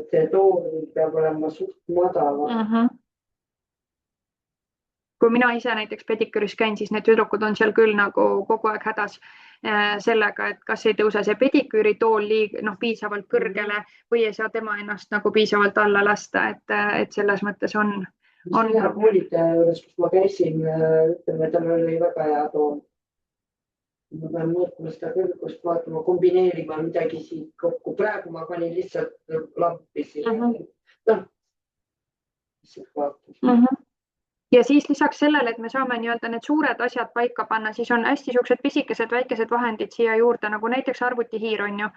see tool peab olema suht madala. Kui mina ise näiteks pediküüris käin, siis need tüdrukud on seal küll nagu kogu aeg hädas sellega, et kas ei tõuse see pediküüri tool piisavalt kõrgele või ei saa tema ennast nagu piisavalt alla lasta, et selles mõttes Hea koolitaja juures, kus ma käisin, ütleme, tal oli väga hea toon. Ma pean mõõtma seda kõrgust, vaatama, kombineerima midagi siit kokku. Praegu ma panin lihtsalt lampi siia. Ja siis lisaks sellele, et me saame nii-öelda need suured asjad paika panna, siis on hästi siuksed pisikesed väikesed vahendid siia juurde, nagu näiteks arvutihiir on ju,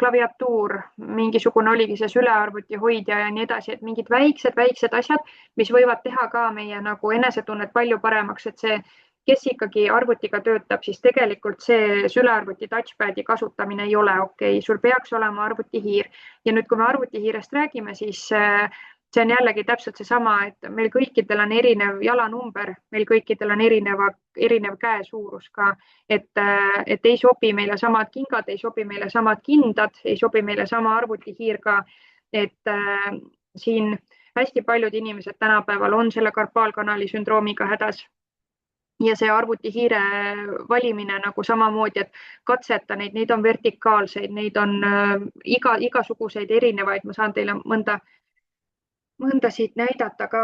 klaviatuur, mingisugune oligi see sülearvuti hoidja ja nii edasi, et mingid väiksed asjad, mis võivad teha ka meie nagu enesetunnet palju paremaks, et see, kes ikkagi arvutiga töötab, siis tegelikult see sülearvuti touchpadi kasutamine ei ole okei. Sul peaks olema arvutihiir. Ja nüüd, kui me arvutihiirest räägime, siis see on jällegi täpselt seesama, et meil kõikidel on erinev jalanumber, meil kõikidel on erinev käe suurus ka, et ei sobi meile samad kingad, ei sobi meile samad kindad, ei sobi meile sama arvutihiir ka, et siin hästi paljud inimesed tänapäeval on selle karpaalkanali sündroomiga hädas. Ja see arvutihiire valimine nagu samamoodi, et katseta neid on vertikaalseid, neid on igasuguseid erinevaid, ma saan teile mõnda siit näidata ka,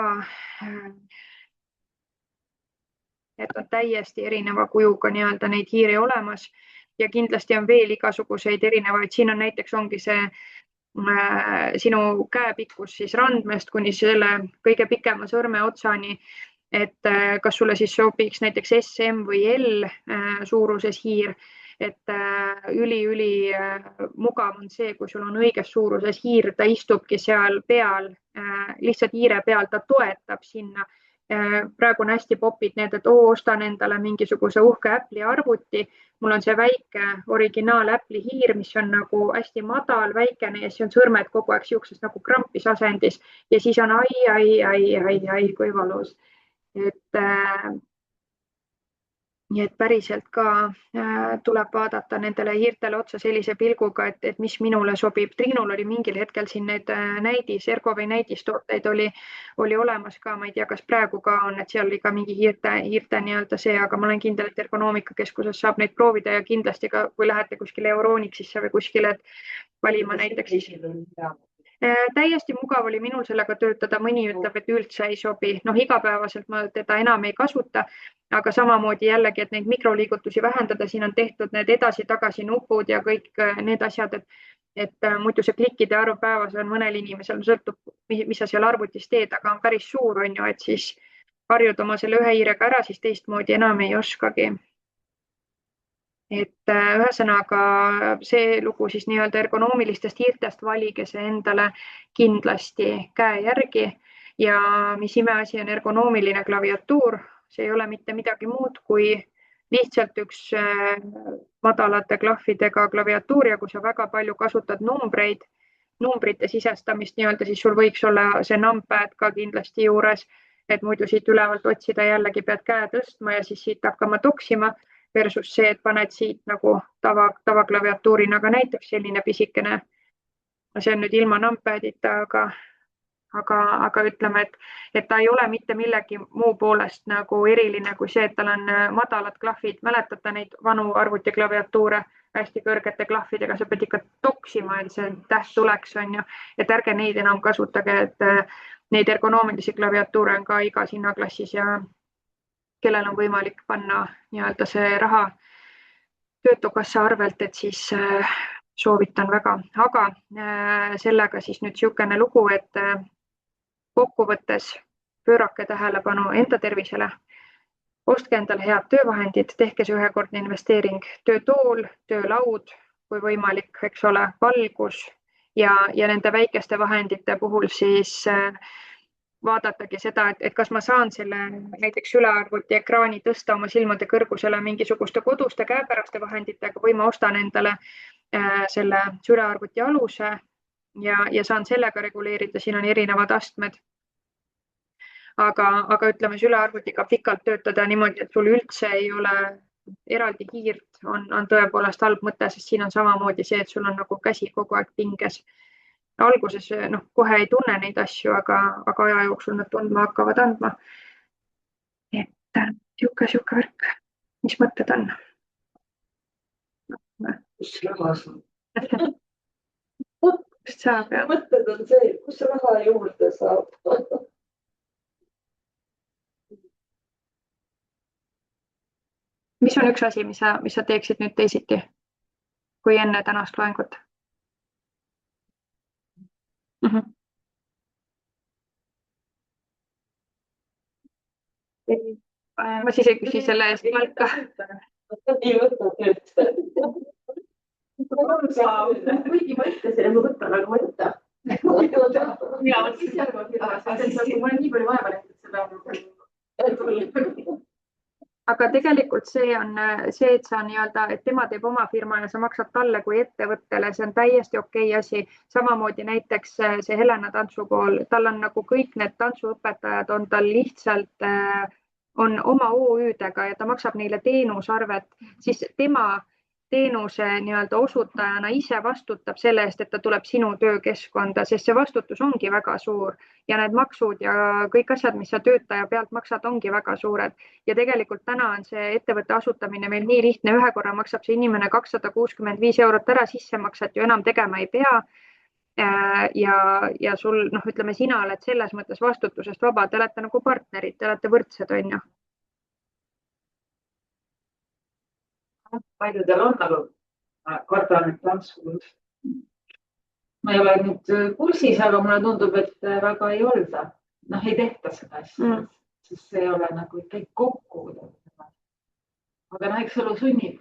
et on täiesti erineva kujuga nii-öelda neid hiiri olemas ja kindlasti on veel igasuguseid erinevaid. Siin on näiteks ongi see sinu käepikkus siis randmest kuni selle kõige pikema sõrme otsani, et kas sulle siis sobiks näiteks SM või L suuruses hiir, et üli mugav on see, kui sul on õiges suuruses hiir, ta istubki seal peal, lihtsalt hiire peal, ta toetab sinna. Praegu on hästi popid need, et ostan endale mingisuguse uhke Apple'i arvuti, mul on see väike originaal Apple'i hiir, mis on nagu hästi madal, väikene ja siis on sõrmed kogu aeg siukses nagu krampis asendis ja siis on ai, kui valus. Et päriselt ka tuleb vaadata nendele hiirtele otsa sellise pilguga, et mis minule sobib. Triinul oli mingil hetkel siin need Ergovi näidistooteid oli olemas ka, ma ei tea, kas praegu ka on, et seal oli ka mingi hiirte nii-öelda see, aga ma olen kindel, et ergonoomikakeskuses saab neid proovida ja kindlasti ka, kui lähete kuskile Euronixisse või kuskile, et valima näiteks siis. Täiesti mugav oli minul sellega töötada, mõni ütleb, et üldse ei sobi. Igapäevaselt ma teda enam ei kasuta, aga samamoodi jällegi, et neid mikroliigutusi vähendada, siin on tehtud need edasi-tagasi nupud ja kõik need asjad, et muidu see klikkide arv päevas on mõnel inimesel, sõltub, mis sa seal arvutis teed, aga on päris suur, on ju, et siis harjud oma selle ühe hiirega ära, siis teistmoodi enam ei oskagi. Et ühesõnaga see lugu siis nii-öelda ergonoomilistest hiirtest valige see endale kindlasti käe järgi ja mis imeasi on ergonoomiline klaviatuur, see ei ole mitte midagi muud kui lihtsalt üks madalate klahvidega klaviatuur ja kui sa väga palju kasutad numbrite sisestamist nii-öelda, siis sul võiks olla see numpad ka kindlasti juures, et muidu siit ülevalt otsida jällegi pead käe tõstma ja siis siit hakkama toksima. Versus see, et paned siit nagu tavaklaviatuurina, aga näiteks selline pisikene, see on nüüd ilma numpadita, aga ütleme, et ta ei ole mitte millegi muu poolest nagu eriline kui see, et tal on madalad klahvid. Mäletate neid vanu arvutiklaviatuure hästi kõrgete klahvidega, sa pead ikka toksima, et see täht tuleks, on ju, et ärge neid enam kasutage, et neid ergonoomilisi klaviatuure on ka igas hinnaklassis ja kellel on võimalik panna nii-öelda see raha töötukassa arvelt, et siis soovitan väga. Aga sellega siis nüüd siukene lugu, et kokkuvõttes pöörake tähelepanu enda tervisele, ostke endale head töövahendid, tehke see ühekordne investeering, töötool, töölaud, kui võimalik, eks ole, valgus ja nende väikeste vahendite puhul siis vaadatagi seda, et kas ma saan selle näiteks sülearvuti ekraani tõsta oma silmade kõrgusele mingisuguste koduste käepäraste vahenditega või ma ostan endale selle sülearvuti aluse ja saan sellega reguleerida, siin on erinevad astmed. Aga ütleme, sülearvutiga pikalt töötada niimoodi, et sul üldse ei ole eraldi hiirt, on tõepoolest halb mõte, sest siin on samamoodi see, et sul on nagu käsi kogu aeg pinges. Alguses kohe ei tunne neid asju, aga aja jooksul nad tundma hakkavad andma. Et siuke värk. Mis mõtted on? Kus raha saab? Kust saab, jah? Mõtted on see, kus raha juurde saab. Mis on üks asi, mis sa teeksid nüüd teisiti kui enne tänast loengut? Ma siis ei küsi selle eest palka. Ei võta tööd. Kuigi ma ütlesin, et ma võtan, aga ma ei võta. Ma olen nii palju vaeva näinud seda. Aga tegelikult see on see, et et tema teeb oma firma ja sa maksad talle kui ettevõttele, see on täiesti okei asi. Samamoodi näiteks see Helena tantsukool, tal on nagu kõik need tantsuõpetajad, on tal lihtsalt on oma OÜ-dega ja ta maksab neile teenusarvet, siis tema teenuse osutajana ise vastutab selle eest, et ta tuleb sinu töökeskkonda, sest see vastutus ongi väga suur ja need maksud ja kõik asjad, mis sa töötaja pealt maksad, ongi väga suured. Ja tegelikult täna on see ettevõtte asutamine meil nii lihtne, ühe korra maksab see inimene 265 € ära, sissemaksat ju enam tegema ei pea. Ja sul, ütleme, sina oled selles mõttes vastutusest vaba, te olete nagu partnerid, te olete võrdsed, on ju. Paljudel on, aga kardan, et tantsukoolid. Ma ei ole nüüd kursis, aga mulle tundub, et väga ei olda. Ei tehta seda asja, sest see ei ole nagu ikka kokku. Aga eks elu sunnib.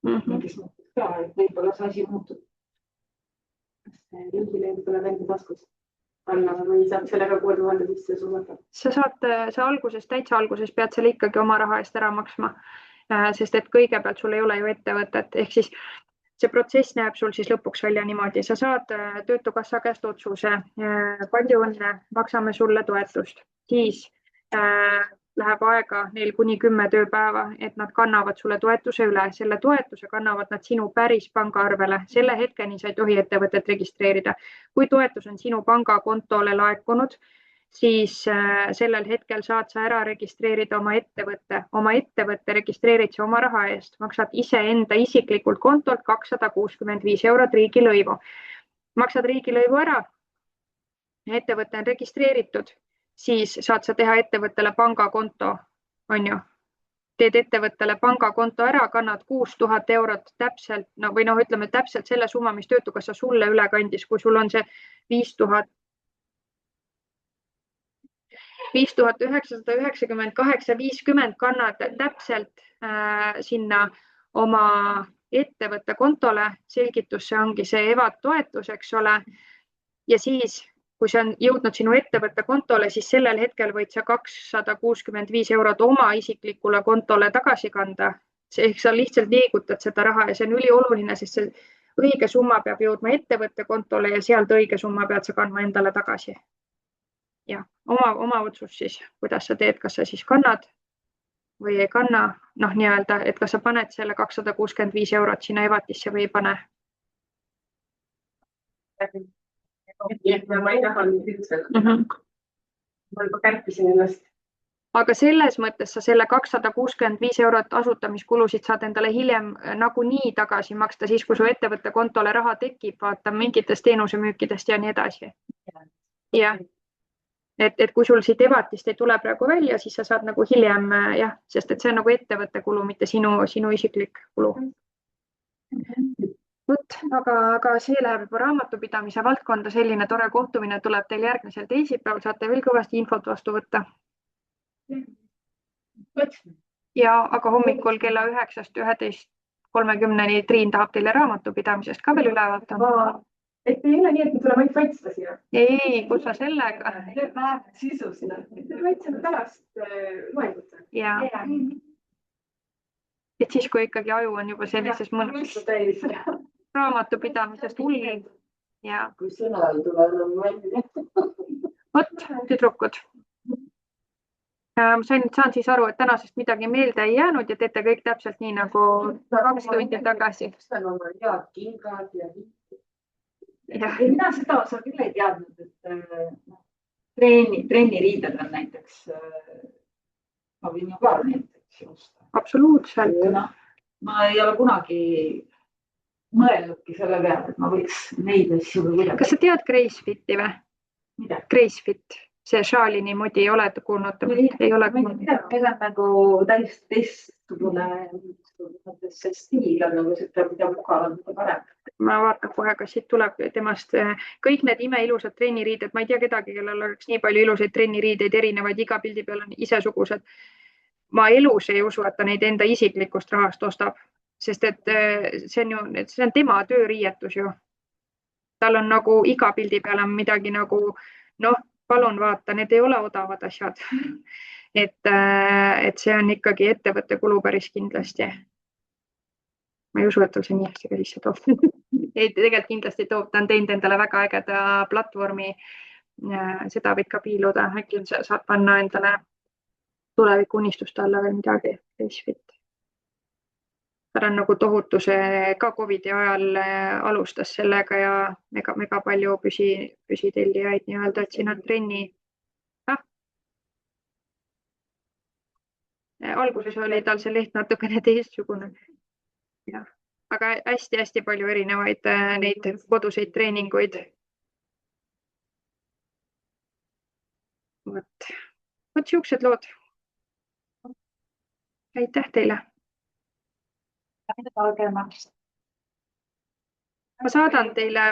Mingis mõttes ka, et võib-olla see asi muutub. Riigileedu tuleb enda taskus panna või saab sellega 6000 sisse suunata? Sa täitsa alguses pead selle ikkagi oma raha eest ära maksma, sest et kõigepealt sul ei ole ju ettevõtet, ehk siis see protsess näeb sul siis lõpuks välja niimoodi. Sa saad Töötukassa käest otsuse, palju õnne, maksame sulle toetust, siis läheb aega neil kuni 10 tööpäeva, et nad kannavad sulle toetuse üle. Selle toetuse kannavad nad sinu päris pangaarvele. Selle hetkeni sa ei tohi ettevõtet registreerida. Kui toetus on sinu pangakontole laekunud, siis sellel hetkel saad sa ära registreerida oma ettevõtte. Oma ettevõtte registreerid sa oma raha eest. Maksad iseenda isiklikult kontolt 265 € riigilõivu. Maksad riigilõivu ära, ettevõte on registreeritud, siis saad sa teha ettevõttele pangakonto, on ju. Teed ettevõttele pangakonto ära, kannad 6000 € täpselt, või ütleme täpselt selle summa, mis Töötukassa sulle üle kandis, kui sul on see 5998,50 kannad täpselt sinna oma ettevõtte kontole, selgitusse ongi see EVAD toetus, eks ole, ja siis kui see on jõudnud sinu ettevõtte kontole, siis sellel hetkel võid sa 265 € oma isiklikule kontole tagasi kanda. Ehk sa lihtsalt liigutad seda raha ja see on ülioluline, sest see õige summa peab jõudma ettevõtte kontole ja sealt õige summa pead sa kandma endale tagasi. Ja oma otsus siis, kuidas sa teed, kas sa siis kannad või ei kanna, et kas sa paned selle 265 € sinna EVATisse või ei pane. Ma ei taha nüüd üldse. Ma juba kärpisin ennast. Aga selles mõttes sa selle 265 € asutamiskulusid saad endale hiljem nagunii tagasi maksta siis, kui su ettevõtte kontole raha tekib, vaata mingitest teenusemüükidest ja nii edasi. Ja. Et kui sul siit EVATist ei tule praegu välja, siis sa saad nagu hiljem, jah, sest et see on nagu ettevõtte kulu, mitte sinu isiklik kulu. Aga see läheb juba raamatupidamise valdkonda, selline tore kohtumine tuleb teil järgmisel teisipäeval, saate veel kõvasti infot vastu võtta. Ja aga hommikul kella 9-11:30 Triin tahab teile raamatupidamisest ka veel üle vaata. Et ei ole nii, et me tuleme ainult kaitsta siia. Ei, kus sa sellega? Sisusina. Kaitseme pärast loengut. Ja. Et siis, kui ikkagi aju on juba sellises mõnus raamatupidamisest hullid. Ja. Kui sõna ei tule enam välja. Vot, tüdrukud. Saan siis aru, et tänasest midagi meelde ei jäänud ja teete kõik täpselt nii nagu 2 tundi tagasi. See on head kingad ja mina seda osa küll ei teadnud, et trenniriided on näiteks, ma võin ju ka näiteks osta. Absoluutselt. Ma ei ole kunagi mõelnudki selle peale, et ma võiks neid asju või kuidagi. Kas sa tead Gracefiti või? Mida? Gracefit. see Shalini modi ei ole kuulnud, ei ole kuulnud. Meil on nagu täiesti teistsugune see stiil on nagu mida mugavam, mida parem. Ma vaatan kohe, kas siit tuleb temast kõik need imeilusad trenniriided. Ma ei tea kedagi, kellel oleks nii palju ilusaid trenniriideid, erinevaid, iga pildi peal on isesugused. Ma elus ei usu, et ta neid enda isiklikust rahast ostab, sest et see on tema tööriietus ju. Tal on nagu iga pildi peal on midagi nagu, palun vaata, need ei ole odavad asjad. Et see on ikkagi ettevõtte kulu päris kindlasti. Ma ei usu, et tal see nii hästi ka sisse toob. Ei, tegelikult kindlasti toob, ta on teinud endale väga ägeda platvormi. Seda võid ka piiluda, äkki saad panna endale tuleviku unistuste alla või midagi. Ta on nagu tohutuse ka COVID-i ajal alustas sellega ja mega palju püsitellijaid nii-öelda, et siin on trenni. Alguses oli tal see leht natukene teistsugune. Ja, aga hästi-hästi palju erinevaid neid koduseid treeninguid. Vot siuksed lood. Aitäh teile. Ma saadan teile